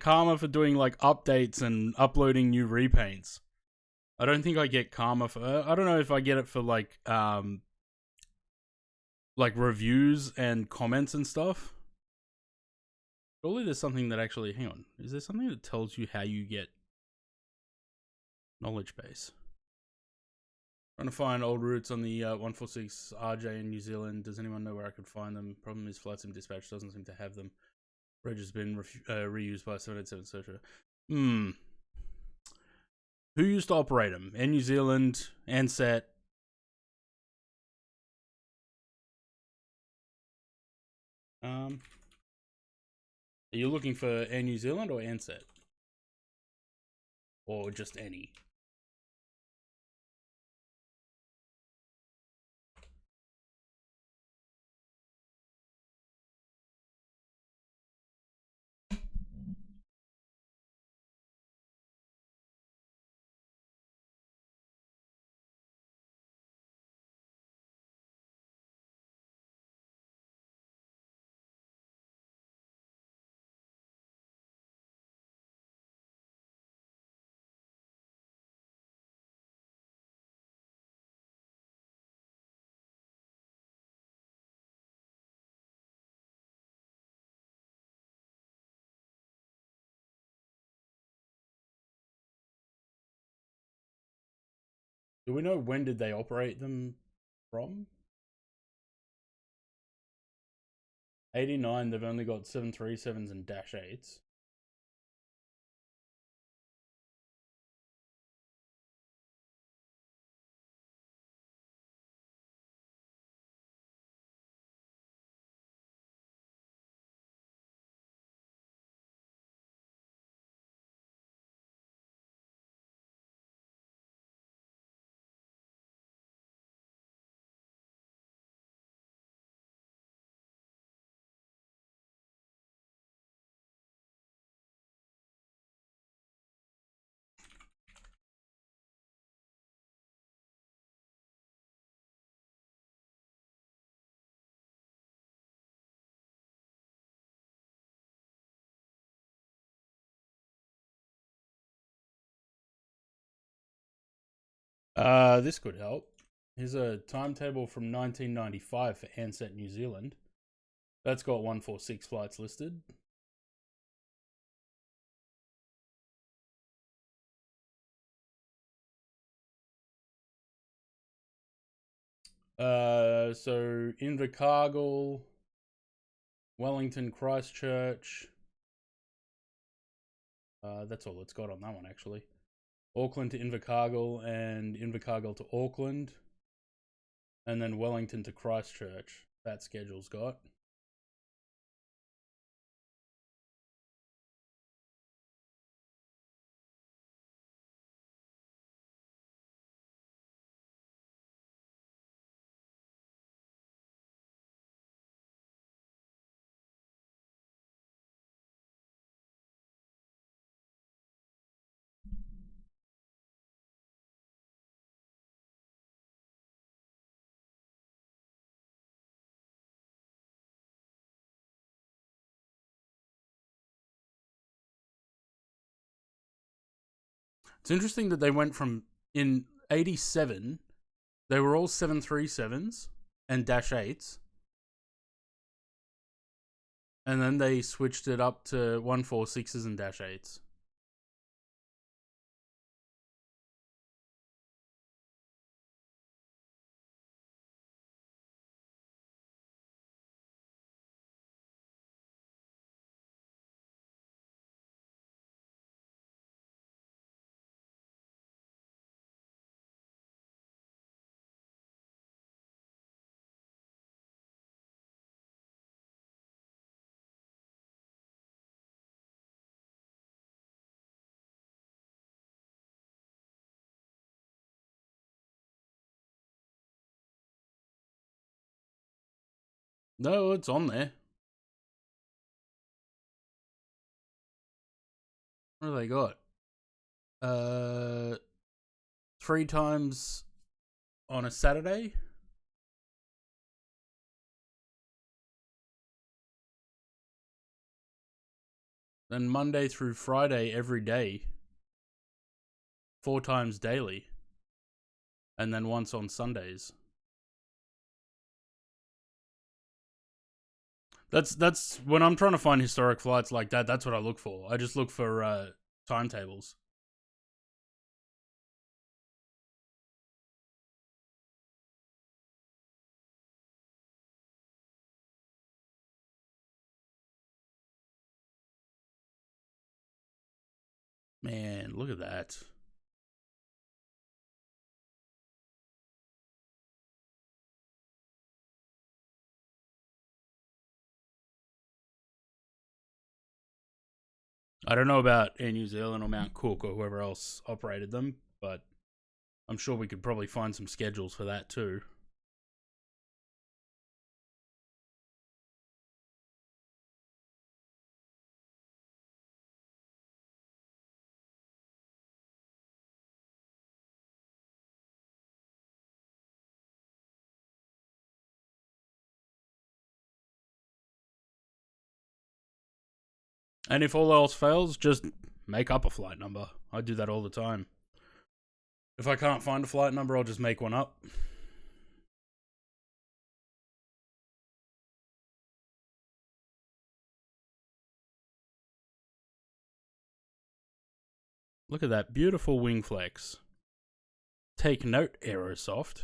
karma for doing like updates and uploading new repaints. I don't think I get karma for. I don't know if I get it for like reviews and comments and stuff. Surely there's something that actually. Hang on. Is there something that tells you how you get knowledge base? Trying to find old routes on the 146 RJ in New Zealand. Does anyone know where I could find them? Problem is, Flight Sim Dispatch doesn't seem to have them. Reg has been reused by 787 Searcher. Who used to operate them? Air New Zealand, Ansett. Are you looking for Air New Zealand or Ansett? Or just any? Do we know when did they operate them from? 89, they've only got 737s and Dash 8s. This could help. Here's a timetable from 1995 for Ansett New Zealand. That's got 146 flights listed. So Invercargill, Wellington, Christchurch. That's all it's got on that one, actually. Auckland to Invercargill and Invercargill to Auckland. And then Wellington to Christchurch. That schedule's got. It's interesting that they went from, in 87, they were all 737s and Dash 8s. And then they switched it up to 146s and Dash 8s. No, it's on there. What do they got? 3 times on a Saturday. Then Monday through Friday every day. 4 times daily. And then once on Sundays. That's when I'm trying to find historic flights like that, that's what I look for. I just look for timetables. Man, look at that. I don't know about Air New Zealand or Mount Cook or whoever else operated them, but I'm sure we could probably find some schedules for that too. And if all else fails, just make up a flight number. I do that all the time. If I can't find a flight number, I'll just make one up. Look at that beautiful wing flex. Take note, Aerosoft.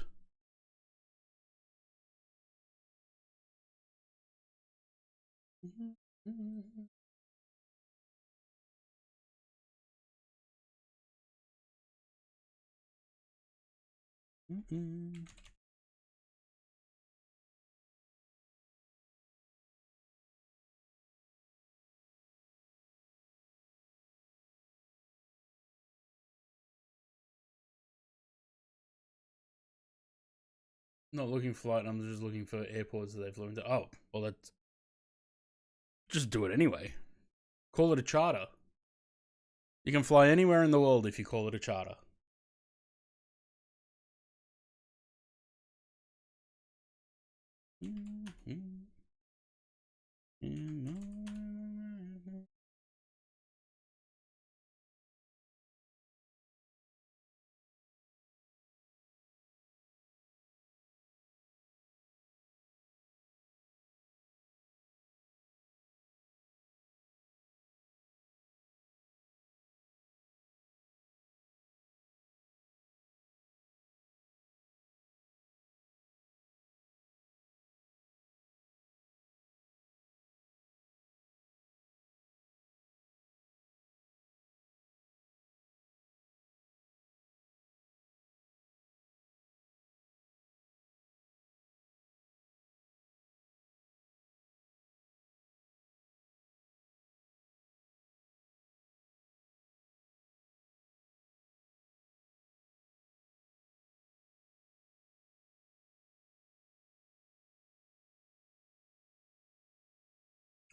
Not looking for flight numbers, just looking for airports that they've flown to. Oh, well, that's. Just do it anyway. Call it a charter. You can fly anywhere in the world if you call it a charter.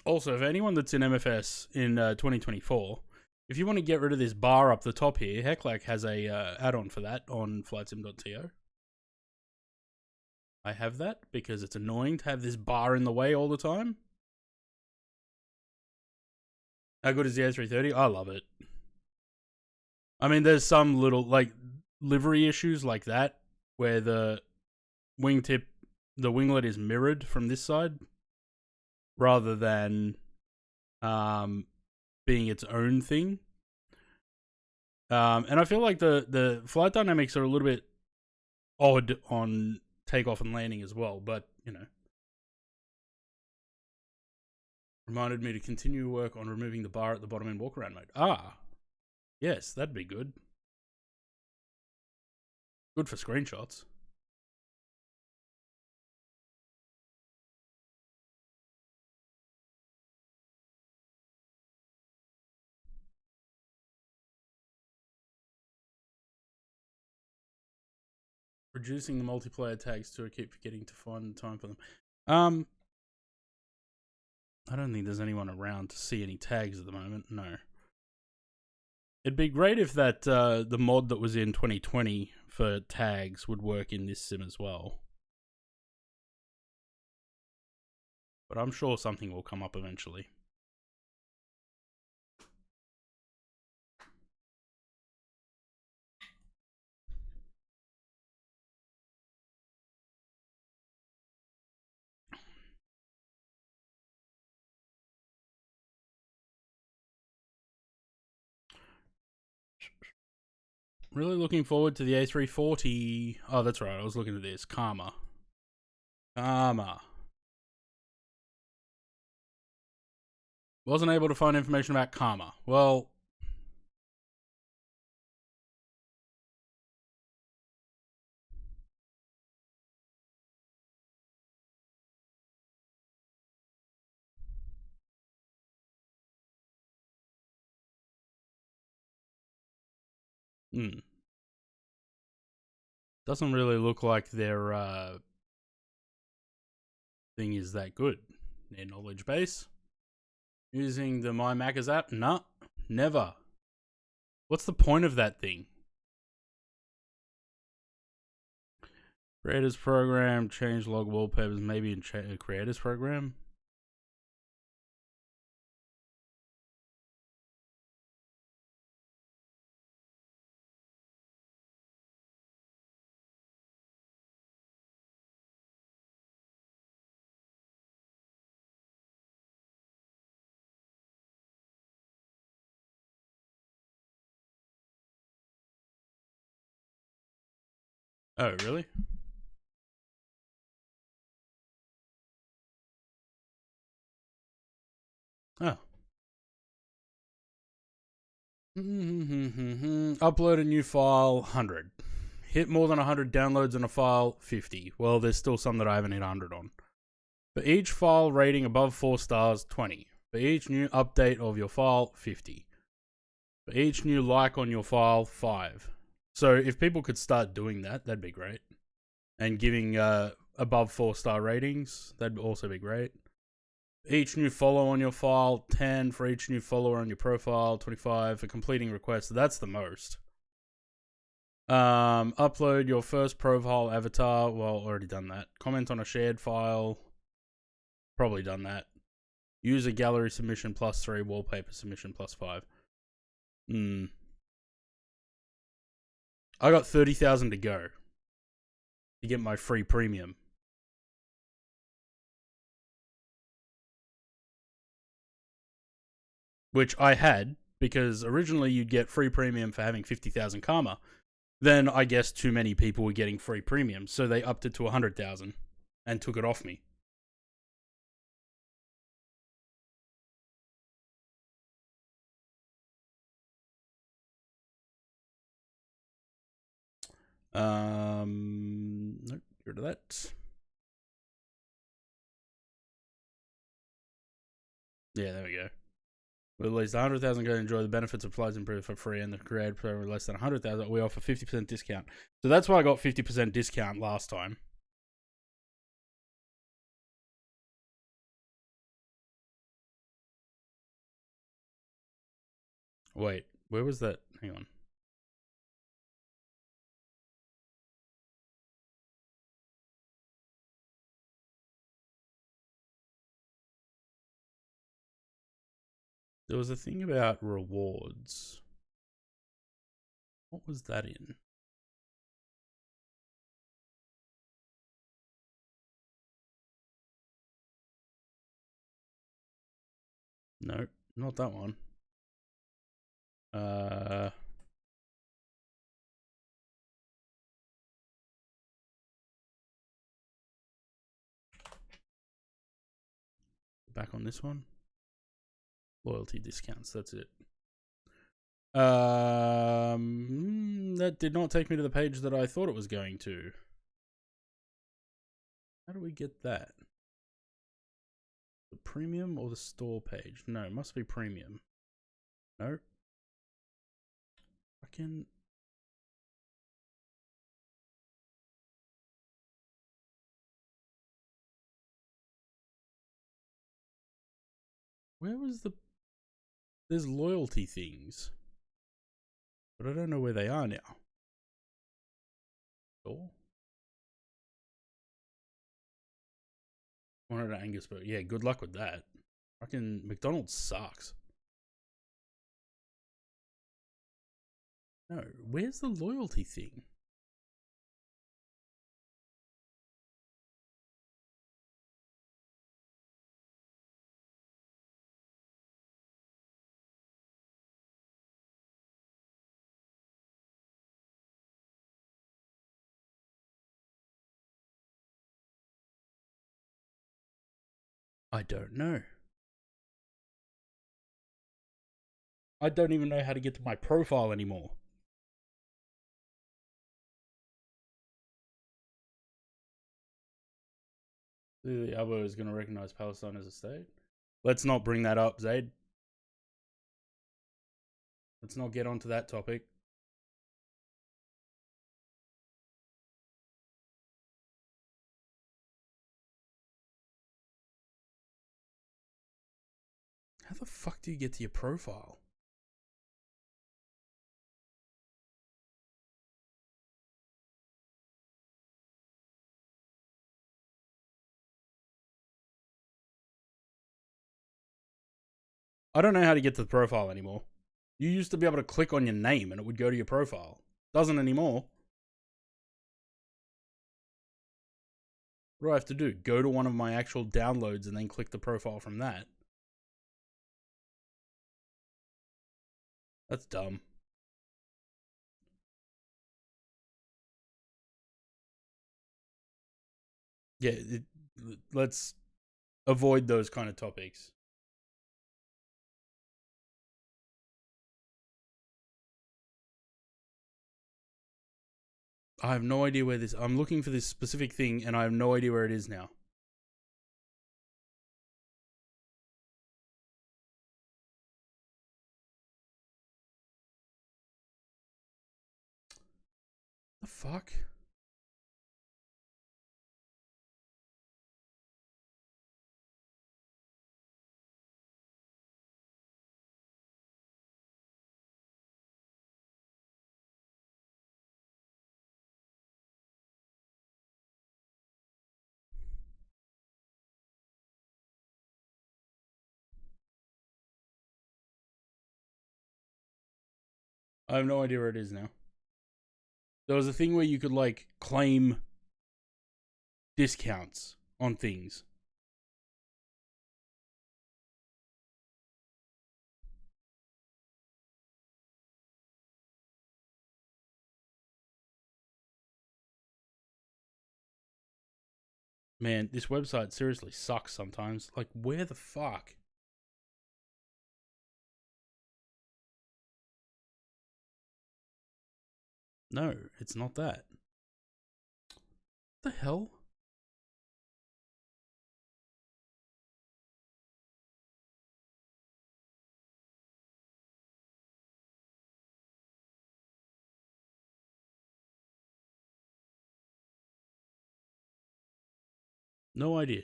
Also, for anyone that's in MFS in 2024, if you want to get rid of this bar up the top here, Heclac has a add-on for that on flightsim.to. I have that because it's annoying to have this bar in the way all the time. How good is the A330? I love it. I mean, there's some little, like, livery issues like that, where the wingtip, the winglet is mirrored from this side, rather than being its own thing. And I feel like the flight dynamics are a little bit odd on takeoff and landing as well, but, you know. Reminded me to continue work on removing the bar at the bottom in walk-around mode. Ah, yes, that'd be good. Good for screenshots. Reducing the multiplayer tags too. I keep forgetting to find time for them. I don't think there's anyone around to see any tags at the moment. No. It'd be great if that the mod that was in 2020 for tags would work in this sim as well. But I'm sure something will come up eventually. Really looking forward to the A340. Oh, that's right. I was looking at this. Karma. Wasn't able to find information about Karma. Well, doesn't really look like their thing is that good. Their knowledge base. Using the My Macca's app? Nah, never. What's the point of that thing? Creators program, change log wallpapers, maybe in creators program. Oh, really? Oh. Upload a new file, 100. Hit more than 100 downloads on a file, 50. Well, there's still some that I haven't hit 100 on. For each file rating above 4 stars, 20. For each new update of your file, 50. For each new like on your file, 5. So if people could start doing that, that'd be great. And giving above 4-star ratings, that'd also be great. Each new follow on your file, 10. For each new follower on your profile, 25. For completing requests, that's the most. Upload your first profile avatar. Well, already done that. Comment on a shared file. Probably done that. User gallery submission +3. Wallpaper submission +5. I got 30,000 to go to get my free premium. Which I had, because originally you'd get free premium for having 50,000 karma. Then I guess too many people were getting free premium, so they upped it to 100,000 and took it off me. Nope, get rid of that. Yeah, there we go. With at least 100,000 go enjoy the benefits of flights improved for free, and the created program with less than 100,000, we offer 50% discount. So that's why I got 50% discount last time. Wait, where was that? Hang on. There was a thing about rewards. What was that in? No, not that one. Back on this one. Loyalty discounts, that's it. That did not take me to the page that I thought it was going to. How do we get that? The premium or the store page? No, it must be premium. No. Fucking. Where was the... There's loyalty things. But I don't know where they are now. Store? Wanted an Angus burger. Yeah, good luck with that. Fucking McDonald's sucks. No, where's the loyalty thing? I don't know. I don't even know how to get to my profile anymore. The Abo is going to recognize Palestine as a state. Let's not bring that up, Zaid. Let's not get onto that topic. How the fuck do you get to your profile? I don't know how to get to the profile anymore. You used to be able to click on your name and it would go to your profile. Doesn't anymore. What do I have to do? Go to one of my actual downloads and then click the profile from that? That's dumb. Yeah, let's avoid those kind of topics. I have no idea where this... I'm looking for this specific thing, and I have no idea where it is now. The fuck? I have no idea where it is now. There was a thing where you could, like, claim discounts on things. Man, this website seriously sucks sometimes. Like, where the fuck? No, it's not that. What the hell? No idea.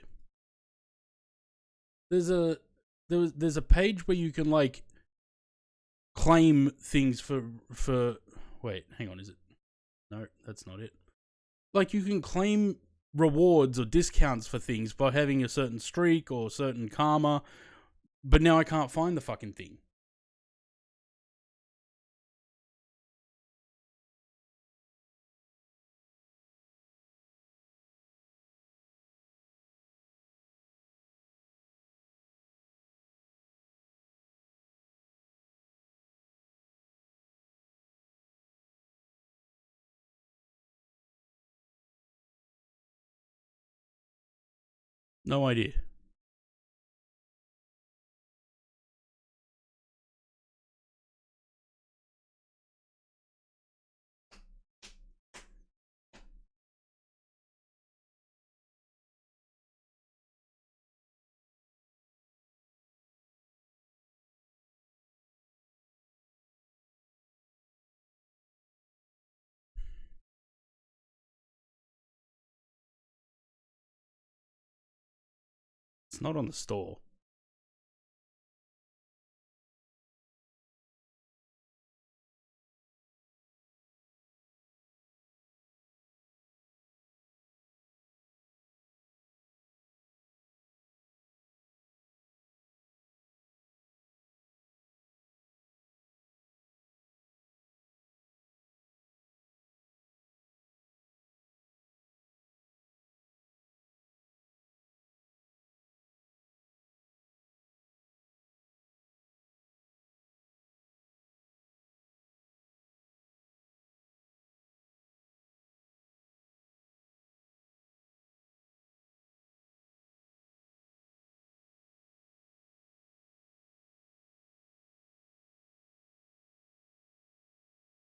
There's a page where you can, like, claim things for wait, hang on, is it? No, that's not it. Like, you can claim rewards or discounts for things by having a certain streak or certain karma, but now I can't find the fucking thing. No idea. It's not on the store.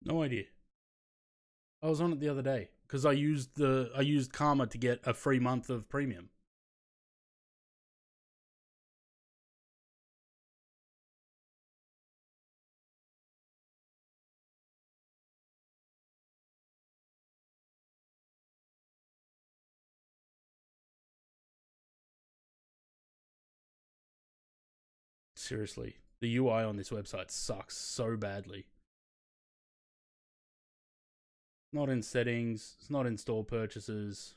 No idea. I was on it the other day because I used Karma to get a free month of premium. Seriously, the UI on this website sucks so badly. Not in settings, it's not in store purchases.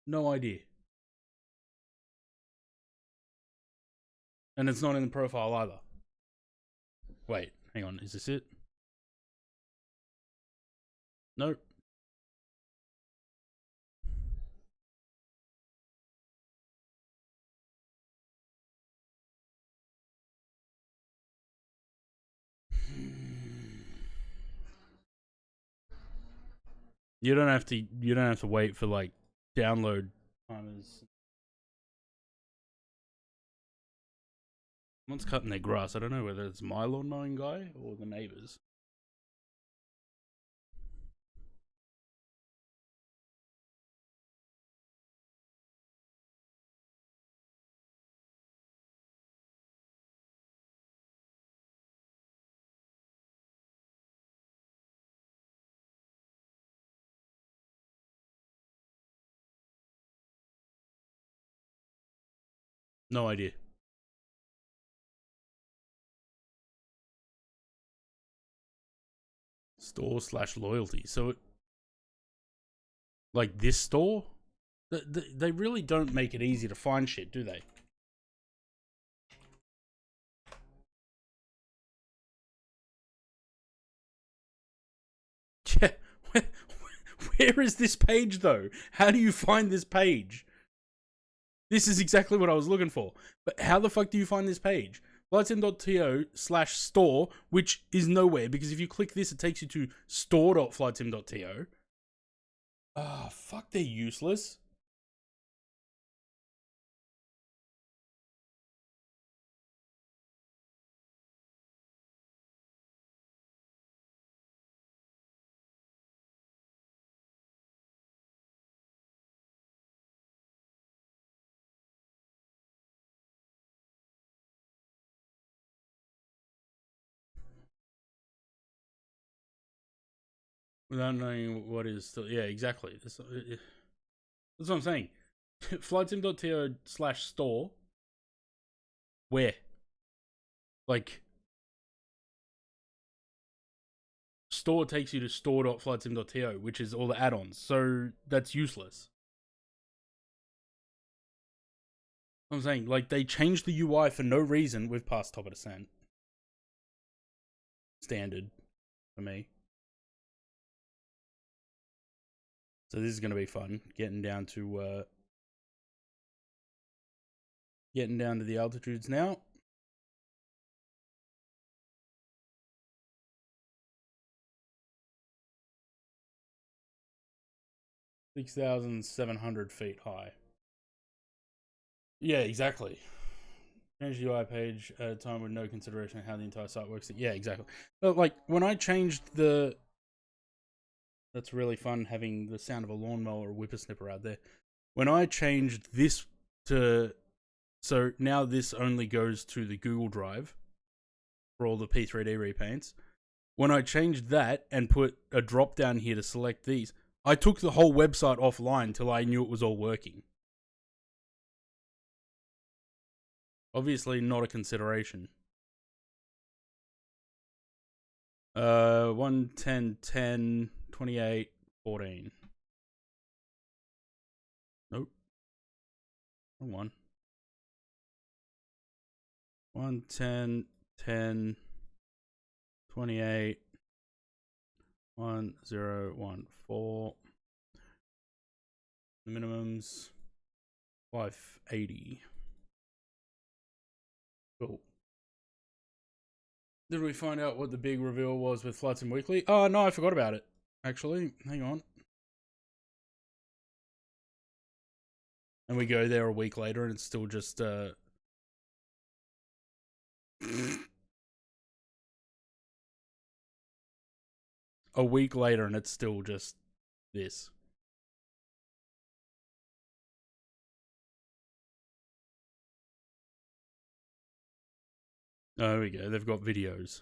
No idea. And it's not in the profile either. Wait, hang on, is this it? Nope. You don't have to. You don't have to wait for like download timers. Someone's cutting their grass. I don't know whether it's my lawn mowing guy or the neighbors. No idea. Store/loyalty. So, like this store, they really don't make it easy to find shit, do they? Yeah. Where is this page though? How do you find this page? This is exactly what I was looking for. But how the fuck do you find this page? flightsim.to/store, which is nowhere, because if you click this, it takes you to store.flightsim.to. Ah, fuck, they're useless. Without knowing what is still, yeah, exactly. That's what I'm saying. flightsim.to/store. Where? Like, store takes you to store.flightsim.to, which is all the add-ons. So that's useless. I'm saying, like, they changed the UI for no reason with past Top of Descent. Standard for me. So this is going to be fun, getting down to the altitudes now. (6,700 feet high). Yeah, exactly. Change the UI page at a time with no consideration of how the entire site works. Yeah, exactly. But like when I changed the, that's really fun having the sound of a lawnmower or whippersnipper out there. When I changed this to, so now this only goes to the Google Drive for all the P3D repaints. When I changed that and put a drop down here to select these, I took the whole website offline till I knew it was all working. Obviously not a consideration. 1, 10, 10, 28, 14. Nope. Wrong one. 1, 10, 10, 28, 1, 0, 1, 4. The minimums 580. Cool. Did we find out what the big reveal was with Flight Sim Weekly? Oh, no, I forgot about it. Actually, hang on. And we go there a week later and it's still just, a week later and it's still just this. Oh, there we go. They've got videos.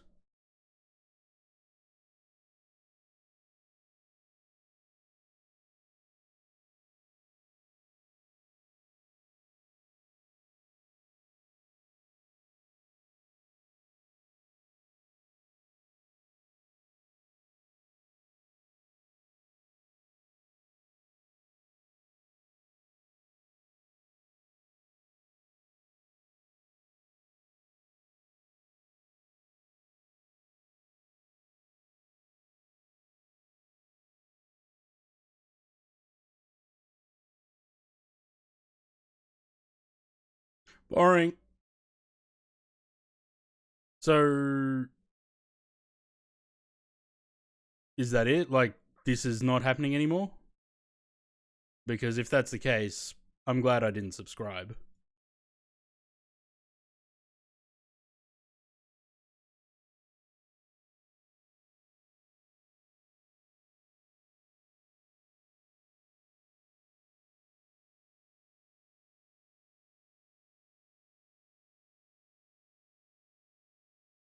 Boring. So, is that it? Like, this is not happening anymore. Because if that's the case, I'm glad I didn't subscribe.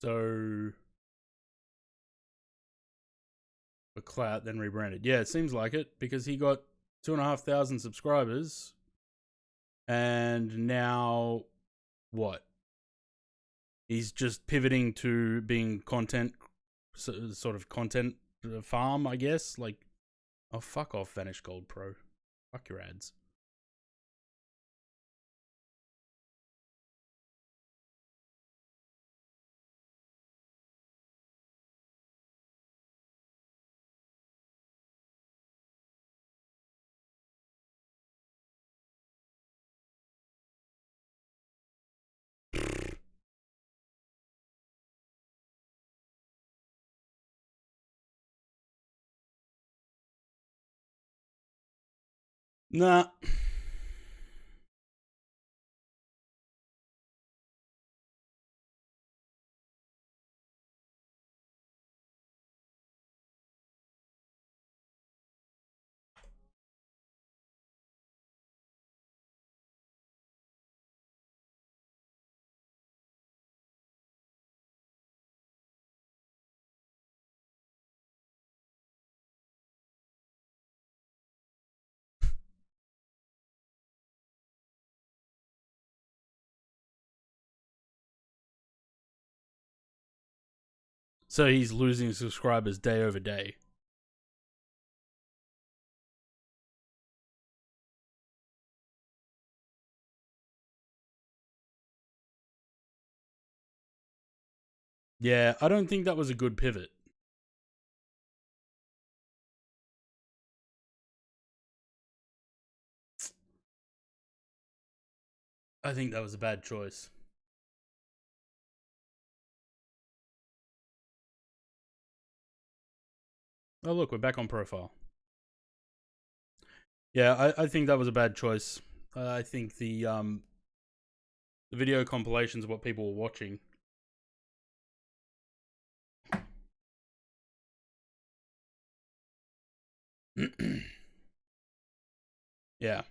So, for Clout, then rebranded. Yeah, it seems like it, because he got 2,500 subscribers, and now what? He's just pivoting to being content, sort of content farm, I guess. Like, oh, fuck off, Vanish Gold Pro. Fuck your ads. Nah. So he's losing subscribers day over day. Yeah, I don't think that was a good pivot. I think that was a bad choice. Oh, look, we're back on profile. Yeah, I think that was a bad choice. I think the video compilations of what people were watching. Yeah.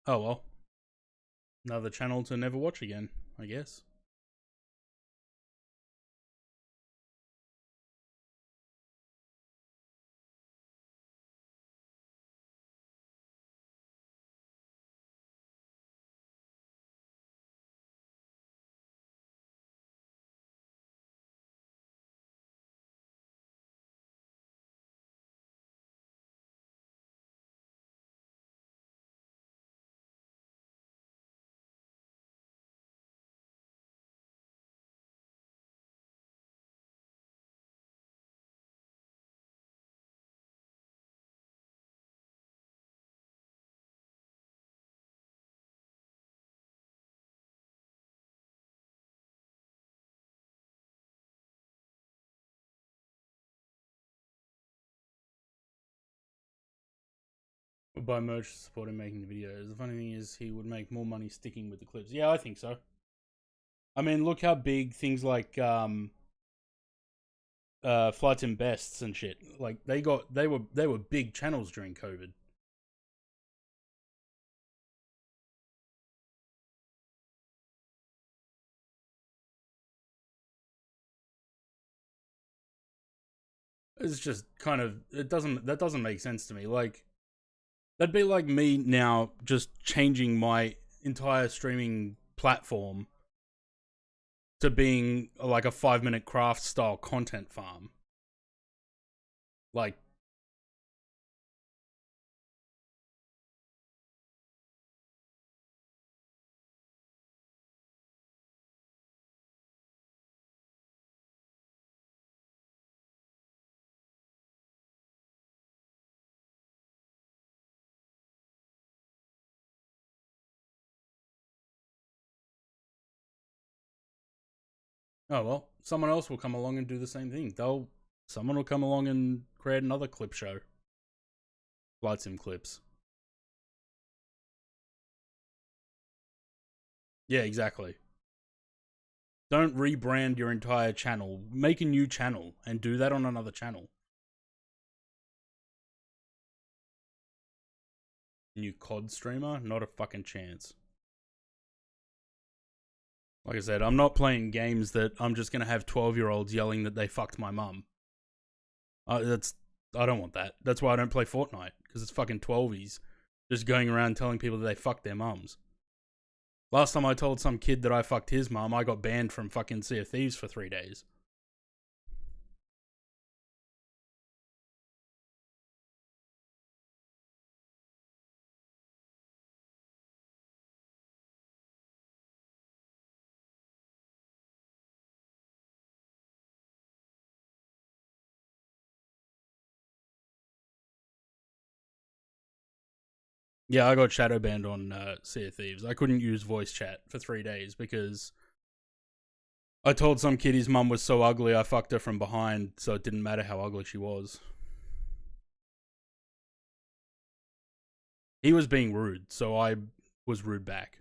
Oh well. Another channel to never watch again, I guess. Would buy merch to support him making the videos. The funny thing is, he would make more money sticking with the clips. Yeah, I think so. I mean, look how big things like Flights and Bests and shit. Like they were big channels during COVID. It's just kind of that doesn't make sense to me. Like that'd be like me now just changing my entire streaming platform to being like a 5-minute craft style content farm. Like oh well, someone else will come along and do the same thing. Someone will come along and create another clip show. Flight sim clips. Yeah, exactly. Don't rebrand your entire channel. Make a new channel and do that on another channel. New COD streamer? Not a fucking chance. Like I said, I'm not playing games that I'm just gonna have 12-year-olds yelling that they fucked my mum. I don't want that. That's why I don't play Fortnite, because it's fucking 12s just going around telling people that they fucked their mums. Last time I told some kid that I fucked his mum, I got banned from fucking Sea of Thieves for 3 days. Yeah, I got shadow banned on Sea of Thieves. I couldn't use voice chat for 3 days because I told some kid his mum was so ugly I fucked her from behind, so it didn't matter how ugly she was. He was being rude, so I was rude back.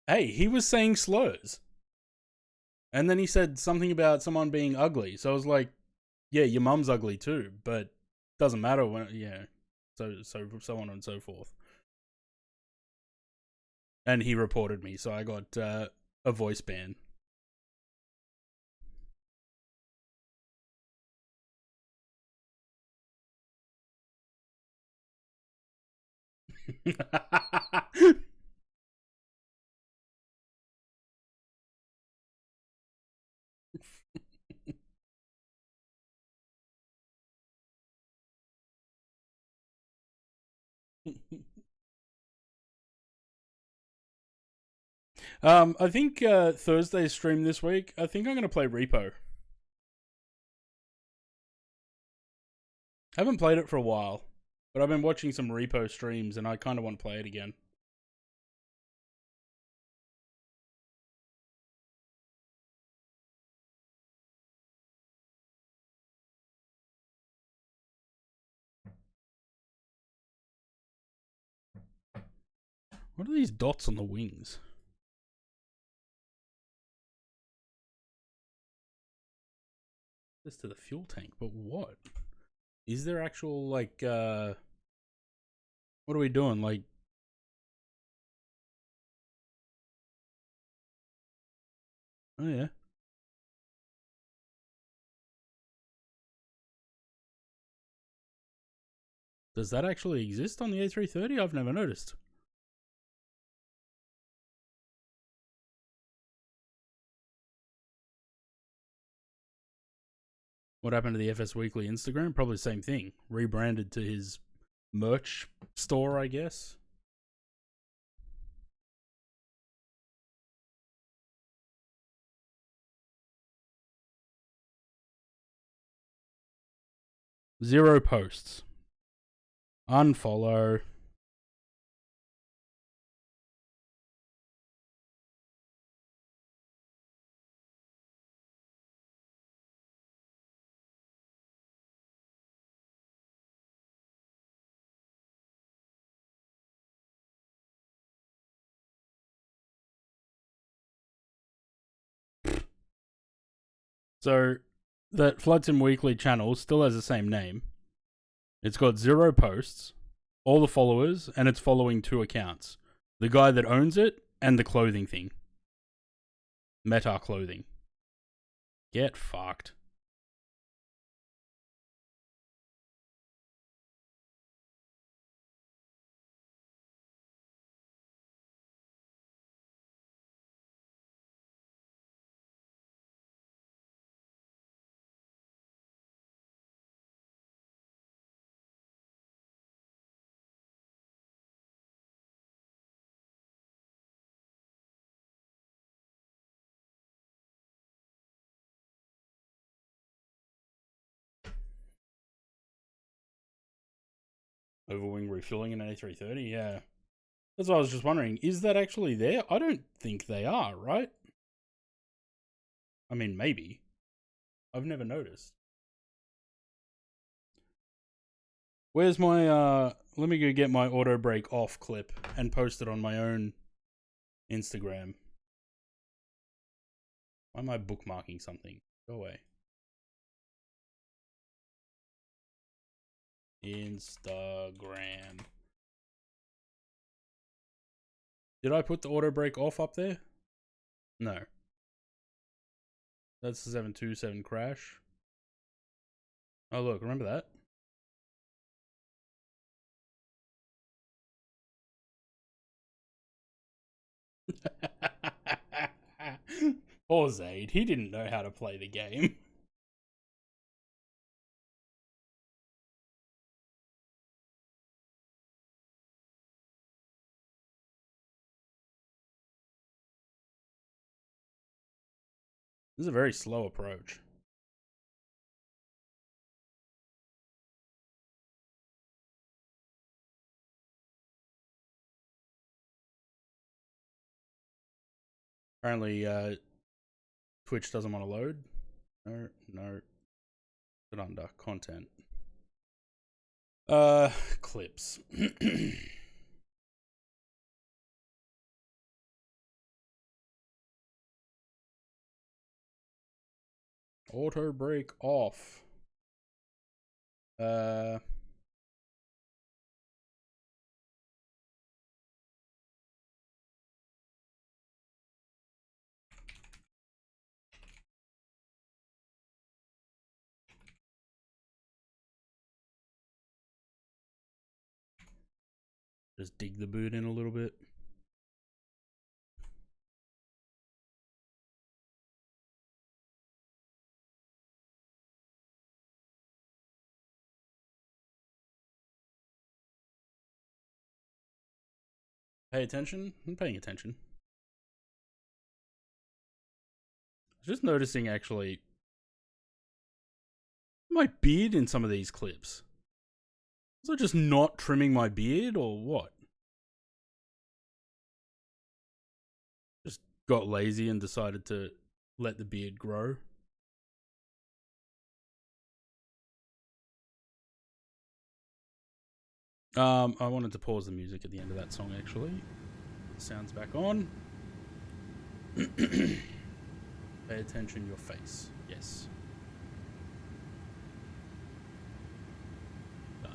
Hey, he was saying slurs. And then he said something about someone being ugly. So I was like, yeah, your mum's ugly too, but doesn't matter when, yeah. So on and so forth. And he reported me, so I got a voice ban. I think Thursday's stream this week, I think I'm going to play Repo. I haven't played it for a while, but I've been watching some Repo streams and I kind of want to play it again. What are these dots on the wings? This to the fuel tank, but what? Is there actual, like, what are we doing? Like, oh yeah. Does that actually exist on the A330? I've never noticed. What happened to the FS Weekly Instagram? Probably the same thing. Rebranded to his merch store, I guess. Zero posts. Unfollow. So, that Flight Sim Weekly channel still has the same name. It's got 0 posts, all the followers, and it's following 2 accounts. The guy that owns it, and the clothing thing. Meta Clothing. Get fucked. Overwing refueling an A330? Yeah. That's what I was just wondering. Is that actually there? I don't think they are, right? I mean, maybe. I've never noticed. Where's my, let me go get my auto break off clip and post it on my own Instagram. Why am I bookmarking something? Go away. Instagram. Did I put the auto break off up there? No. That's the 727 crash. Oh look, remember that? Poor Zaid, he didn't know how to play the game. This is a very slow approach. Apparently, Twitch doesn't want to load. No. Put under content. Clips. Auto break off. Just dig the boot in a little bit. Pay attention? I'm paying attention. I was just noticing actually my beard in some of these clips. Was I just not trimming my beard or what? Just got lazy and decided to let the beard grow. I wanted to pause the music at the end of that song actually. Sounds back on. Pay attention, your face. Yes. Done.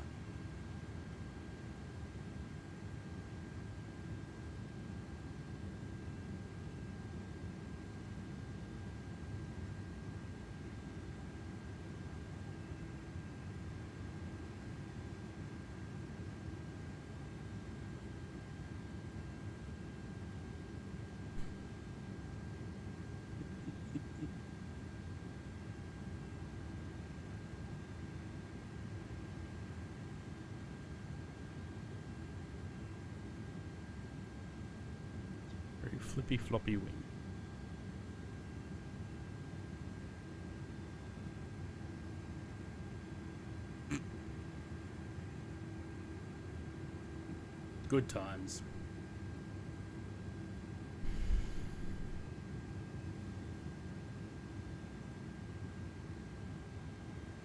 Flippy floppy wing. Good times.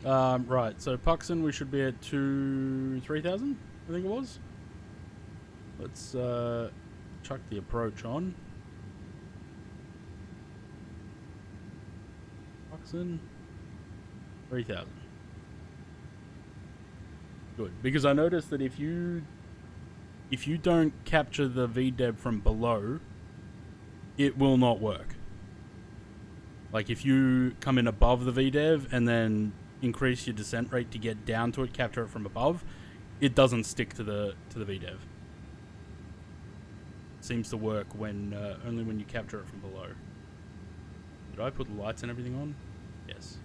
Right, so Puxon we should be at 3,000, I think it was. Let's chuck the approach on. Puxon 3,000. Good, because I noticed that if you don't capture the VDEV from below, it will not work. Like if you come in above the VDEV and then increase your descent rate to get down to it, capture it from above, it doesn't stick to the VDEV. It seems to work when only when you capture it from below. Did I put the lights and everything on? Yes.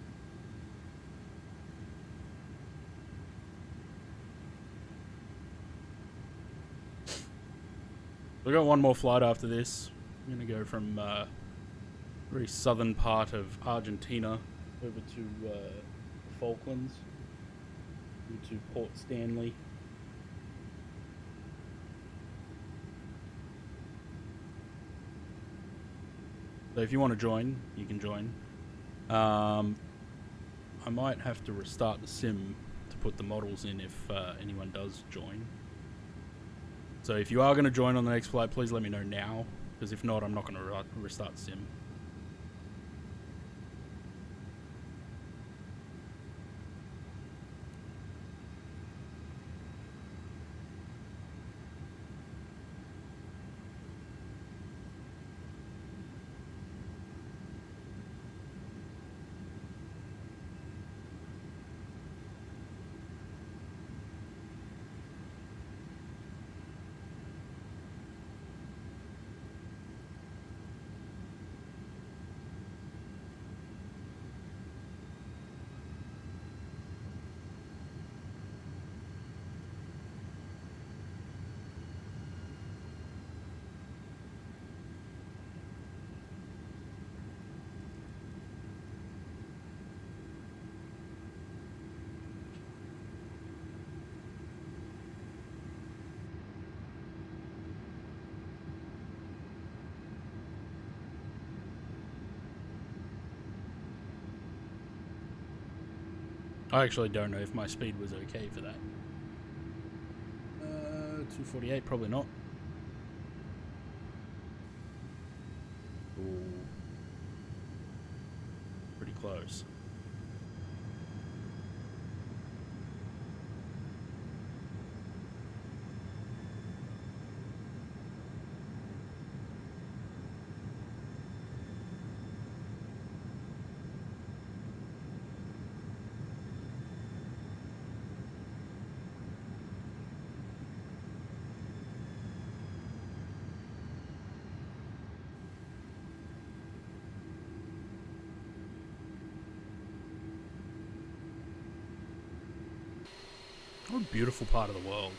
We got one more flight after this. I'm gonna go from very southern part of Argentina over to the Falklands, to Port Stanley. So if you want to join, you can join. I might have to restart the sim to put the models in if anyone does join. So if you are going to join on the next flight, please let me know now, because if not, I'm not going to restart the sim. I actually don't know if my speed was okay for that. 248, probably not. Ooh. Pretty close. What a beautiful part of the world.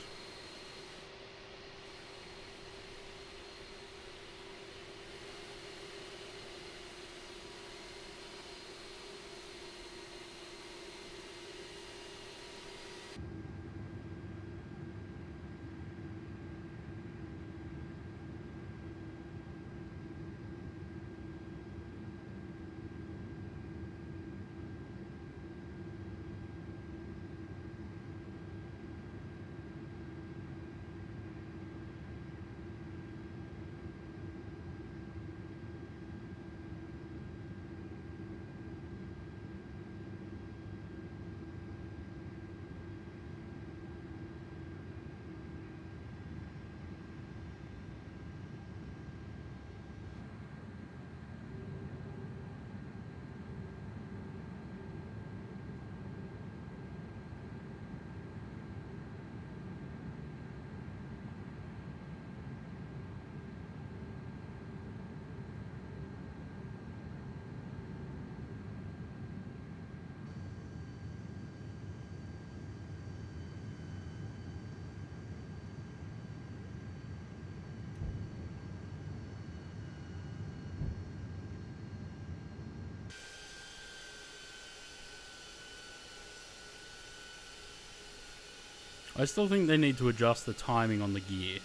I still think they need to adjust the timing on the gear.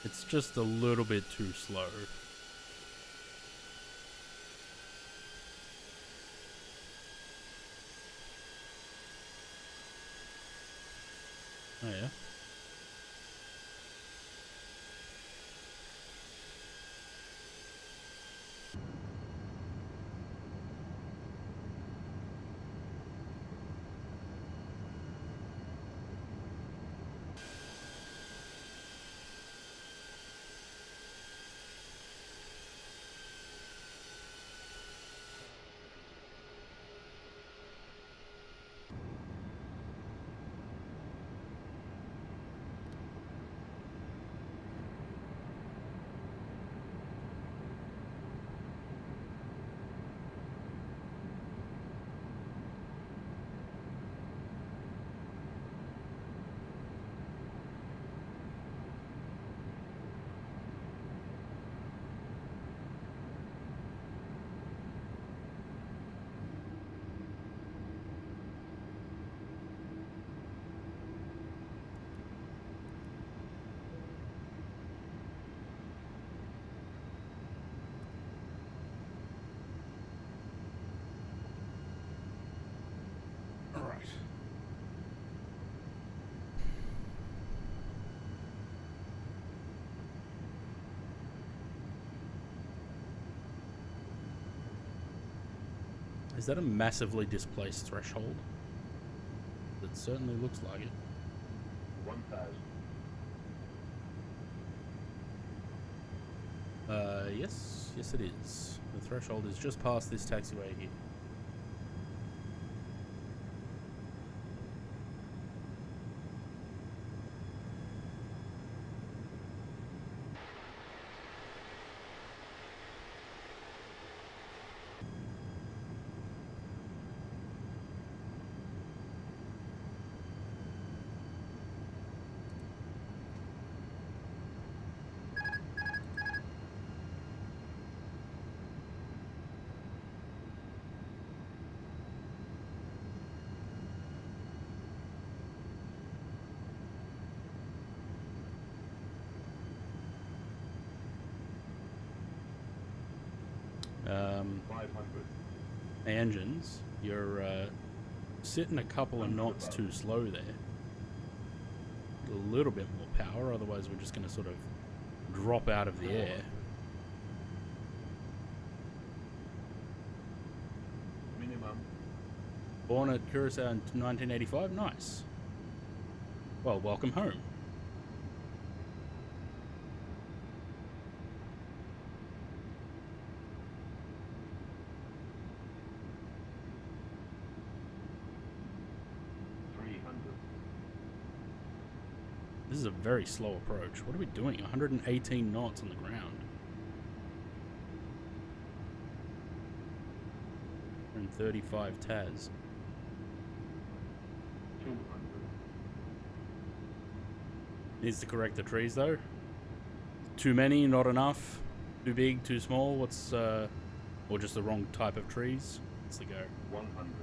It's just a little bit too slow. Oh yeah. Is that a massively displaced threshold? It certainly looks like it. 1,000. Yes it is. The threshold is just past this taxiway here. Um, 500. engines, you're sitting a couple of knots too slow there. A little bit more power, otherwise we're just going to sort of drop out of the air. Minimum. Born at Curacao in 1985, nice. Well, welcome home. This is a very slow approach. What are we doing? 118 knots on the ground. 135 TAS. 200. Needs to correct the trees though. Too many, not enough. Too big, too small. What's or just the wrong type of trees? What's the go? 100.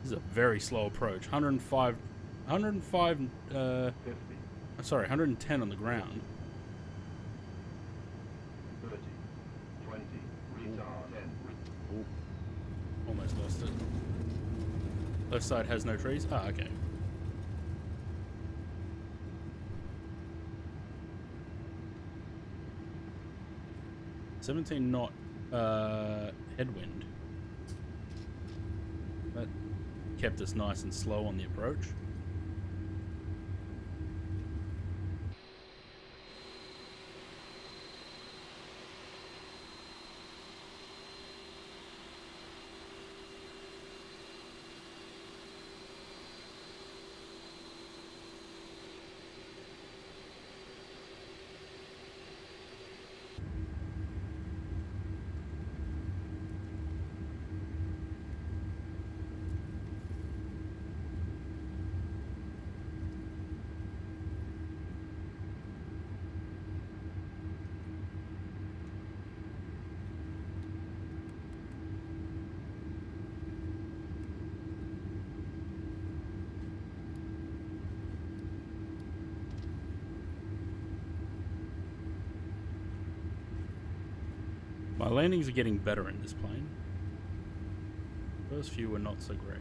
This is a very slow approach. 105, 50. sorry, 110 on the ground. 30. 20. Retard. 10. Ooh. Almost lost it. Left side has no trees. Ah, okay. $17 knot headwind. That kept us nice and slow on the approach. My landings are getting better in this plane. First few were not so great.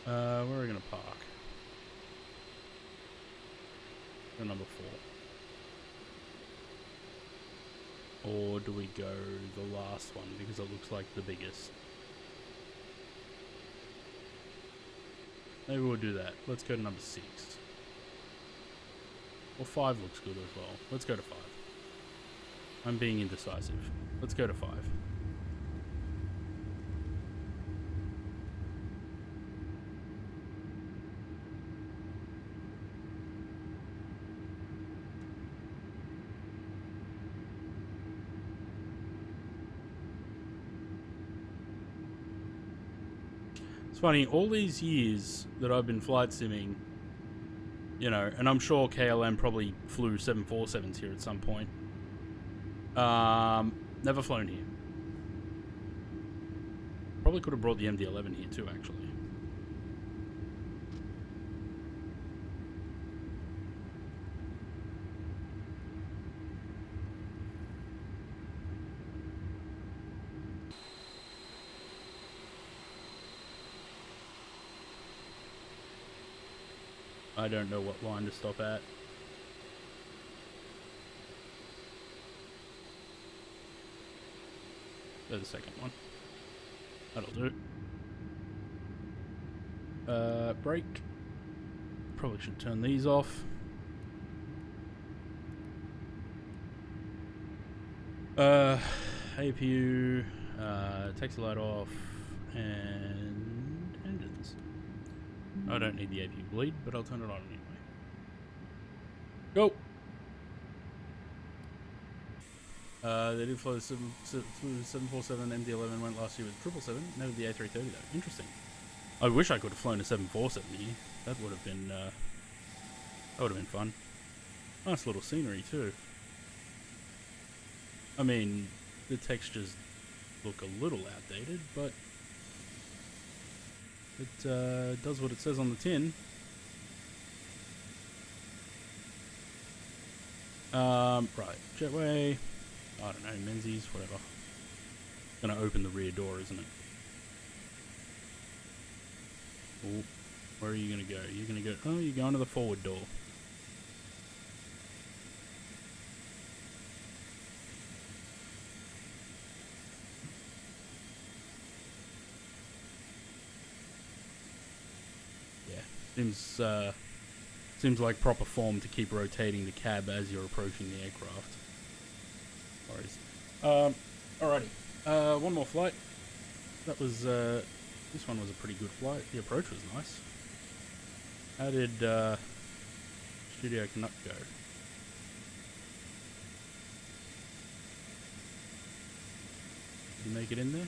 Where are we gonna park? The number 4. Or do we go the last one because it looks like the biggest? Maybe we'll do that. Let's go to number 6. Or 5 looks good as well. Let's go to 5. I'm being indecisive. Let's go to 5. It's funny, all these years that I've been flight simming, you know, and I'm sure KLM probably flew 747s here at some point. Never flown here. Probably could have brought the MD-11 here too, actually. I don't know what line to stop at. Go the second one. That'll do. Brake. Probably should turn these off. APU, taxi light off, and engines. I don't need the APU bleed, but I'll turn it on anyway. Go! They did fly the 747 MD-11 went last year with 777, no the A330 though. Interesting. I wish I could have flown a 747 here. That would have been fun. Nice little scenery too. I mean, the textures look a little outdated, but it does what it says on the tin. Right, jetway. I don't know, Menzies, whatever. Gonna open the rear door, isn't it? Oh, where are you gonna go? You're gonna go. Oh, you're going to the forward door. Seems like proper form to keep rotating the cab as you're approaching the aircraft. Alrighty. One more flight. That was this one was a pretty good flight. The approach was nice. How did Studio Canuck go? Did he make it in there?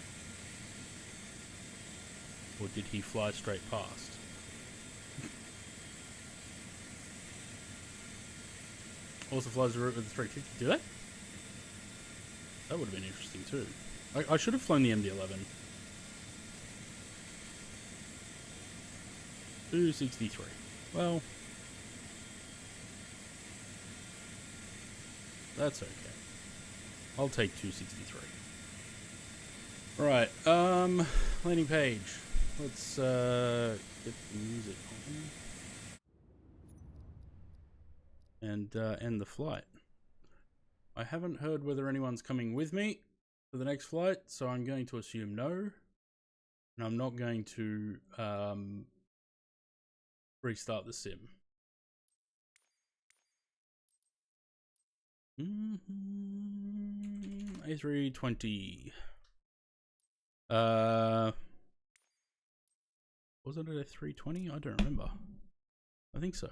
Or did he fly straight past? Also flies the route with the 350. Do they? That would have been interesting too. I should have flown the MD-11. 263. Well, that's okay. I'll take 263. Right, landing page. Let's get the music on. And end the flight. I haven't heard whether anyone's coming with me for the next flight, so I'm going to assume no. And I'm not going to restart the sim. A320. Was it a 320? I don't remember. I think so.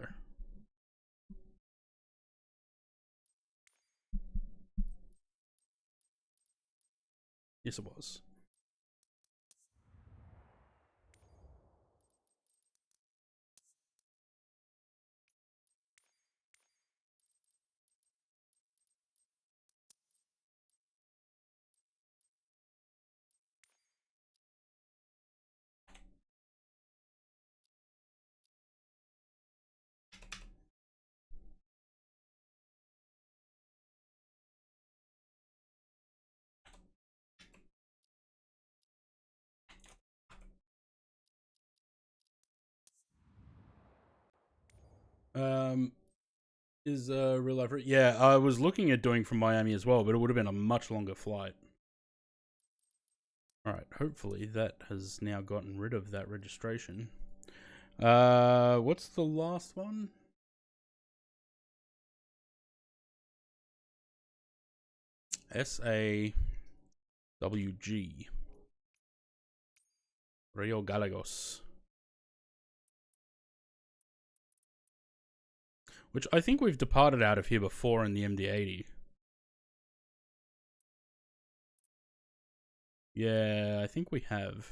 Yes, it was. Is real life? Yeah, I was looking at doing from Miami as well, but it would have been a much longer flight. All right, hopefully that has now gotten rid of that registration. What's the last one? SAWG. Rio Gallegos. Which I think we've departed out of here before in the MD-80. Yeah, I think we have.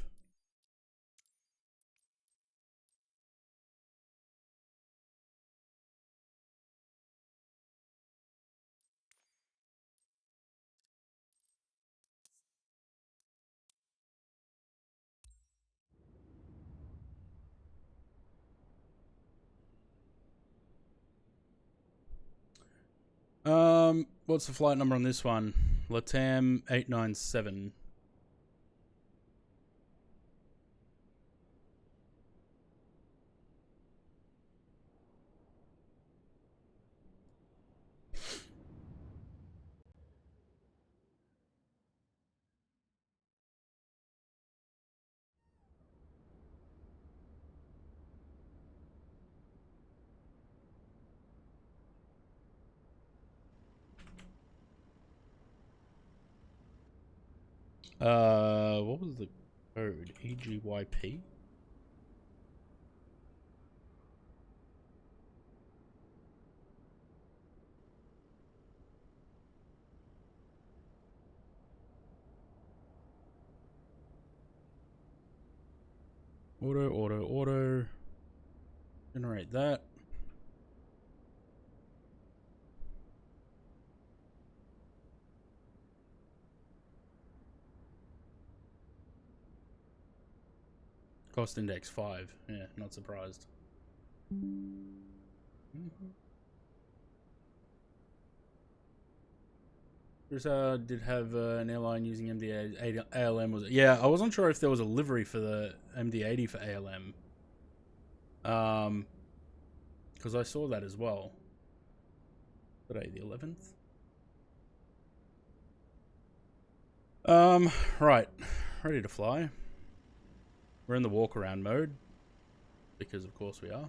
What's the flight number on this one? LATAM 897. What was the code? EGYP? Auto. Generate that. Cost index 5. Yeah, not surprised. Did have an airline using MD-80 ALM. Was it? Yeah, I wasn't sure if there was a livery for the MD-80 for ALM. Because I saw that as well. Today, the 11th. Right. Ready to fly. We're in the walk around mode. Because of course we are.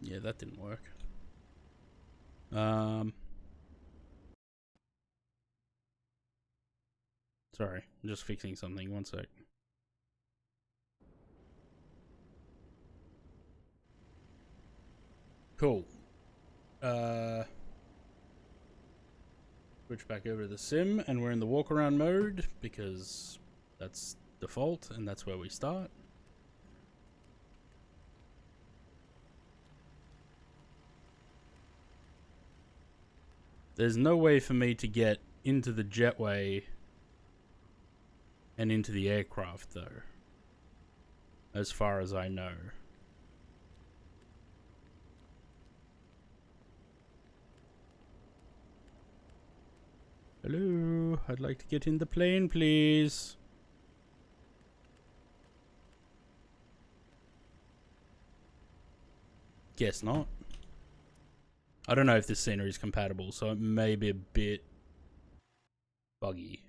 Yeah, that didn't work. Sorry, I'm just fixing something. One sec. Cool. Switch back over to the sim, and we're in the walk around mode because that's default and that's where we start. There's no way for me to get into the jetway and into the aircraft, though, as far as I know. Hello, I'd like to get in the plane, please. Guess not. I don't know if this scenery is compatible, so it may be a bit buggy.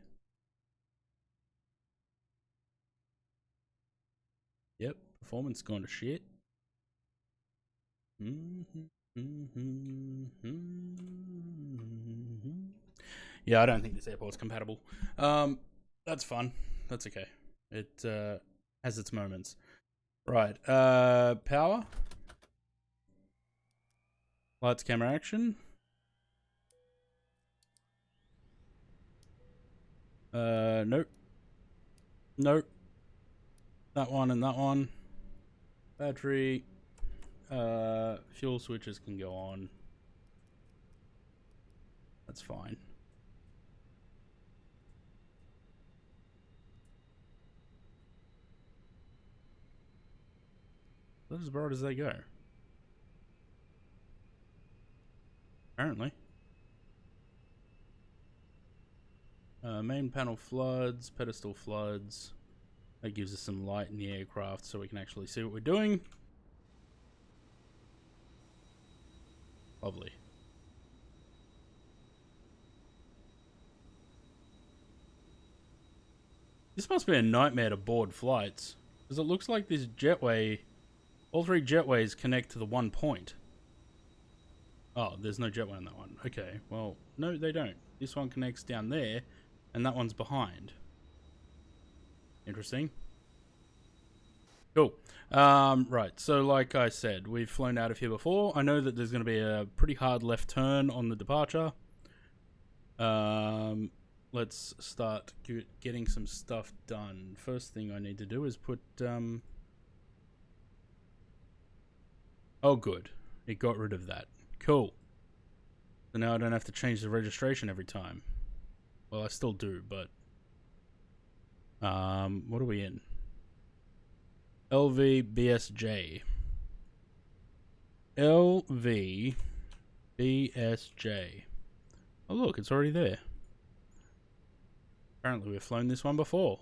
Yep, performance gone to shit. Yeah, I don't think this airport's compatible. That's fun. That's okay. It has its moments. Right. Power. Lights, camera, action. Nope. Nope. That one and that one. Battery. Fuel switches can go on. That's fine. That's as broad as they go. Apparently. Main panel floods, pedestal floods. That gives us some light in the aircraft so we can actually see what we're doing. Lovely. This must be a nightmare to board flights, because it looks like this jetway, all three jetways connect to the one point. Oh, there's no jetway on that one. Okay, well, no, they don't. This one connects down there, and that one's behind. Interesting. Cool. Right, so like I said, we've flown out of here before. I know that there's going to be a pretty hard left turn on the departure. Let's start getting some stuff done. First thing I need to do is put... Oh, good. It got rid of that. Cool. So now I don't have to change the registration every time. Well, I still do, but... what are we in? LVBSJ. LVBSJ. Oh, look, it's already there. Apparently we've flown this one before.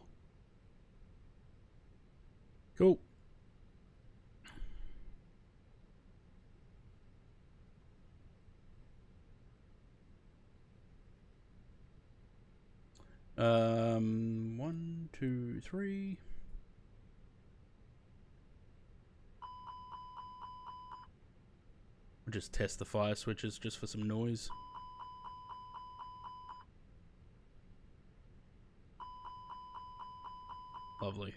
Cool. One, two, three. We'll just test the fire switches just for some noise. Lovely.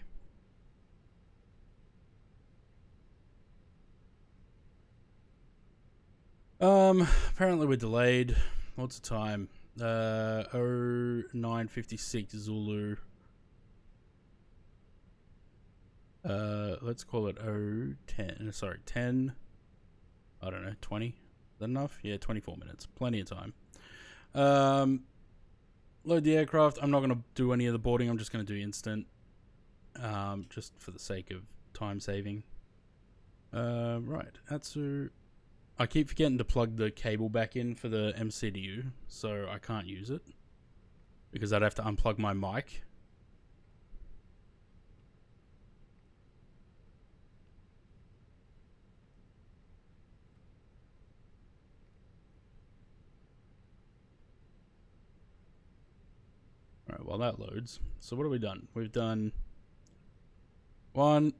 Apparently we're delayed. What's the time? 09:56 Zulu. Let's call it 010. Sorry, 10. I don't know, 20. Is that enough? Yeah, 24 minutes. Plenty of time. Load the aircraft. I'm not going to do any of the boarding. I'm just going to do instant. Just for the sake of time saving. Right. Atsu. I keep forgetting to plug the cable back in for the MCDU, so I can't use it. Because I'd have to unplug my mic. Alright, while that loads. So what have we done? We've done 1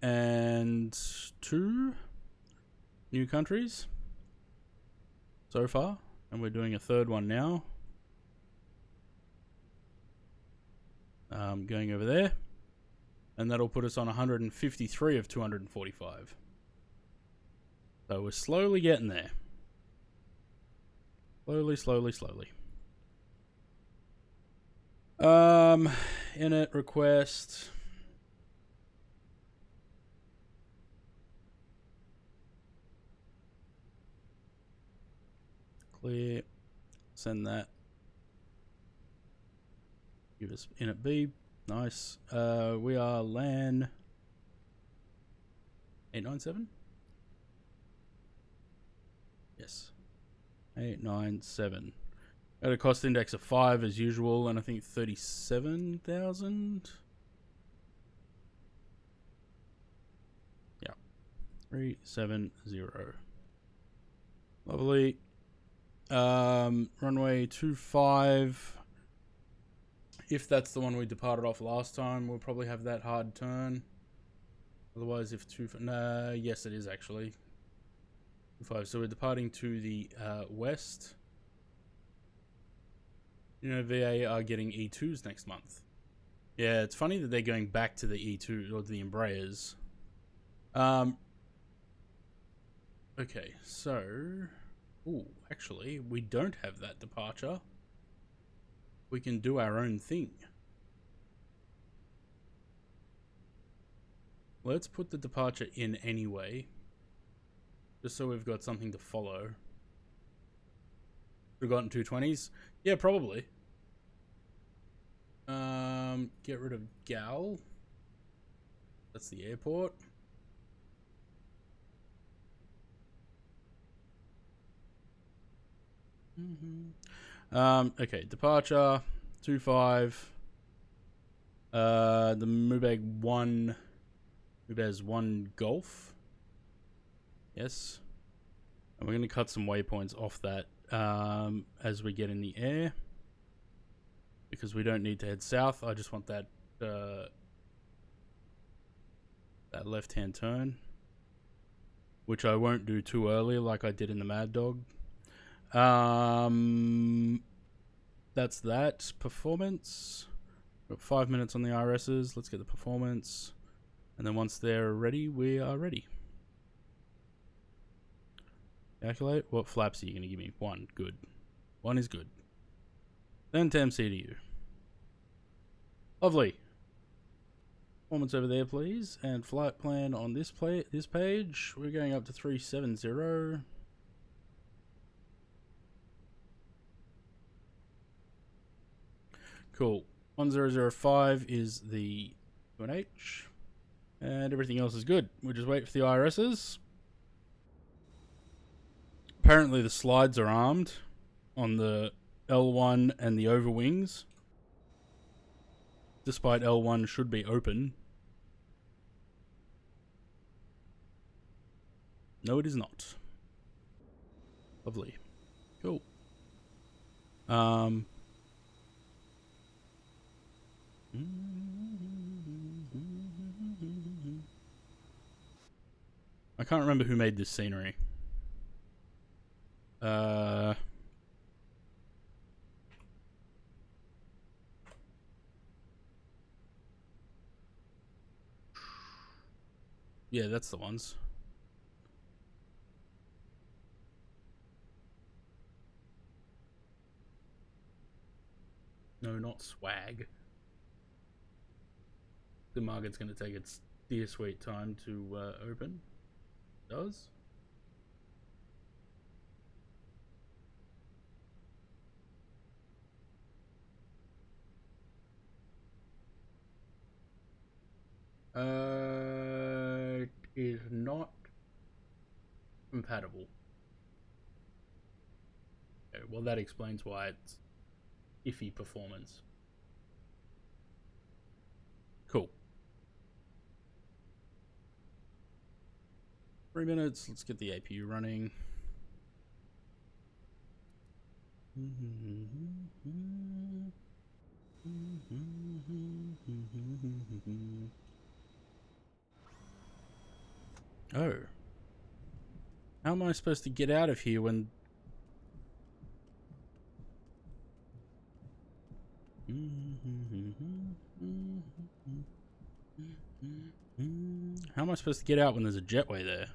and 2 new countries so far, and we're doing a third one now. Going over there, and that'll put us on 153 of 245. So we're slowly getting there. Slowly, slowly, slowly. Init request. Clear. Send that. Give us init B. Nice. We are LAN 897? Yes. 897. At a cost index of 5 as usual, and I think 37,000. Yeah. 370. Lovely. Runway 25. If that's the one we departed off last time, we'll probably have that hard turn. Otherwise, if yes, it is actually 25. So we're departing to the west. You know, VA are getting E2s next month. Yeah, it's funny that they're going back to the E2 or the Embraers. Okay, so, actually, we don't have that departure. We can do our own thing. Let's put the departure in anyway, just so we've got something to follow. We've gotten 220s? Yeah, probably. Get rid of Gal. That's the airport. Okay, departure 25. The Mubeg 1. Mubez 1 Golf. Yes. And we're going to cut some waypoints off that as we get in the air, because we don't need to head south. I just want that that left-hand turn, which I won't do too early like I did in the Mad Dog. That's that. Performance. Got 5 minutes on the IRSs. Let's get the performance. And then once they're ready, we are ready. Calculate. What flaps are you going to give me? 1. Good. 1 is good. Then to MCDU. Lovely. Performance over there, please. And flight plan on this page. We're going up to 370. Cool. 1005 is the UNH. And everything else is good. We'll just wait for the IRSs. Apparently the slides are armed on the L1 and the overwings, despite L1 should be open. No, it is not. Lovely. Cool. I can't remember who made this scenery. Yeah, that's the ones. No, not swag. The market's going to take its dear sweet time to open. Does? It is not compatible. Okay, well, that explains why it's iffy performance. Cool. 3 minutes. Let's get the APU running. Oh. How am I supposed to get out of here when... How am I supposed to get out when there's a jetway there?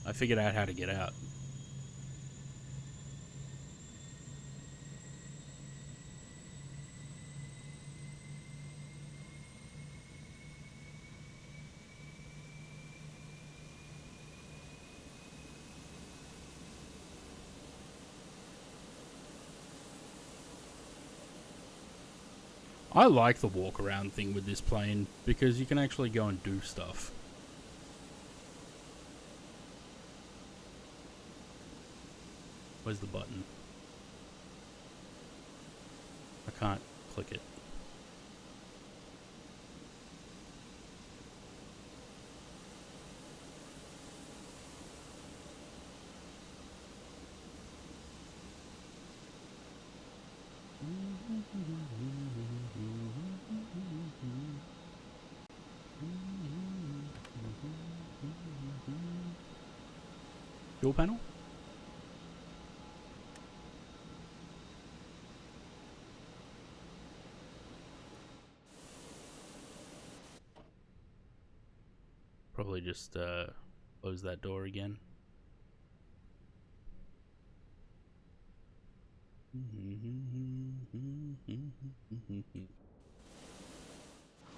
I figured out how to get out. I like the walk around thing with this plane because you can actually go and do stuff. Where's the button? I can't click it. Dual panel? Probably just close that door again. Is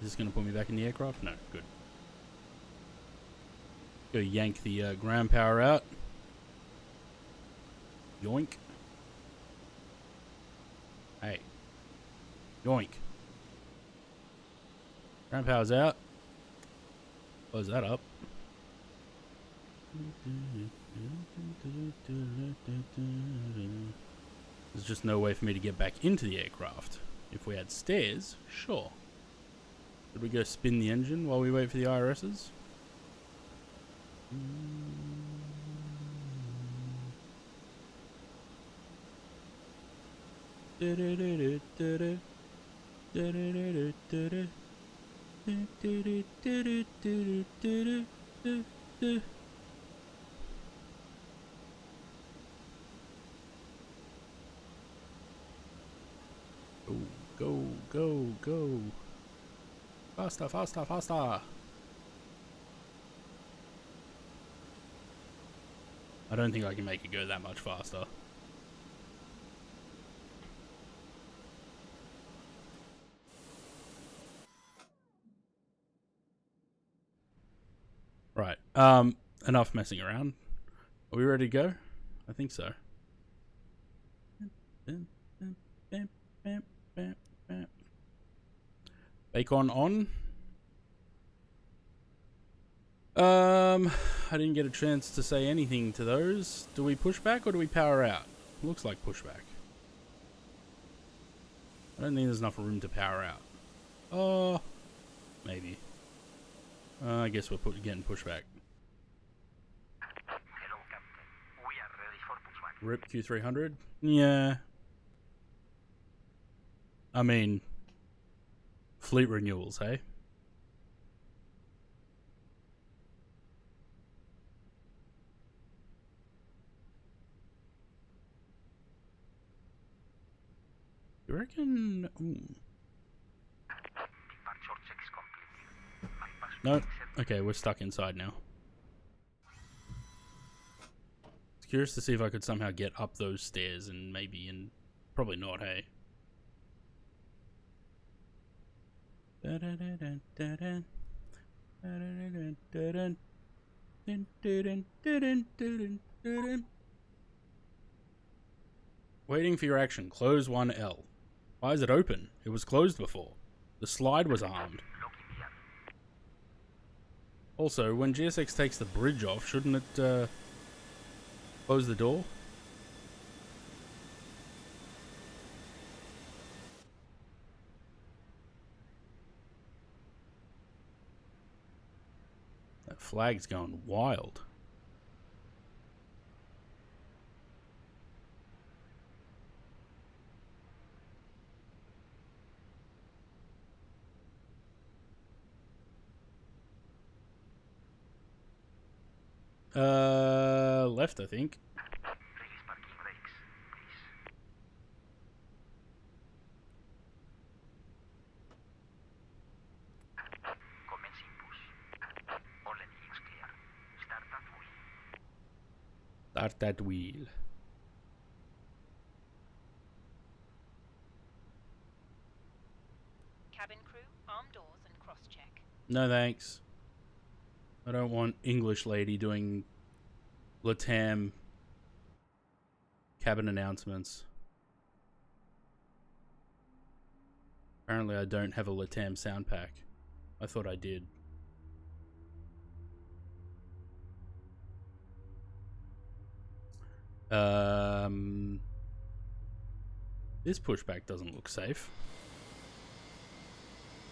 this going to put me back in the aircraft? No, good. Go yank the ground power out. Yoink. Hey. Yoink. Ground power's out. Close that up. There's just no way for me to get back into the aircraft. If we had stairs, sure. Should we go spin the engine while we wait for the IRSs? Go, go, go. Faster, faster, faster. I don't think I can make it go that much faster. Right. Enough messing around. Are we ready to go? I think so. Bacon on. I didn't get a chance to say anything to those. Do we push back or do we power out? Looks like pushback. I don't think there's enough room to power out. Oh, maybe. I guess we're getting pushback. RIP Q300? Yeah. I mean, fleet renewals, hey? You reckon? Ooh. No. Okay, we're stuck inside now. Curious to see if I could somehow get up those stairs and maybe in... Probably not, hey? Waiting for your action. Close 1L. Why is it open? It was closed before. The slide was armed. Also, when GSX takes the bridge off, shouldn't it close the door? That flag's going wild. Left, I think. Start that wheel. Cabin crew, arm doors and cross-check. No thanks. I don't want English lady doing Latam cabin announcements. Apparently I don't have a Latam sound pack. I thought I did. This pushback doesn't look safe.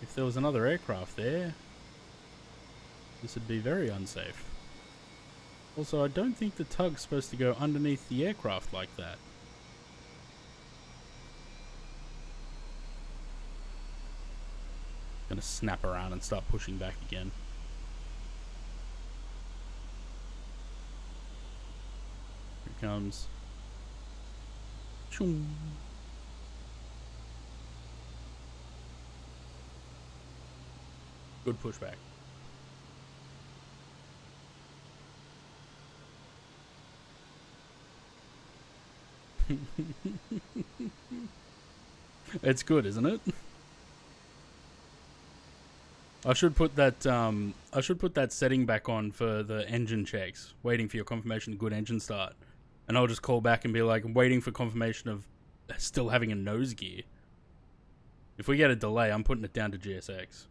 If there was another aircraft there, this would be very unsafe. Also, I don't think the tug's supposed to go underneath the aircraft like that. Gonna snap around and start pushing back again. Here it comes. Choom. Good pushback. It's good, isn't it? I should put that setting back on for the engine checks, waiting for your confirmation of good engine start. And I'll just call back and be like, I'm waiting for confirmation of still having a nose gear. If we get a delay, I'm putting it down to GSX.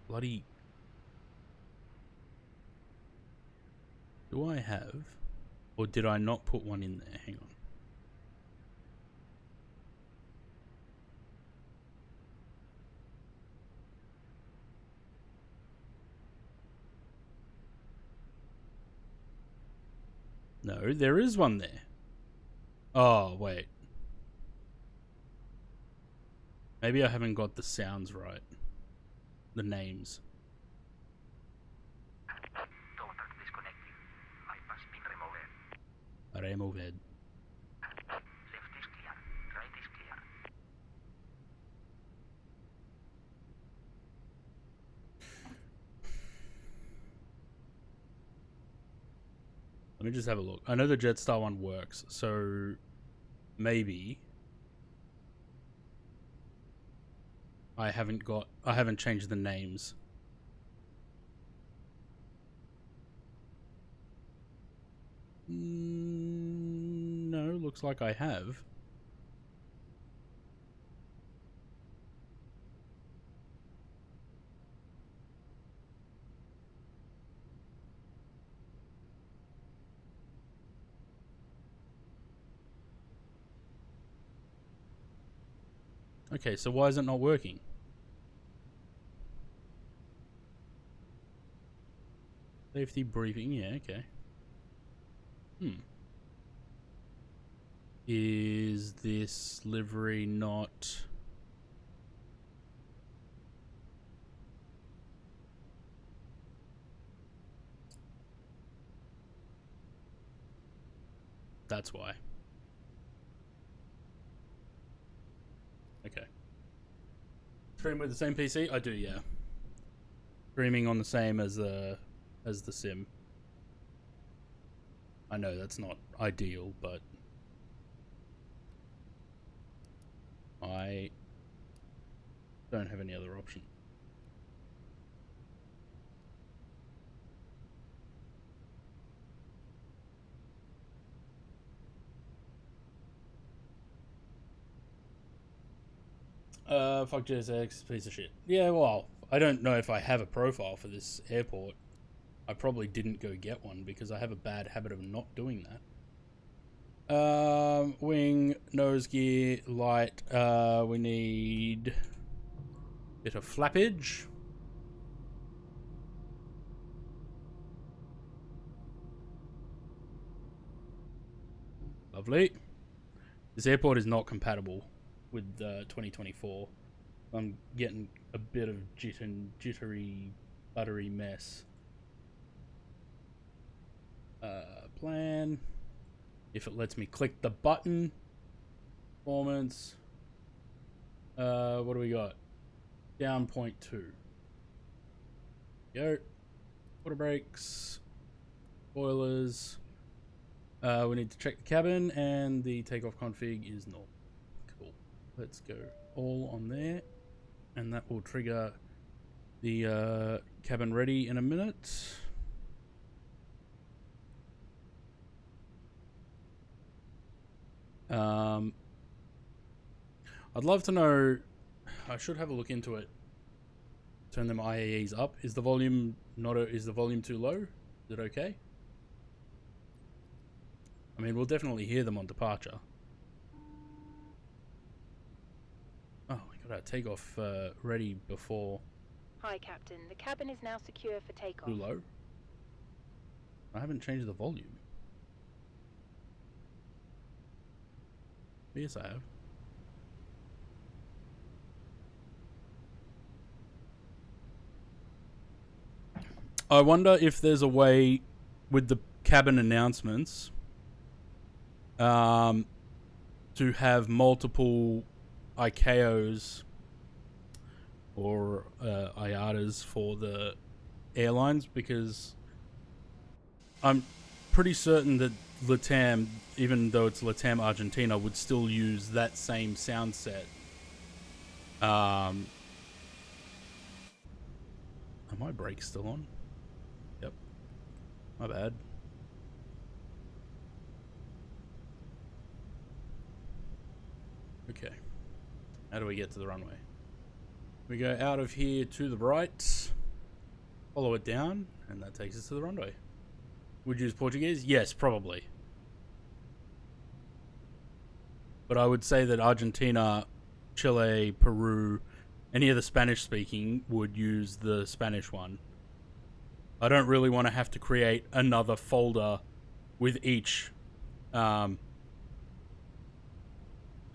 Bloody... Do I have? Or did I not put one in there? Hang on. No, there is one there. Oh, wait. Maybe I haven't got the sounds right. The names. Removed. Let me just have a look. I know the Jetstar one works, so maybe I haven't changed the names. No, looks like I have. Okay, so why is it not working? Safety briefing, yeah, okay. Is this livery not... That's why. Okay. Stream with the same PC? I do, yeah. Streaming on the same as the sim. I know that's not ideal, but I don't have any other option. Fuck JSX, piece of shit. Yeah, well, I don't know if I have a profile for this airport. I probably didn't go get one because I have a bad habit of not doing that. Wing, nose gear, light. We need a bit of flappage. Lovely. This airport is not compatible with 2024. I'm getting a bit of jittery, buttery mess. Plan. If it lets me click the button. Performance. What do we got? Down 0.2. Go. Water brakes. Boilers. We need to check the cabin, and the takeoff config is null. Cool. Let's go all on there, and that will trigger the cabin ready in a minute. I'd love to know. I should have a look into it. Turn them IAEs up. Is the volume is the volume too low? Is it okay? I mean, we'll definitely hear them on departure. Oh, we got our takeoff ready before. Hi, Captain. The cabin is now secure for takeoff. Too low? I haven't changed the volume. Yes, I have. I wonder if there's a way with the cabin announcements to have multiple ICAOs or IATAs for the airlines, because I'm pretty certain that LATAM, even though it's LATAM Argentina, would still use that same sound set. Are my brakes still on? Yep. My bad. Okay. How do we get to the runway? We go out of here to the right, follow it down, and that takes us to the runway. Would you use Portuguese? Yes, probably. But I would say that Argentina, Chile, Peru, any of the Spanish-speaking would use the Spanish one. I don't really want to have to create another folder with each.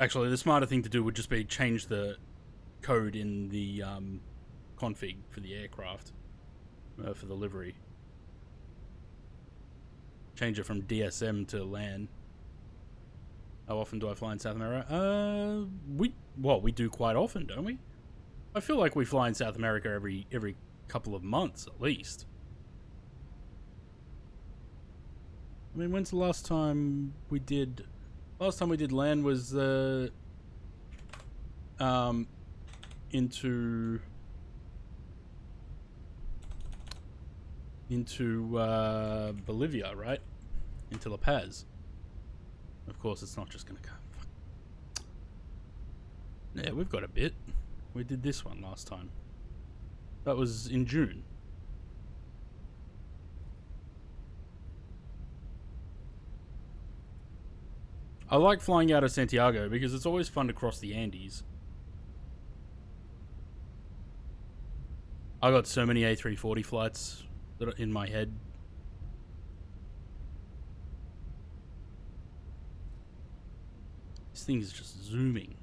Actually, the smarter thing to do would just be change the code in the config for the aircraft, for the livery. Change it from DSM to LAN. How often do I fly in South America? We do quite often, don't we? I feel like we fly in South America every couple of months at least. I mean, when's the last time we did? Last time we did LAN was into Bolivia, right? Into La Paz. Of course, it's not just gonna come. Yeah, we've got a bit. We did this one last time. That was in June. I like flying out of Santiago because it's always fun to cross the Andes. I got so many A340 flights that are in my head. This thing is just zooming.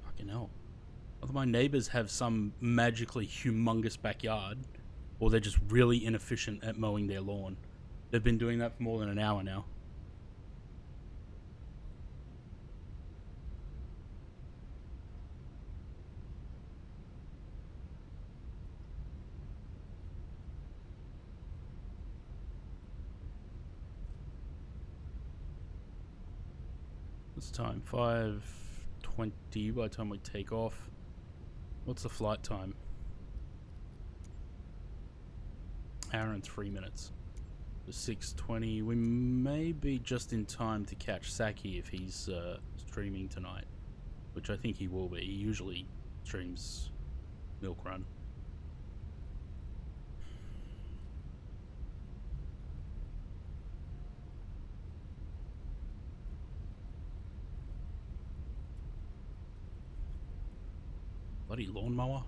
Fucking hell. Either my neighbors have some magically humongous backyard, or they're just really inefficient at mowing their lawn. They've been doing that for more than an hour now. What's the time? 5:20 by the time we take off. What's the flight time? Hour and 3 minutes. So 6:20. We may be just in time to catch Saki if he's streaming tonight, which I think he will be. He usually streams Milk Run. Bloody lawnmower.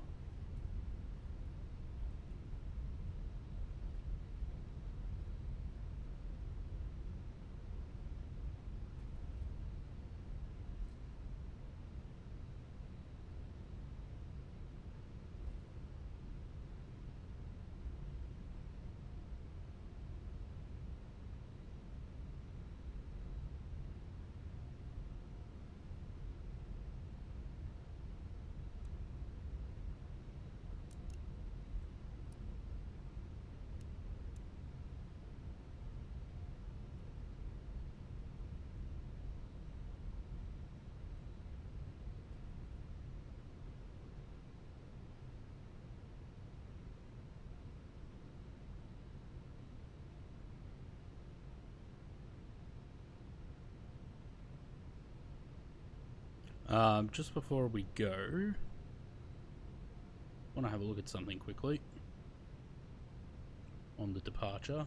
Just before we go, I want to have a look at something quickly on the departure.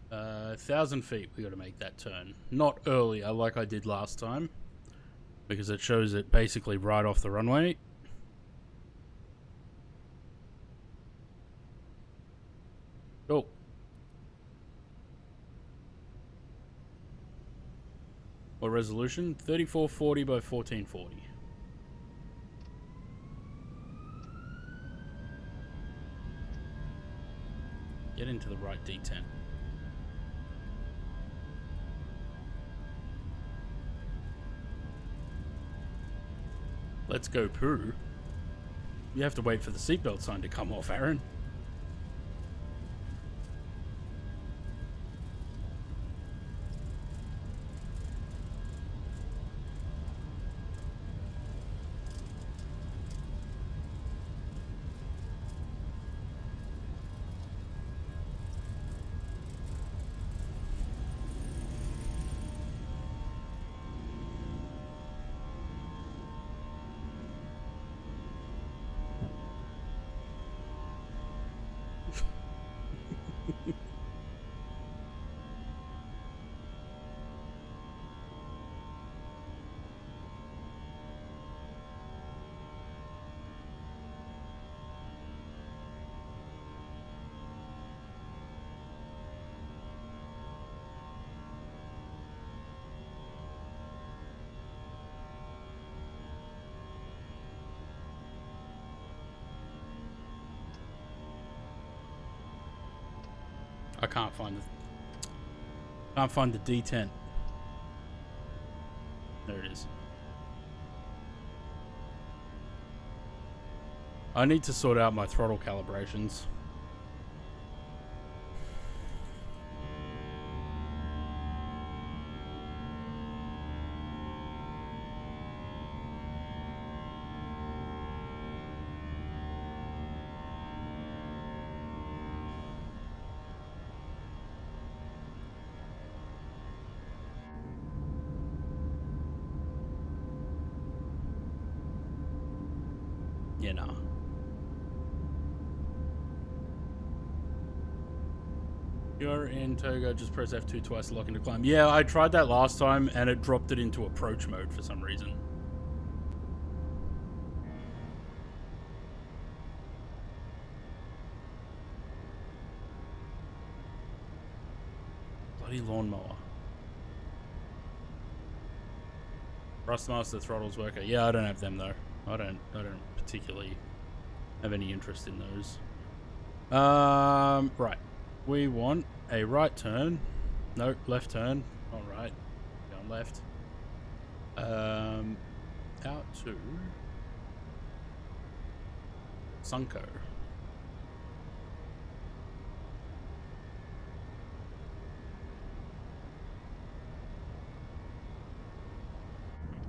1,000 feet, we got to make that turn. Not earlier like I did last time, because it shows it basically right off the runway. Oh. What resolution? 3440 by 1440. Get into the right D10. Let's go poo. You have to wait for the seatbelt sign to come off, Aaron. I can't find the D10. There it is. I need to sort out my throttle calibrations. Yeah, nah. You're in Toga, just press F2 twice to lock into climb. Yeah, I tried that last time and it dropped it into approach mode for some reason. Bloody lawnmower. Thrustmaster throttles worker. Yeah, I don't have them though. I don't particularly have any interest in those. Right. We want a right turn. No, left turn. All right. Going left. Out to Sunko. At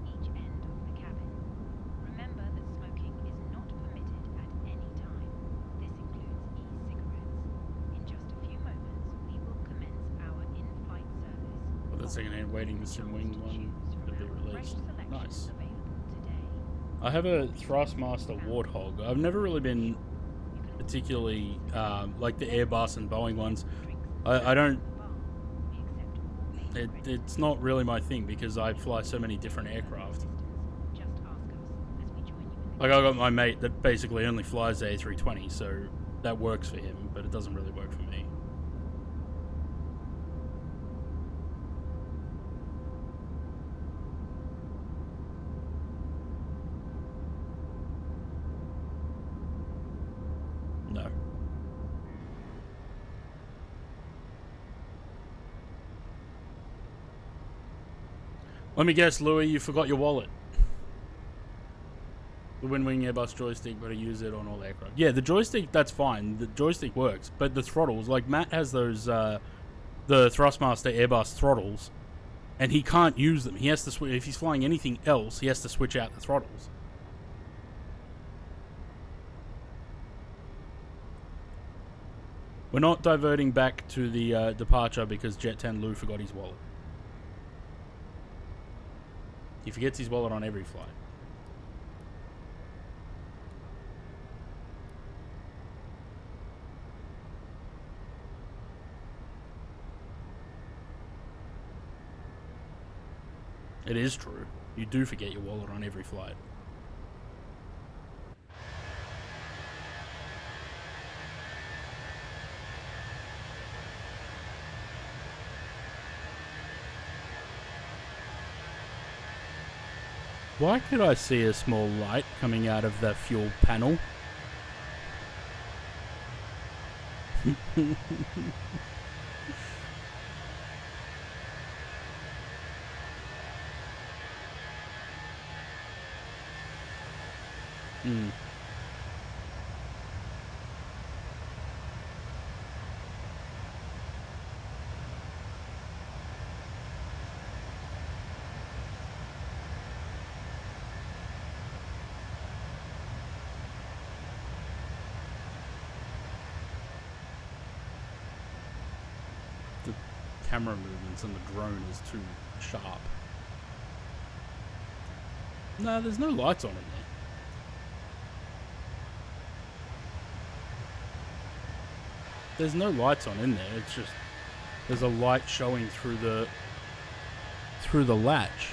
each end of the cabin. Remember that smoking is not permitted at any time. This includes e-cigarettes. In just a few moments, we will commence our in-flight service. Well, that's second-hand waiting to sim wing one to be released. Nice. I have a Thrustmaster Warthog. I've never really been particularly like the Airbus and Boeing ones. I don't. It's not really my thing because I fly so many different aircraft. Like I got my mate that basically only flies the A320, so that works for him, but it doesn't really work for me. No. Let me guess, Louis, you forgot your wallet. The Wing Airbus joystick, but I use it on all aircraft. Yeah, the joystick, that's fine. The joystick works, but the throttles, like Matt has those, the Thrustmaster Airbus throttles, and he can't use them. He has to switch. If he's flying anything else, he has to switch out the throttles. We're not diverting back to the departure because Jet 10 Lou forgot his wallet. He forgets his wallet on every flight. It is true. You do forget your wallet on every flight. Why could I see a small light coming out of the fuel panel? The camera movements on the drone is too sharp. No, there's no lights on in there. There's no lights on in there. It's just there's a light showing through the latch.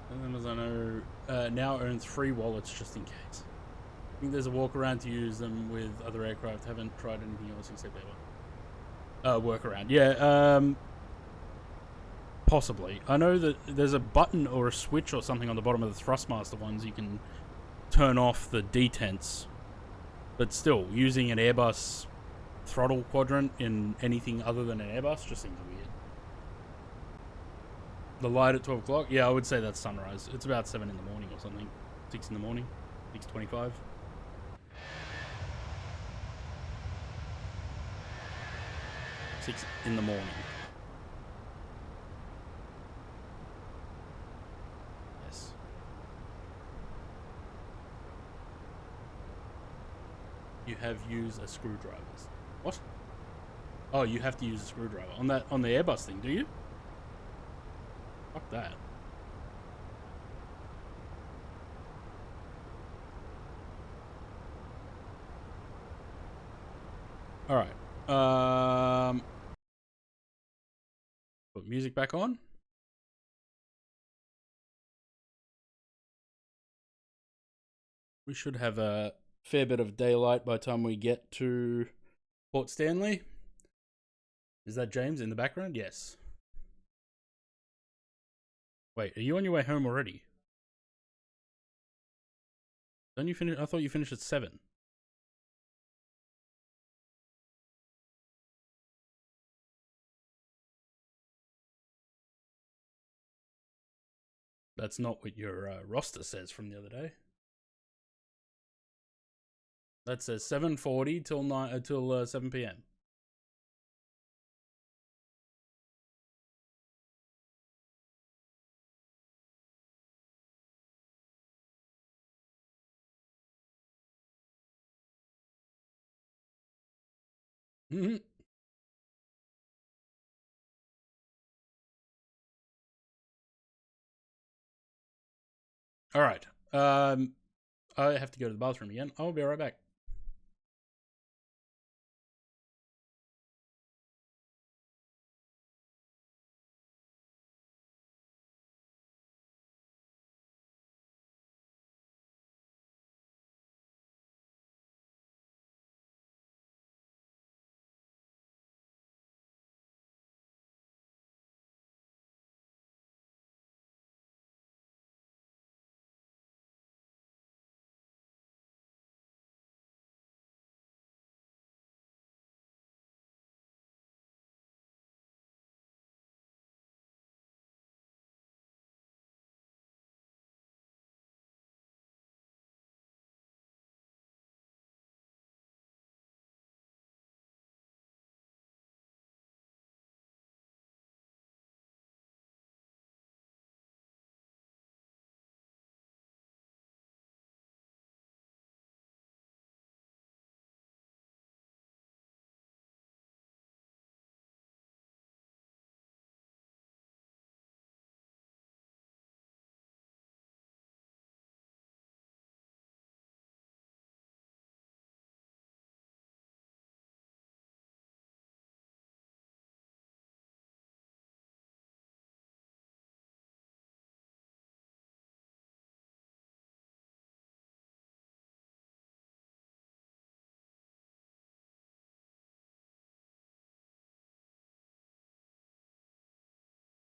And then, as I know, now owns 3 wallets just in case. I think there's a walk around to use them with other aircraft. Haven't tried anything else except Ever. Workaround. Yeah, possibly. I know that there's a button or a switch or something on the bottom of the Thrustmaster ones you can turn off the detents. But still, using an Airbus throttle quadrant in anything other than an Airbus just seems weird. The light at 12 o'clock? Yeah, I would say that's sunrise. It's about 7 in the morning or something. 6 in the morning. 6:25. In the morning. Yes. You have used a screwdriver. What? Oh, you have to use a screwdriver on the Airbus thing, do you? Fuck that. All right. Put music back on. We should have a fair bit of daylight by the time we get to Port Stanley. Is that James in the background? Yes. Wait, are you on your way home already? Don't you finish? I thought you finished at 7. That's not what your roster says from the other day. That says 7:40 till 7 p.m. Mm-hmm. All right. I have to go to the bathroom again. I'll be right back.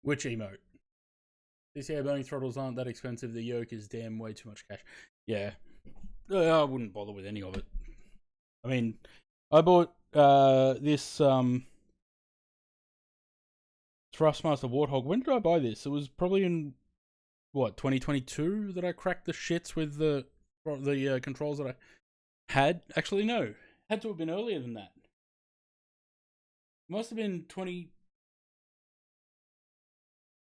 Which emote? CCA burning throttles aren't that expensive. The yoke is damn way too much cash. Yeah. I wouldn't bother with any of it. I mean, I bought this Thrustmaster Warthog. When did I buy this? It was probably in, what, 2022 that I cracked the shits with the controls that I had. Actually, no. Had to have been earlier than that. Must have been 20...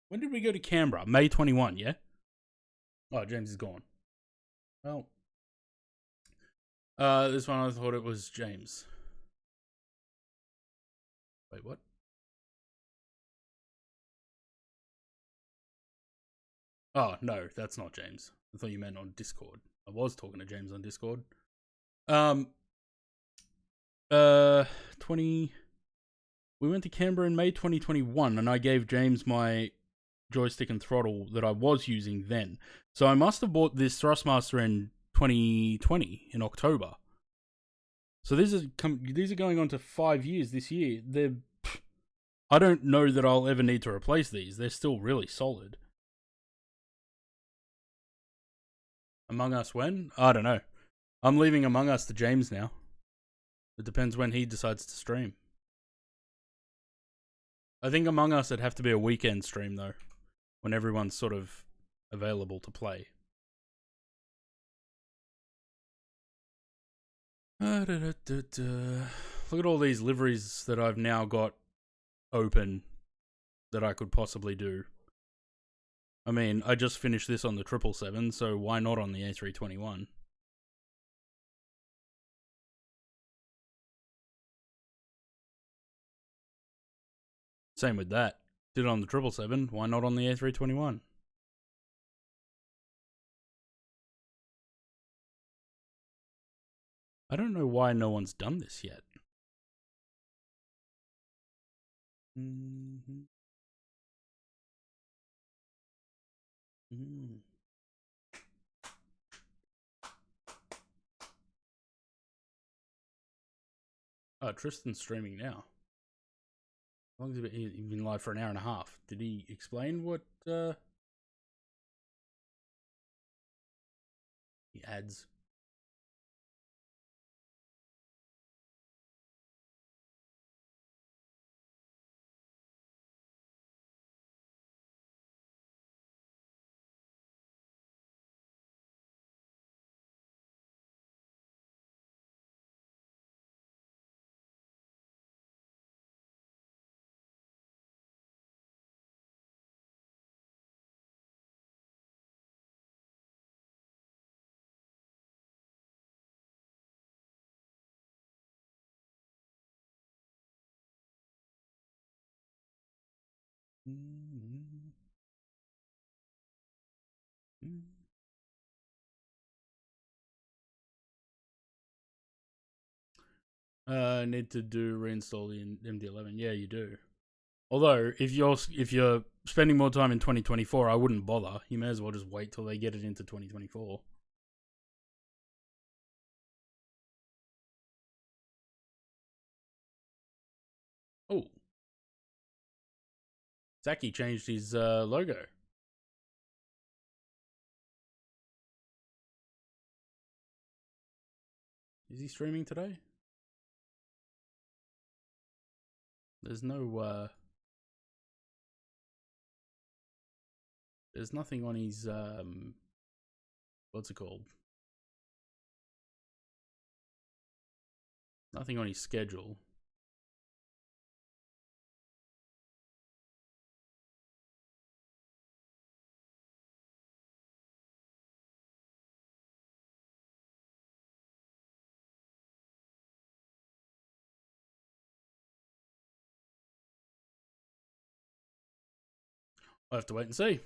When did we go to Canberra? May 21, yeah? Oh, James is gone. Well, this one I thought it was James. Wait, what? Oh, no, that's not James. I thought you meant on Discord. I was talking to James on Discord. 20... We went to Canberra in May 2021, and I gave James my joystick and throttle that I was using then. So I must have bought this Thrustmaster in 2020 in October. So these are going on to 5 years this year. I don't know that I'll ever need to replace these. They're still really solid. Among Us when? I don't know. I'm leaving Among Us to James now. It depends when he decides to stream. I think Among Us would have to be a weekend stream though, when everyone's sort of available to play. Look at all these liveries that I've now got open that I could possibly do. I mean, I just finished this on the 777, so why not on the A321? Same with that. Did it on the 777, why not on the A321? I don't know why no one's done this yet. Mm-hmm. Mm. Oh, Tristan's streaming now. How long has he been? He's been live for an hour and a half. Did he explain what he adds? Mm-hmm. Need to do reinstall the MD11. Yeah, you do. Although if you're spending more time in 2024, I wouldn't bother. You may as well just wait till they get it into 2024. Oh, Zaki changed his logo. Is he streaming today? There's no there's nothing on his what's it called? Nothing on his schedule. I'll have to wait and see.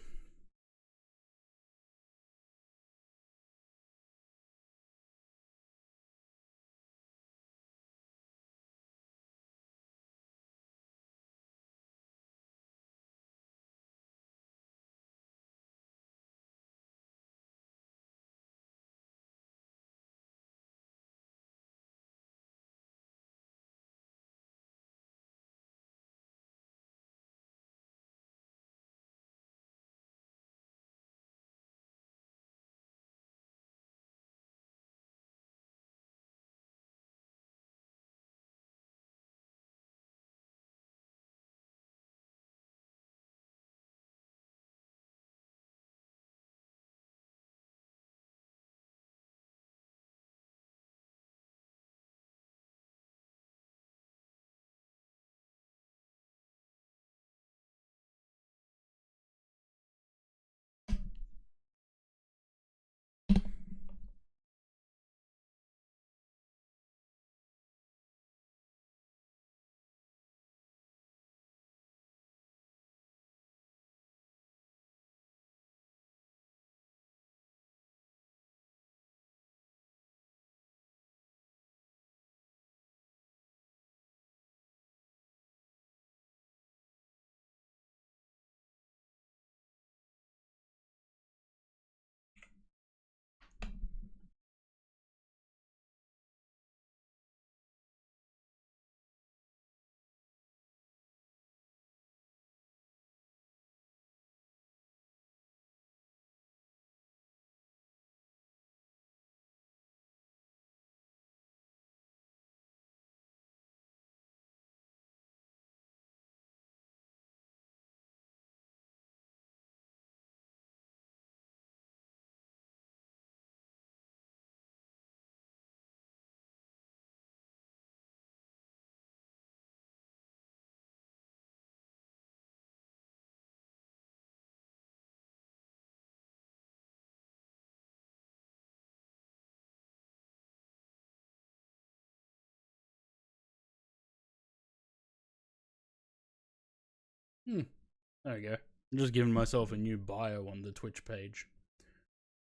There we go. I'm just giving myself a new bio on the Twitch page.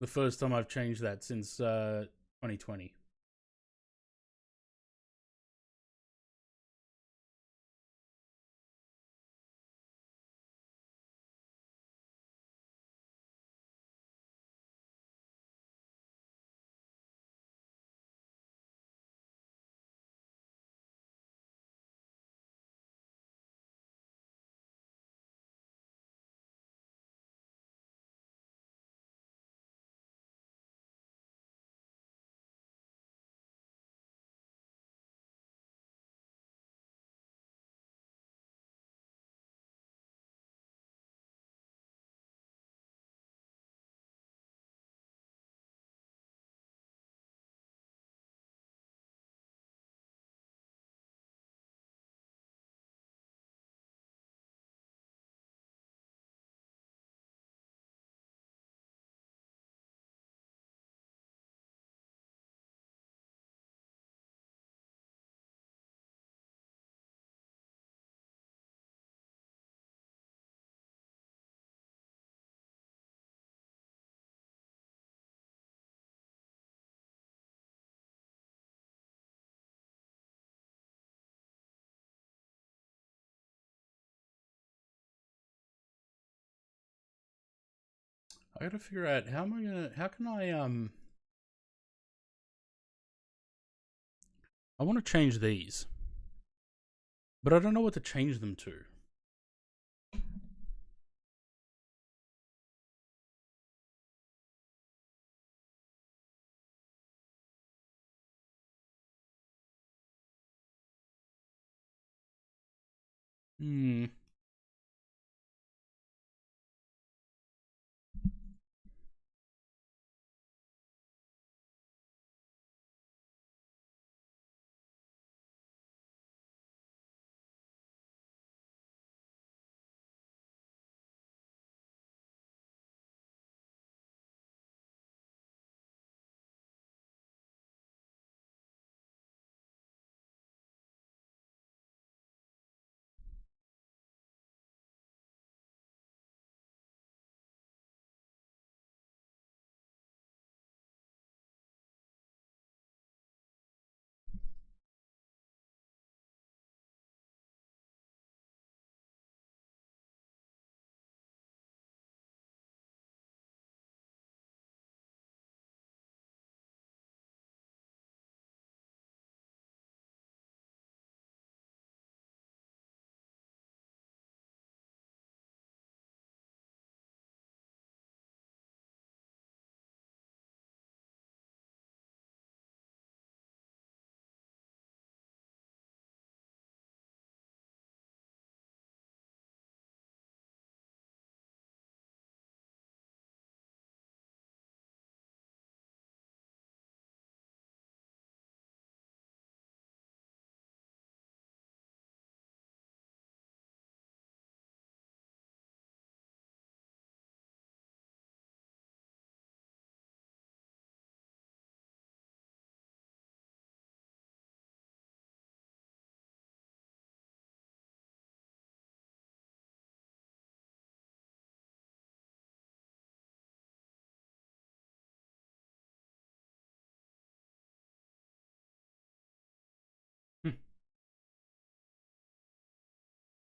The first time I've changed that since 2020. I gotta figure out how can I want to change these, but I don't know what to change them to. Hmm.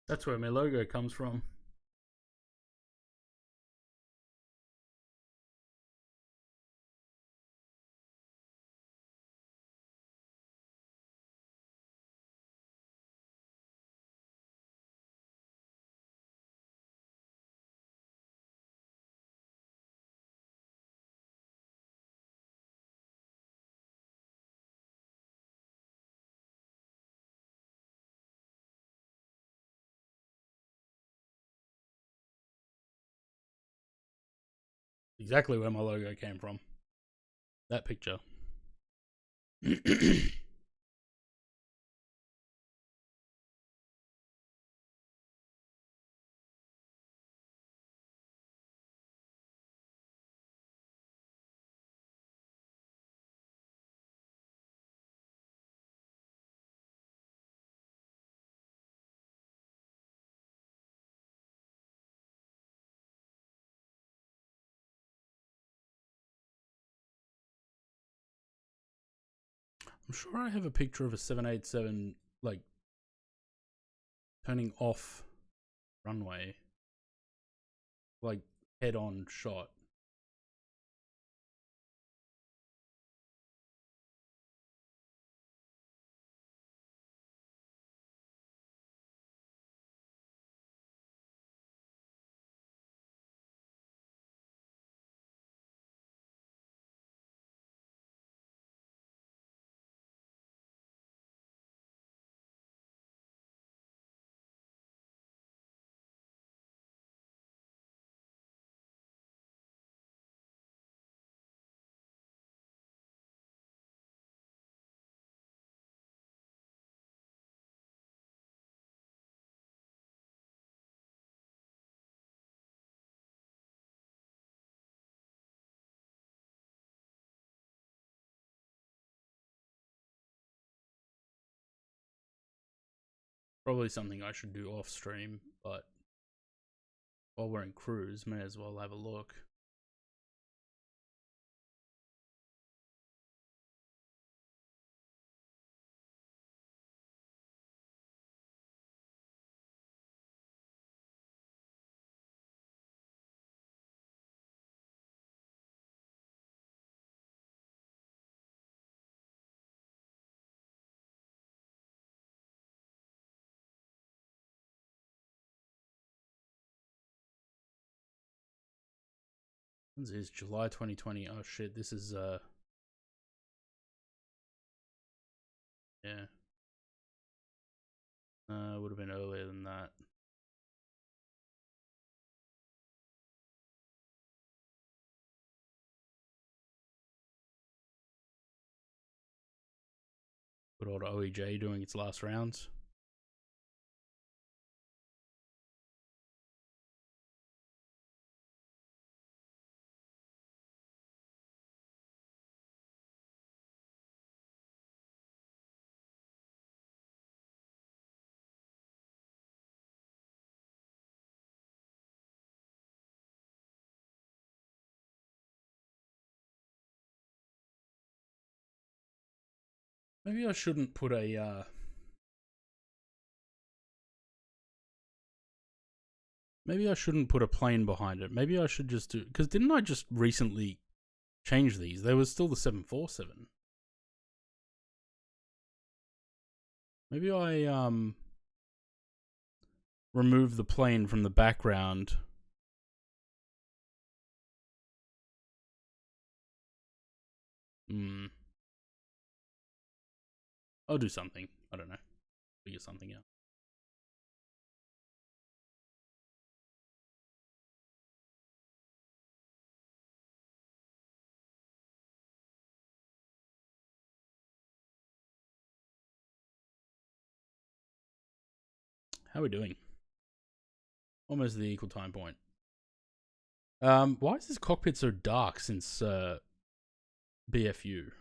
That's where my logo comes from. Exactly where my logo came from. That picture. I'm sure I have a picture of a 787 like turning off runway, like head-on shot. Probably something I should do off stream, but while we're in cruise, may as well have a look. When's this? July 2020. Oh shit, this is yeah. Would have been earlier than that. Good old OEJ doing its last rounds. Maybe I shouldn't put a maybe I shouldn't put a plane behind it. Maybe I should just do, because didn't I just recently change these? They were still the 747. Maybe I remove the plane from the background. I'll do something. I don't know. Figure something out. How are we doing? Almost the equal time point. Why is this cockpit so dark since BFU?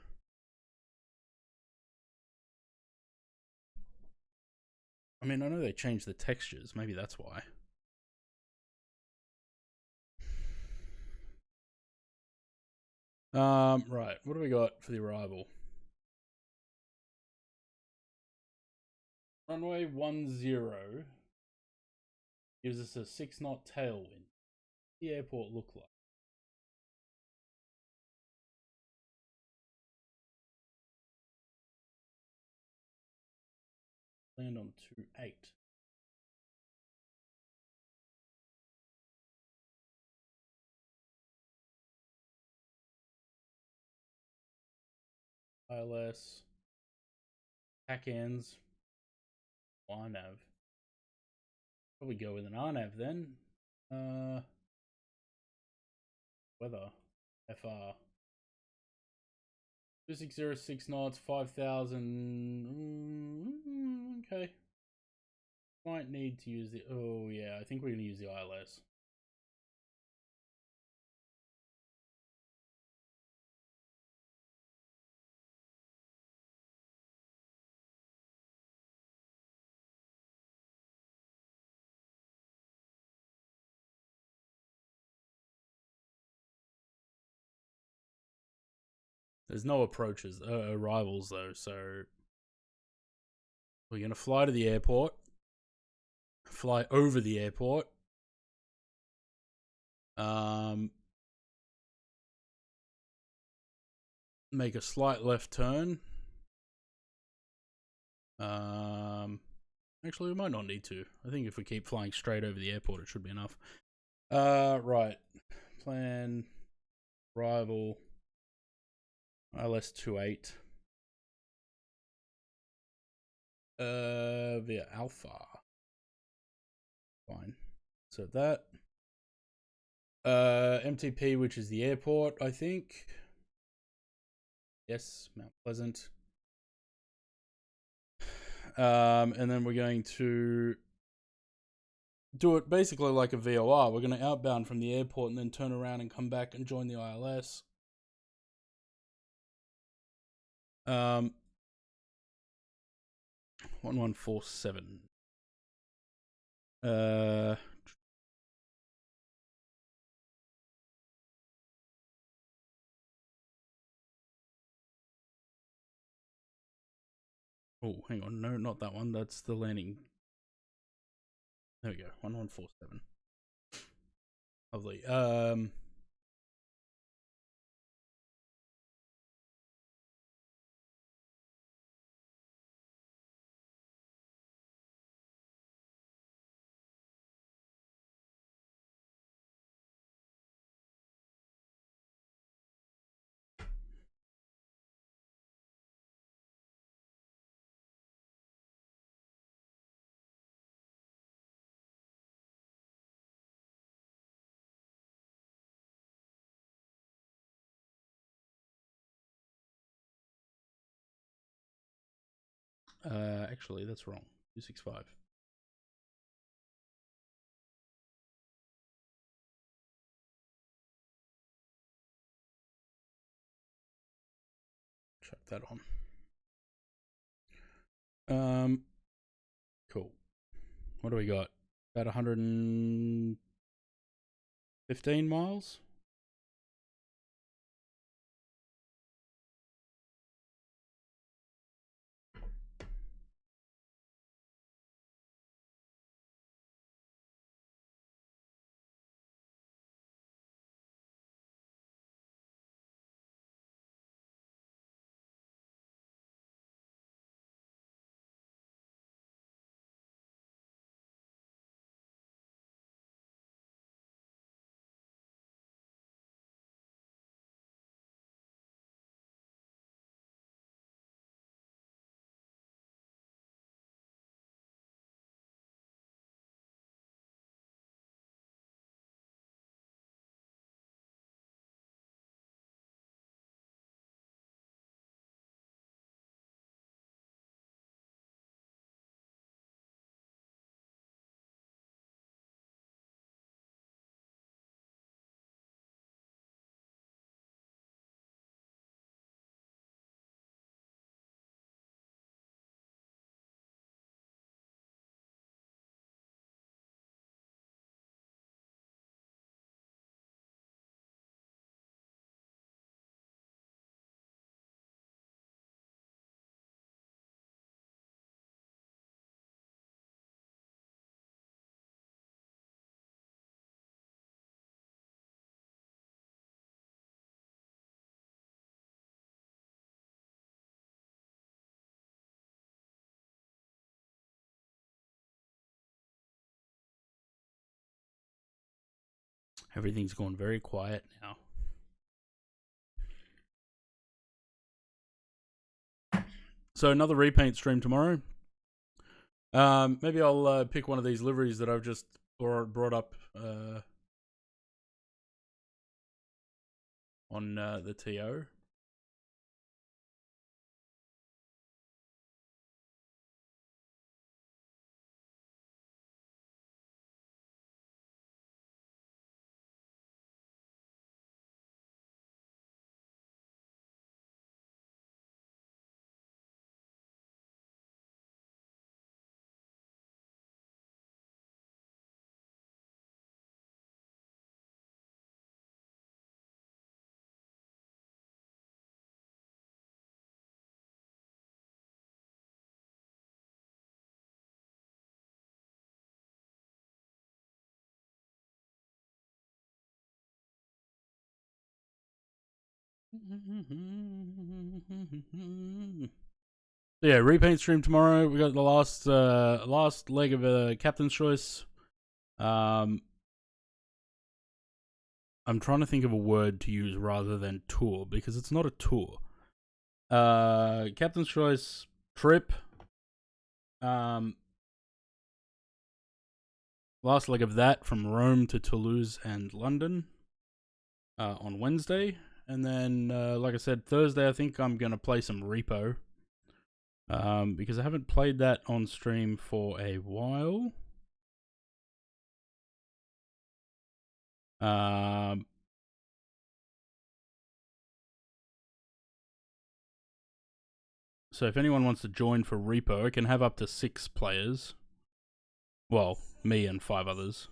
I mean, I know they changed the textures. Maybe that's why. Right. What do we got for the arrival? Runway 10 gives us a 6-knot tailwind. What does the airport look like? Land on 28. ILS. Pack ends. RNAV. Probably go with an RNAV then. Weather. FR. 2606 knots, 5,000. Okay. Might need to use the. Oh, yeah. I think we're going to use the ILS. There's no approaches, arrivals though, so we're going to fly to the airport, fly over the airport, make a slight left turn. Actually, we might not need to. I think if we keep flying straight over the airport, it should be enough. Right. Plan, arrival, ILS 28. Via Alpha. Fine. So that. MTP, which is the airport, I think. Yes, Mount Pleasant. And then we're going to do it basically like a VOR. We're going to outbound from the airport and then turn around and come back and join the ILS. 1147. Oh, hang on. No, not that one. That's the landing. There we go. 1147. Lovely. Actually, that's wrong. 265. Chuck that on. Cool. What do we got? About 115 miles? Everything's going very quiet now. So another repaint stream tomorrow. Maybe I'll pick one of these liveries that I've just brought up on the TO. Yeah, repaint stream tomorrow. We got the last leg of Captain's Choice. I'm trying to think of a word to use rather than tour, because it's not a tour. Captain's Choice trip. Last leg of that from Rome to Toulouse and London on Wednesday. And then, like I said, Thursday I think I'm going to play some Repo. Because I haven't played that on stream for a while. So if anyone wants to join for Repo, I can have up to 6 players. Well, me and 5 others.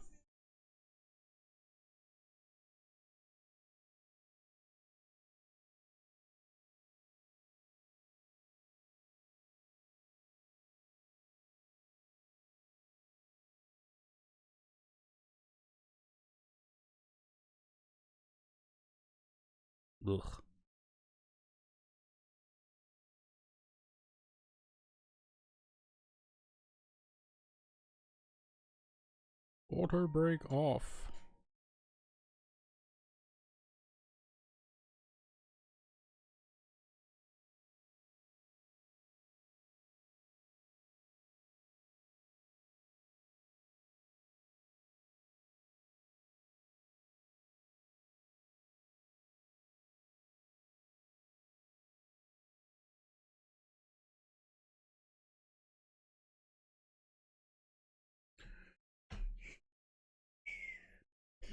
Ugh. Auto break off.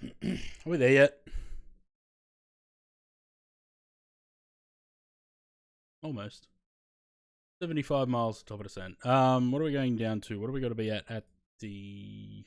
Are we there yet? Almost. 75 miles top of descent. What are we going down to? What are we got to be at the...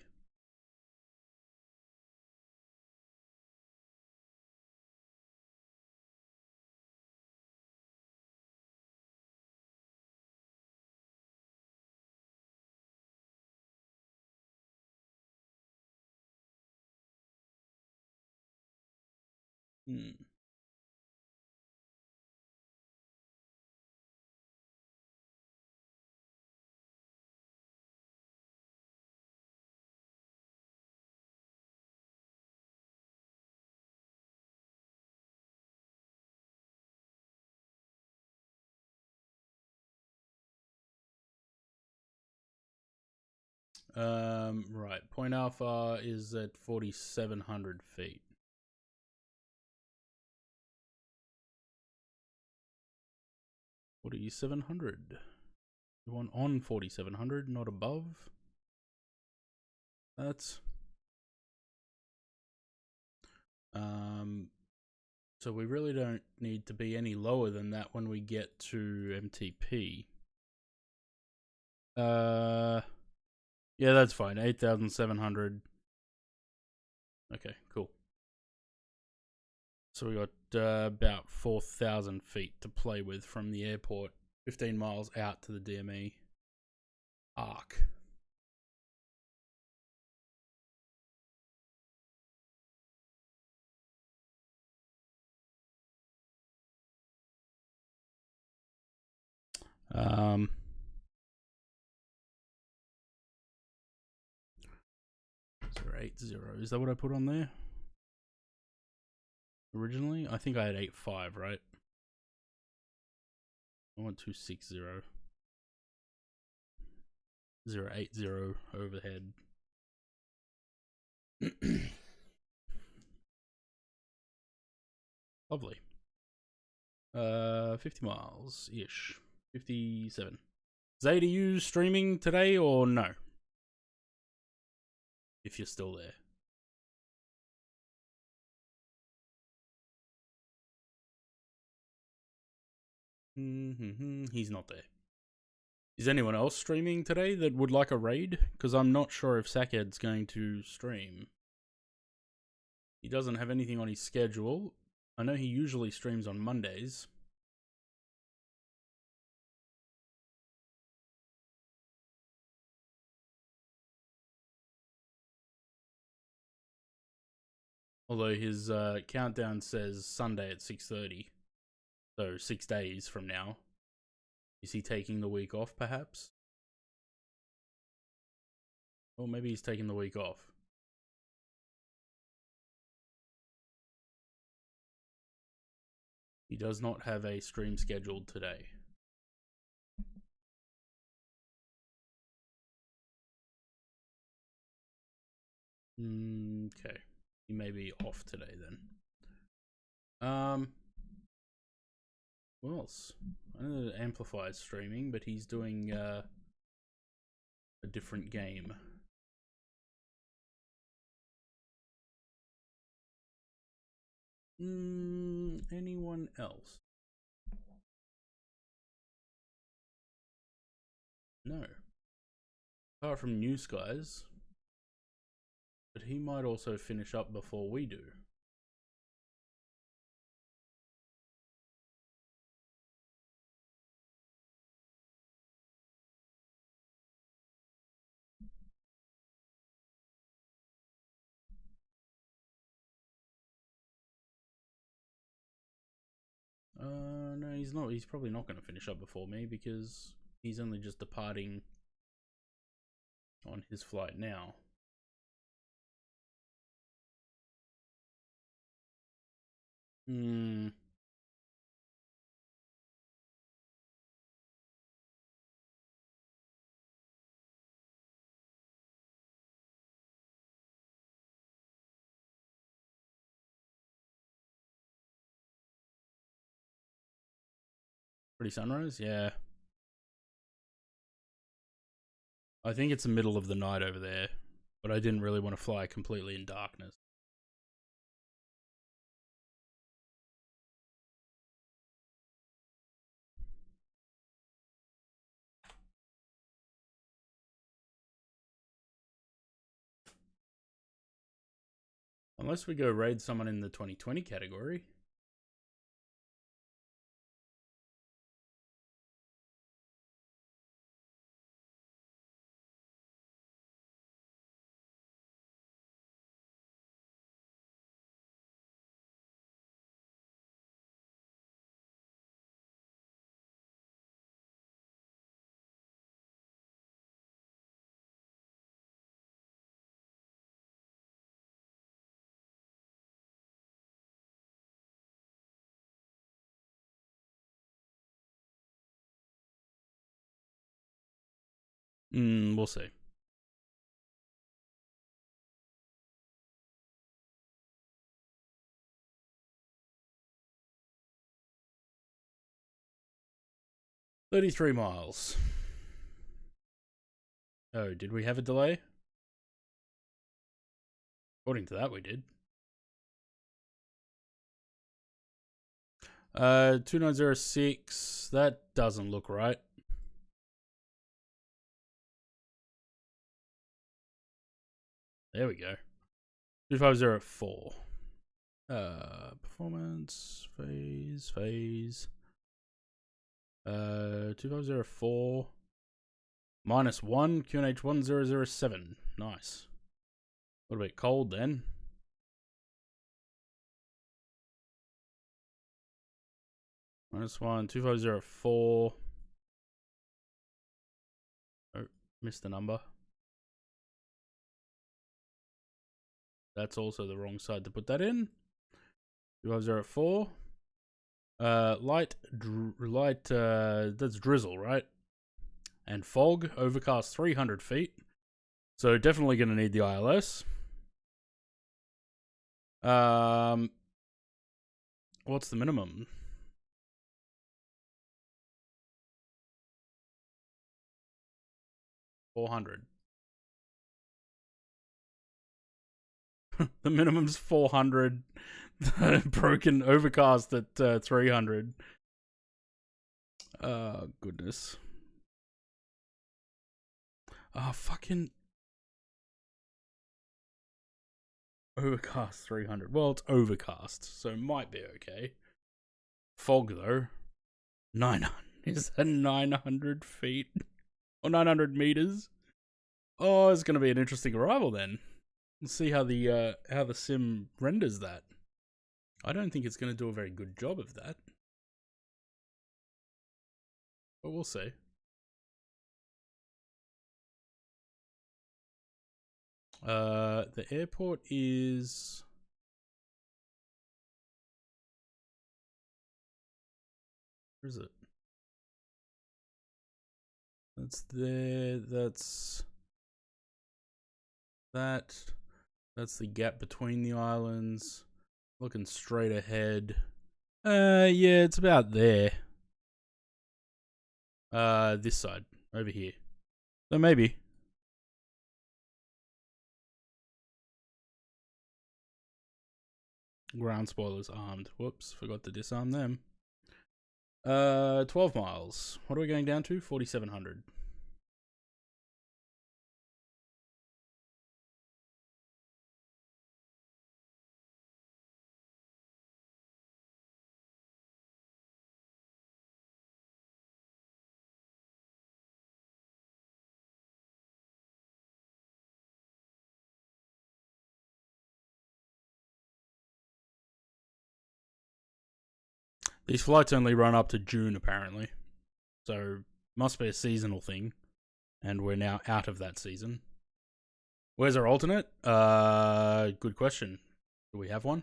Right. Point Alpha is at 4,700 feet. $4,700. You want on 4,700, not above. That's so we really don't need to be any lower than that when we get to MTP. Yeah, that's fine. 8,700. Okay, cool. So we got about 4,000 feet to play with from the airport, 15 miles out to the DME arc. Um, 080. Is that what I put on there? Originally? I think I had 85, right? I want 260. 080 overhead. Lovely. 50 miles ish. 57. Zaid, are you streaming today or no? If you're still there. He's not there. Is anyone else streaming today that would like a raid? Because I'm not sure if Sackhead's going to stream. He doesn't have anything on his schedule. I know he usually streams on Mondays. Although his countdown says Sunday at 6:30. So 6 days from now. Is he taking the week off, perhaps? Or maybe he's taking the week off. He does not have a stream scheduled today. Okay. He may be off today then. What else? I know that Amplify's streaming, but he's doing a different game. Anyone else? No. Apart from New Skies. But he might also finish up before we do. No, he's not. He's probably not going to finish up before me because he's only just departing on his flight now. Pretty sunrise? Yeah. I think it's the middle of the night over there, but I didn't really want to fly completely in darkness. Unless we go raid someone in the 2020 category. We'll see. $33 miles. Oh, did we have a delay? According to that, we did. 2906. That doesn't look right. There we go. 2504. Performance, phase. 2504. -1, QNH 1007. Nice. A little bit cold then. -1, 2504. Oh, missed the number. That's also the wrong side to put that in. 2504. Light, that's drizzle, right? And fog, overcast 300 feet. So definitely going to need the ILS. What's the minimum? $400. The minimum's 400. Broken overcast at 300. Oh, goodness. Oh, fucking overcast 300. Well, it's overcast, so it might be okay. Fog, though. 900. Is that 900 feet? Or 900 meters? Oh, it's going to be an interesting arrival then. Let's see how the sim renders that. I don't think it's going to do a very good job of that. But we'll see. The airport is... Where is it? That's there, that's... That's the gap between the islands. Looking straight ahead. Yeah, it's about there. This side. Over here. So maybe. Ground spoilers armed. Whoops, forgot to disarm them. 12 miles. What are we going down to? 4,700. These flights only run up to June, apparently. So, must be a seasonal thing. And we're now out of that season. Where's our alternate? Good question. Do we have one?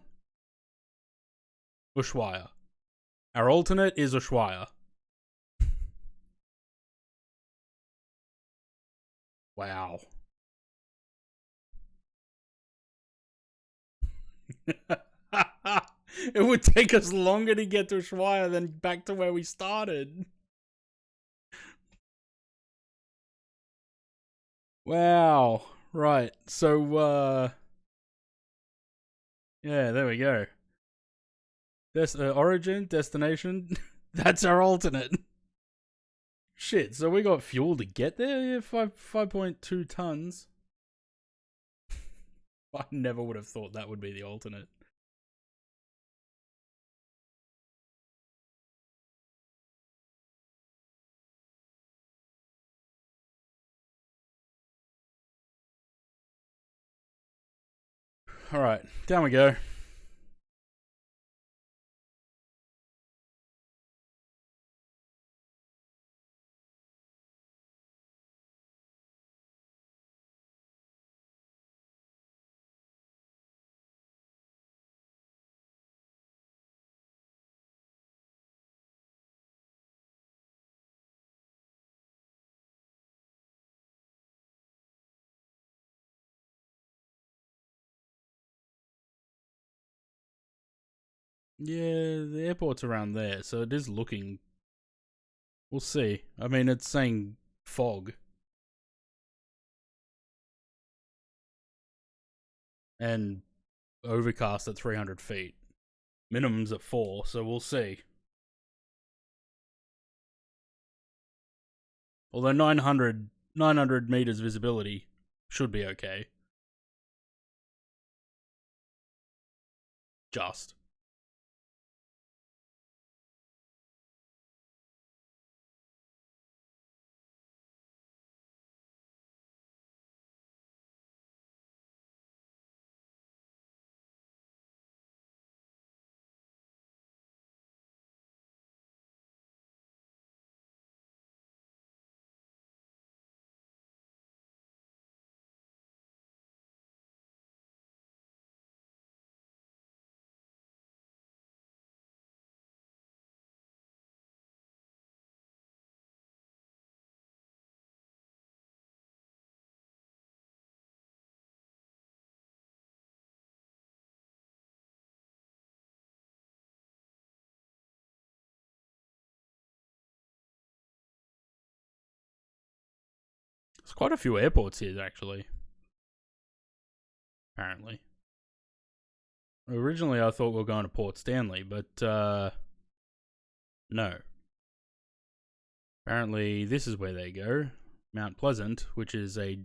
Ushuaia. Our alternate is Ushuaia. Wow. It would take us longer to get to Ushuaia than back to where we started. Wow. Right. So, yeah, there we go. Origin, destination. That's our alternate. Shit, so we got fuel to get there? Yeah, 5.2 tons. I never would have thought that would be the alternate. Alright, down we go. Yeah, the airport's around there, so it is looking... We'll see. I mean, it's saying fog. And overcast at 300 feet. Minimum's at 4, so we'll see. Although 900 meters visibility should be okay. Just. There's quite a few airports here, actually. Apparently. Originally, I thought we were going to Port Stanley, but, no. Apparently, this is where they go. Mount Pleasant, which is a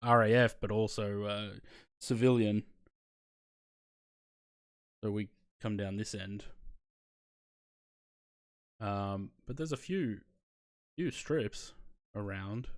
RAF, but also civilian. So we come down this end. But there's a few strips around.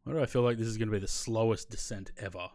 Why do I feel like this is going to be the slowest descent ever?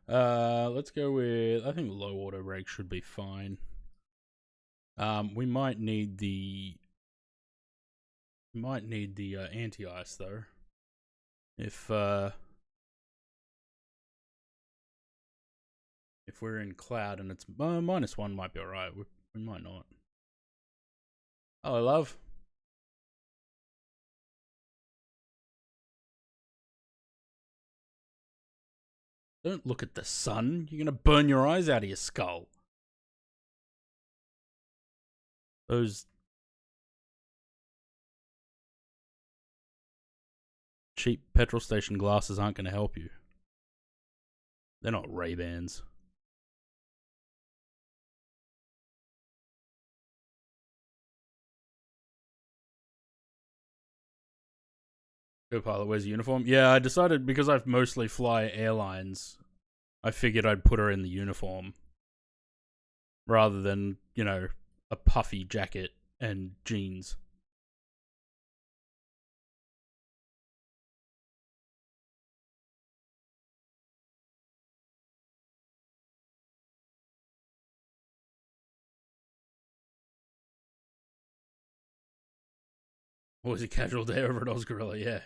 Let's go with, I think low auto brake should be fine. We might need the anti-ice though. If we're in cloud and it's -1 might be alright. We might not. Hello, love. Don't look at the sun. You're gonna burn your eyes out of your skull. Those cheap petrol station glasses aren't going to help you. They're not Ray-Bans. Co-pilot wears a uniform. Yeah, I decided because I mostly fly airlines, I figured I'd put her in the uniform rather than, you know, a puffy jacket and jeans. What was a casual day over at Osgorilla? Yeah.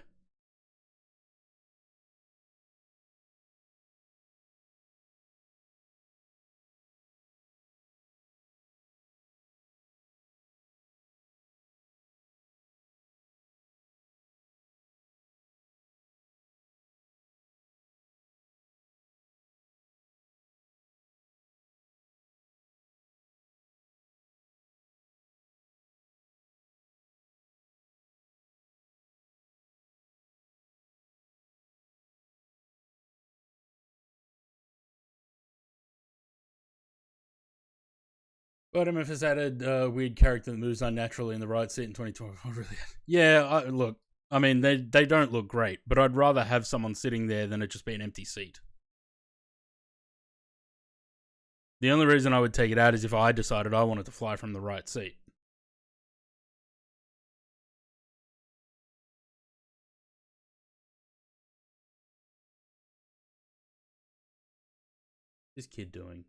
But Memphis added a weird character that moves unnaturally in the right seat in 2012. Really? Yeah, look, I mean, they don't look great, but I'd rather have someone sitting there than it just be an empty seat. The only reason I would take it out is if I decided I wanted to fly from the right seat. What's this kid doing?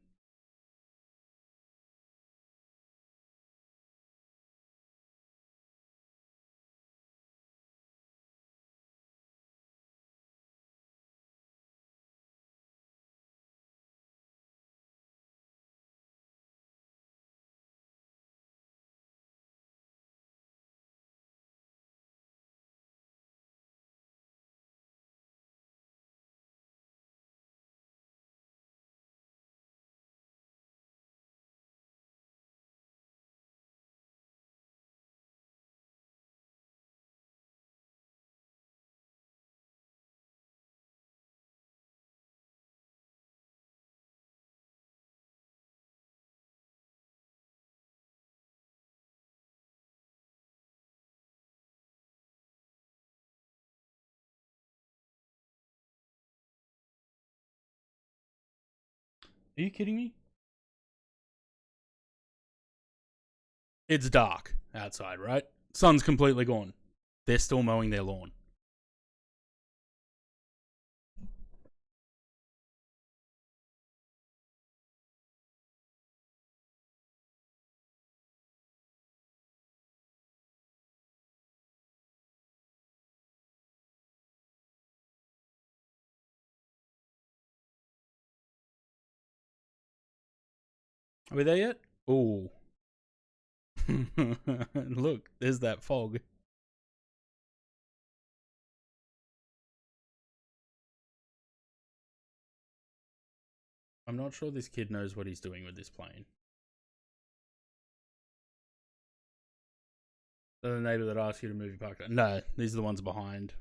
Are you kidding me? It's dark outside, right? Sun's completely gone. They're still mowing their lawn. Are we there yet? Ooh. Look, there's that fog. I'm not sure this kid knows what he's doing with this plane. The neighbor that asked you to move your park. No, these are the ones behind.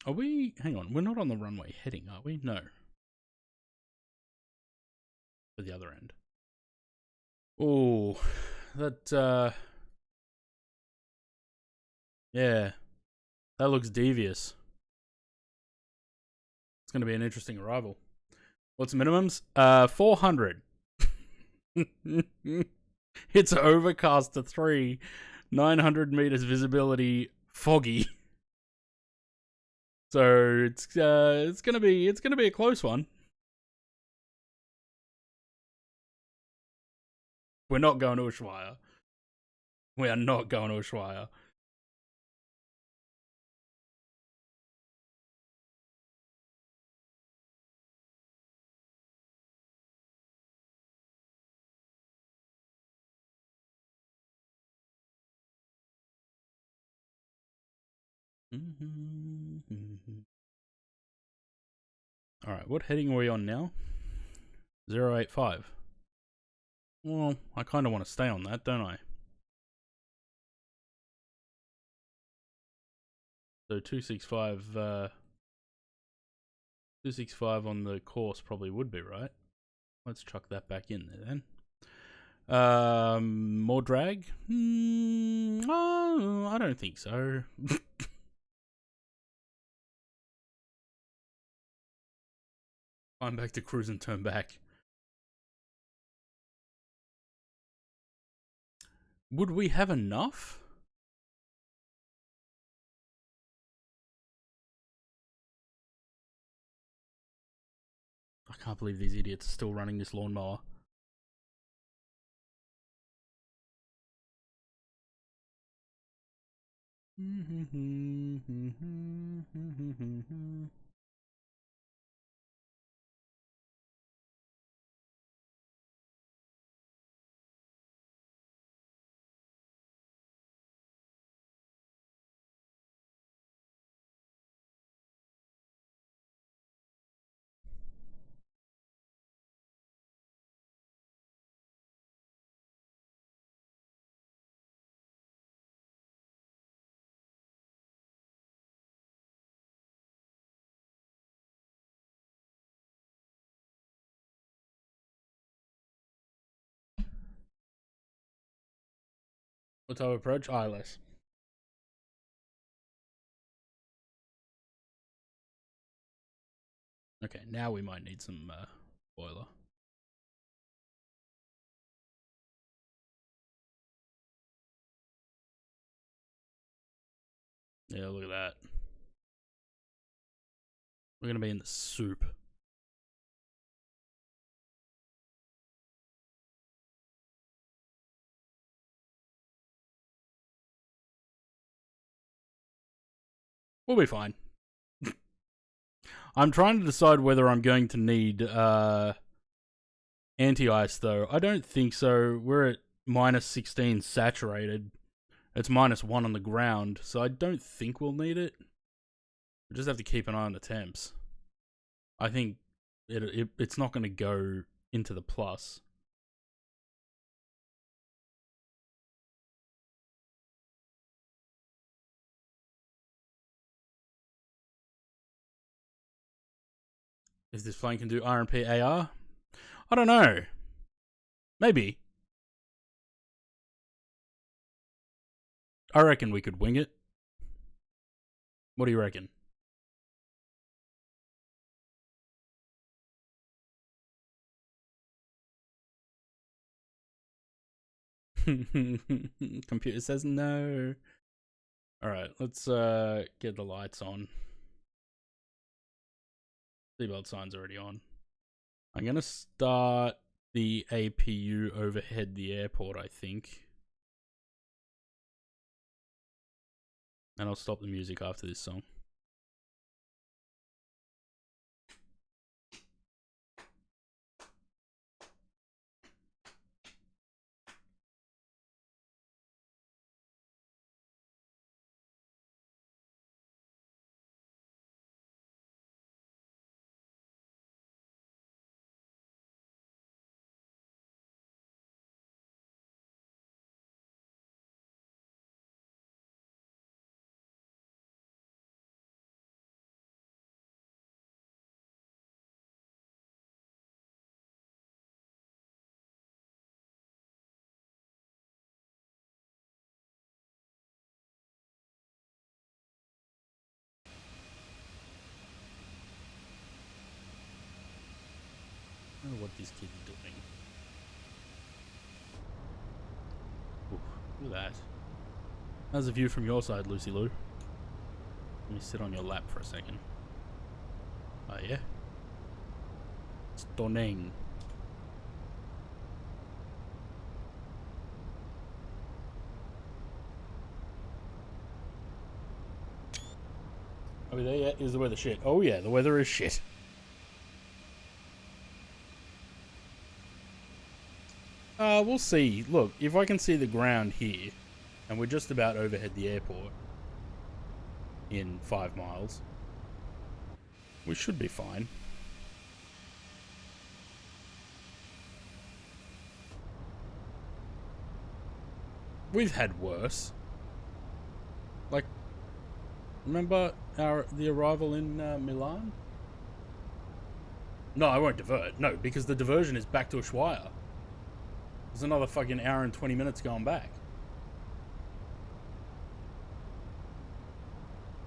Are we? Hang on, we're not on the runway heading, are we? No. For the other end. Oh, that, yeah. That looks devious. It's going to be an interesting arrival. What's the minimums? 400. It's overcast to 3. 900 meters visibility, foggy. So it's gonna be a close one. We're not going to Ushuaia. We are not going to Ushuaia. Alright, what heading are we on now? 085. Well, I kind of want to stay on that, don't I? So 265, 265 on the course probably would be right. Let's chuck that back in there then. More drag? Oh, I don't think so. I'm back to cruise and turn back. Would we have enough? I can't believe these idiots are still running this lawnmower. What type of approach? Eyeless. Okay, now we might need some boiler. Yeah, look at that. We're gonna be in the soup. We'll be fine. I'm trying to decide whether I'm going to need anti-ice though. I don't think so. We're at -16 saturated. It's -1 on the ground, so I don't think we'll need it. We just have to keep an eye on the temps. I think it's not going to go into the plus. If this plane can do RMP AR? I don't know. Maybe. I reckon we could wing it. What do you reckon? Computer says no. Alright, let's get the lights on. Seatbelt sign's already on. I'm gonna start the APU overhead the airport, I think. And I'll stop the music after this song. I don't know what these kids are doing. Ooh, look at that. How's the view from your side, Lucy Lou? Let me sit on your lap for a second. Oh yeah? Stunning. Are we there yet? Is the weather shit? Oh yeah, the weather is shit. We'll see. Look, if I can see the ground here, and we're just about overhead the airport, in 5 miles. We should be fine. We've had worse. Like, remember the arrival in Milan? No, I won't divert. No, because the diversion is back to Ushuaia. There's another fucking hour and 20 minutes going back.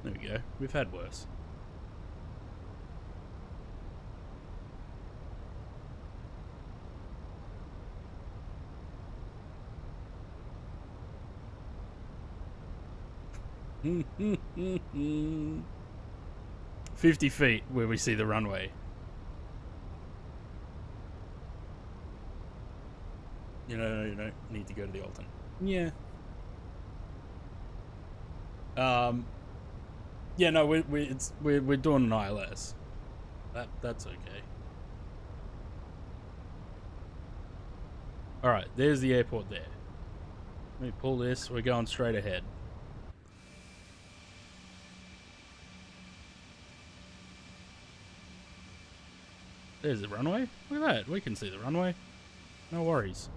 There we go. We've had worse. Mm-hmm. 50 feet where we see the runway. You don't need to go to the Alton. Yeah. Yeah, no, we're doing an ILS. That's okay. All right, there's the airport there. Let me pull this. We're going straight ahead. There's the runway. Look at that. We can see the runway. No worries.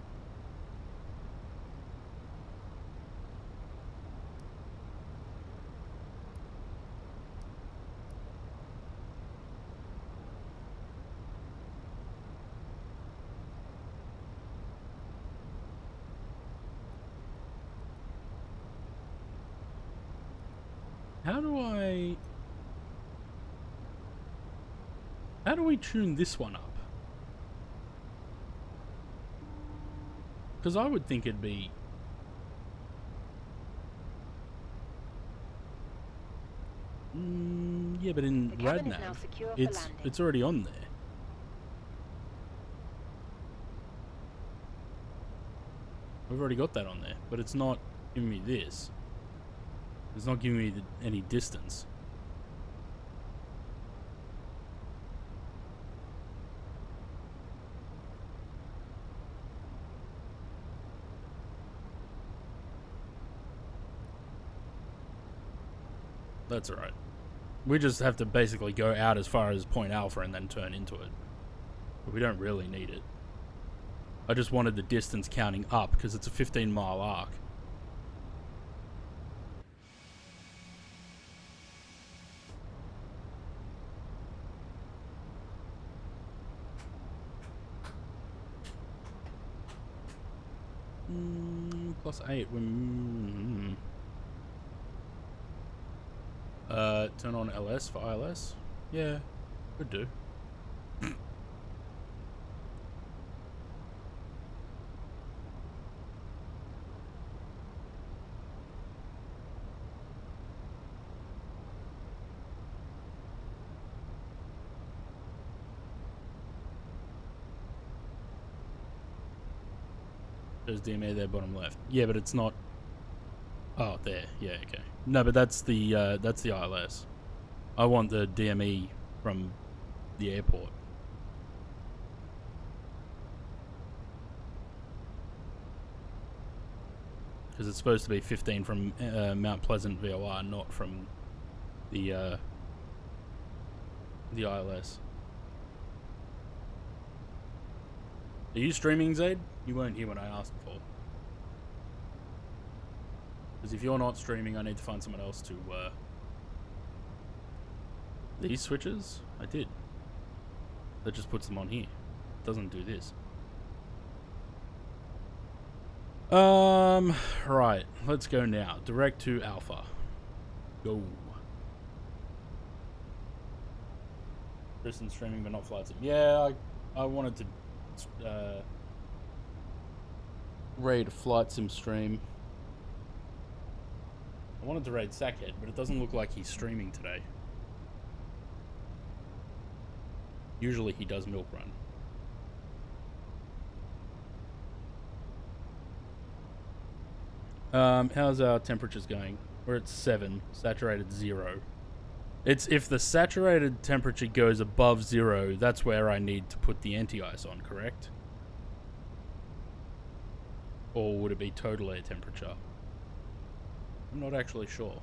How do we tune this one up? Because I would think it'd be... yeah, but in The cabin is now RadNav, secure for it's landing. already on there. We've already got that on there, but it's not giving me this. It's not giving me any distance. That's alright. We just have to basically go out as far as Point Alpha and then turn into it. But we don't really need it. I just wanted the distance counting up because it's a 15-mile arc. +8. Turn on LS for ILS? Yeah, could do. There's DMA there, bottom left. Yeah, but it's not. Oh, there. Yeah, okay. No, but that's the ILS. I want the DME from the airport. Because it's supposed to be 15 from Mount Pleasant VOR, not from the ILS. Are you streaming, Zaid? You weren't here when I asked before. Because if you're not streaming, I need to find someone else to... These switches? I did. That just puts them on here. It doesn't do this. Right. Let's go now. Direct to Alpha. Go. Distance streaming, but not flight sim. Yeah, I wanted to... raid a flight sim stream. I wanted to raid Sackhead, but it doesn't look like he's streaming today. Usually he does Milk Run. How's our temperatures going? We're at 7, saturated 0. It's if the saturated temperature goes above 0, that's where I need to put the anti-ice on, correct? Or would it be total air temperature? I'm not actually sure.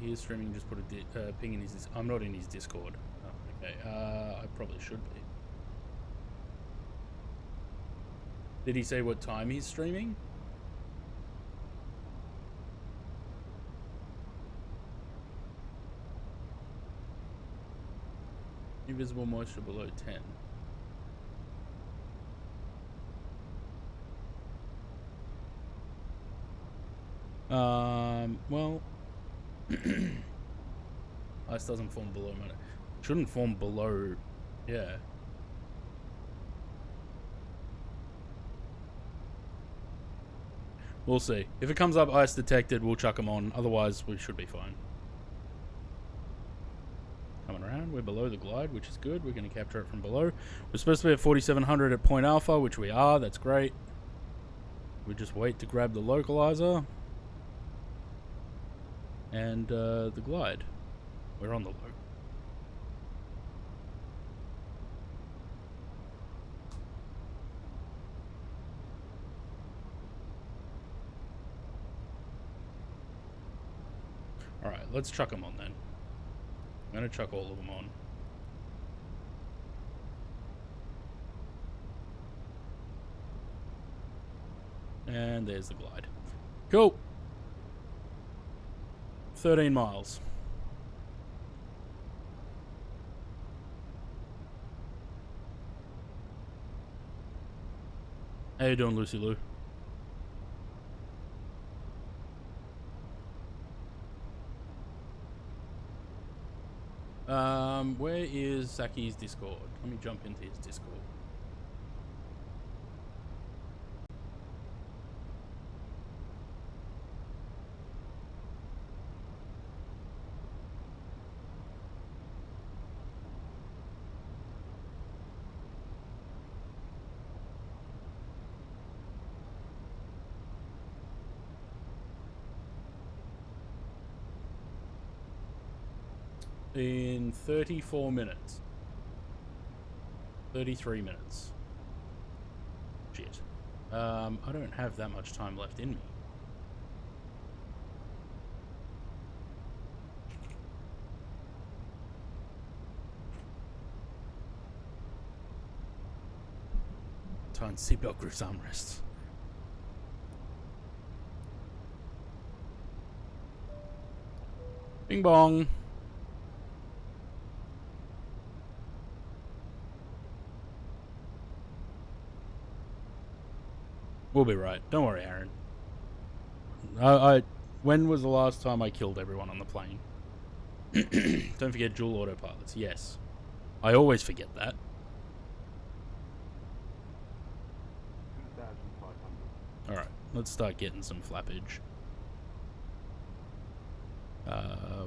he is streaming. Just put a ping in his. I'm not in his Discord. Oh, okay. I probably should be. Did he say what time he's streaming? Invisible moisture below 10. Well, ice doesn't form below minute. Shouldn't form below, yeah. We'll see. If it comes up ice detected, we'll chuck them on. Otherwise, we should be fine. Coming around, we're below the glide, which is good. We're going to capture it from below. We're supposed to be at 4700 at Point Alpha, which we are. That's great. We just wait to grab the localizer. And the glide. We're on the low. Alright, let's chuck them on then. I'm going to chuck all of them on. And there's the glide. Cool. 13 miles. How you doing, Lucy Lou? Where is Zaki's Discord? Let me jump into his Discord. In 34 minutes. 33 minutes. Shit. I don't have that much time left in me. Time seatbelt grips armrests. Bing bong. We'll be right. Don't worry, Aaron. When was the last time I killed everyone on the plane? Don't forget dual autopilots. Yes. I always forget that. 2,500. Alright, let's start getting some flappage.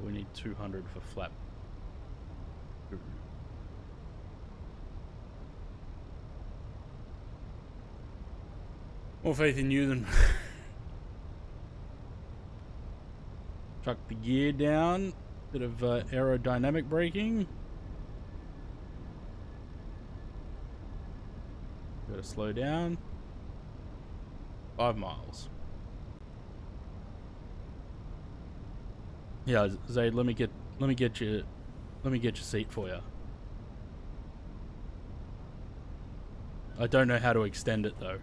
We need 200 for flap. More faith in you than... Chuck the gear down. Bit of aerodynamic braking. Gotta slow down. 5 miles. Yeah, Zaid, let me get your seat for you. I don't know how to extend it though.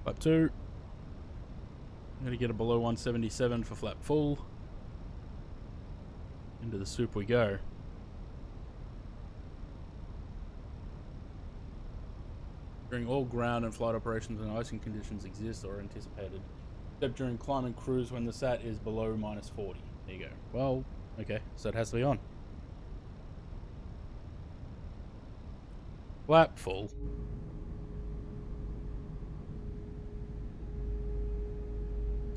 Flap 2. I'm gonna get a below 177 for flap full. Into the soup we go. During all ground and flight operations when icing conditions exist or are anticipated. Except during climb and cruise when the SAT is below -40. There you go. Well, okay, so it has to be on. Flap full.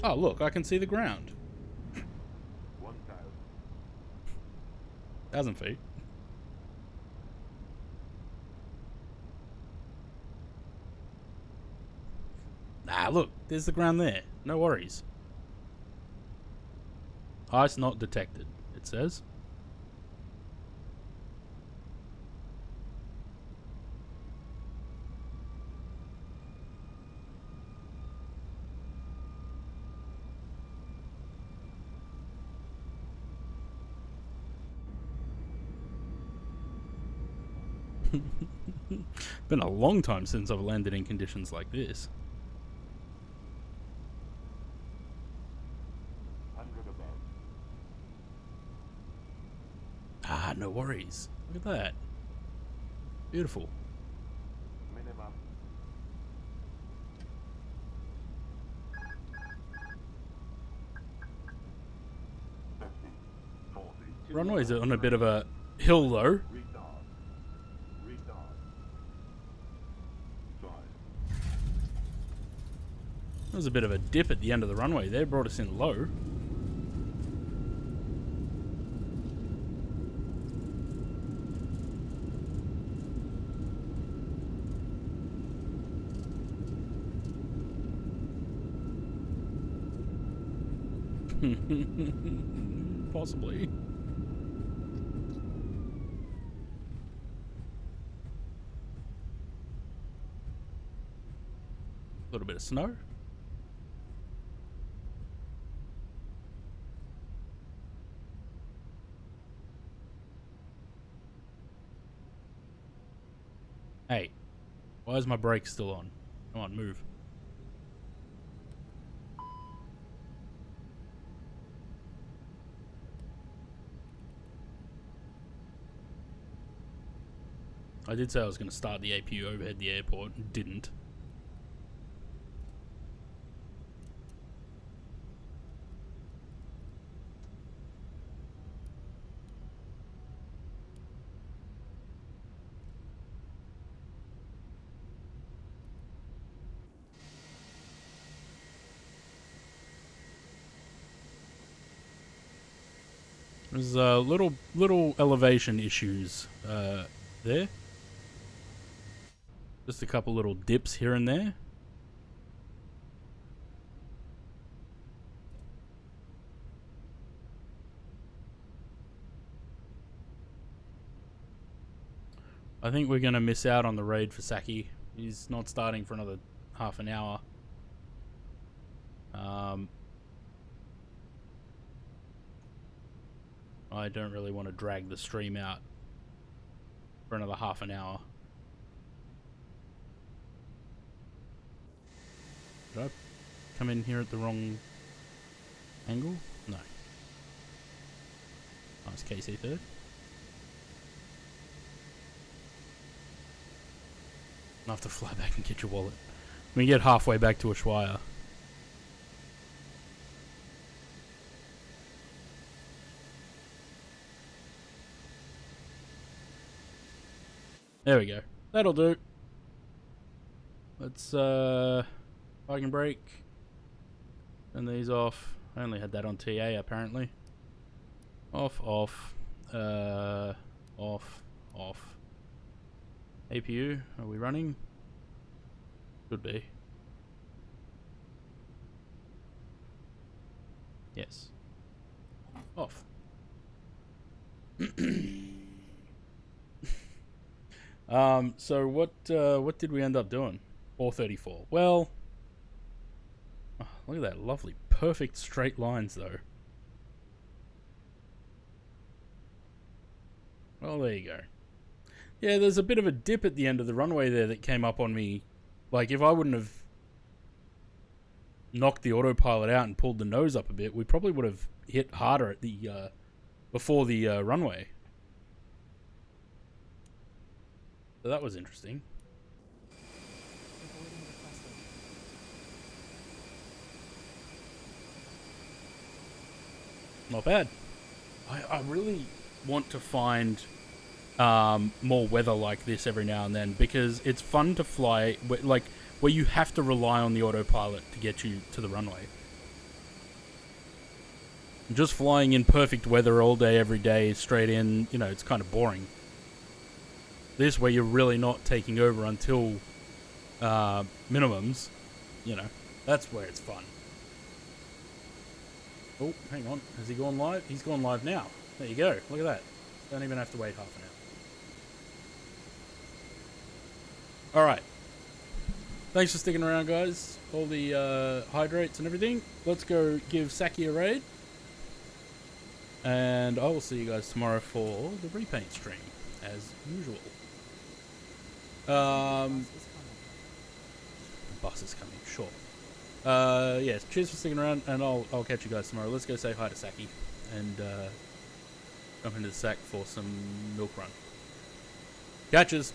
Oh, look, I can see the ground. 1,000. 1,000 feet. Ah, look, there's the ground there. No worries. Ice not detected, it says. Been a long time since I've landed in conditions like this. 100 above. Ah, no worries. Look at that. Beautiful. Minimum. 50. 40. Runway's on a bit of a hill though. Retard. Retard. 5. There was a bit of a dip at the end of the runway there, brought us in low. Possibly. A little bit of snow. Hey, why is my brake still on? Come on, move. I did say I was going to start the APU overhead the airport, didn't. There's little elevation issues there. Just a couple little dips here and there. I think we're gonna miss out on the raid for Saki. He's not starting for another half an hour. I don't really want to drag the stream out for another half an hour. Did I come in here at the wrong angle? No. Nice KC third. I'll have to fly back and get your wallet. We get halfway back to Ushuaia. There we go. That'll do. Let's parking brake. Turn these off. I only had that on TA apparently. Off, off. Off, off. APU, are we running? Should be. Yes. Off. So what did we end up doing? 434. Well, oh, look at that lovely, perfect straight lines though. Well, there you go. Yeah, there's a bit of a dip at the end of the runway there that came up on me. Like, if I wouldn't have knocked the autopilot out and pulled the nose up a bit, we probably would have hit harder at the before the runway. So that was interesting. Not bad. I really want to find more weather like this every now and then, because it's fun to fly where you have to rely on the autopilot to get you to the runway. Just flying in perfect weather all day every day straight in, you know, it's kind of boring. This, where you're really not taking over until minimums, you know, that's where it's fun. Oh, hang on. Has he gone live? He's gone live now. There you go. Look at that. Don't even have to wait half an hour. Alright. Thanks for sticking around, guys. All the hydrates and everything. Let's go give Saki a raid. And I will see you guys tomorrow for the repaint stream, as usual. The bus is coming, sure. Yeah, cheers for sticking around, and I'll catch you guys tomorrow. Let's go say hi to Saki, and jump into the sack for some milk run. Catches.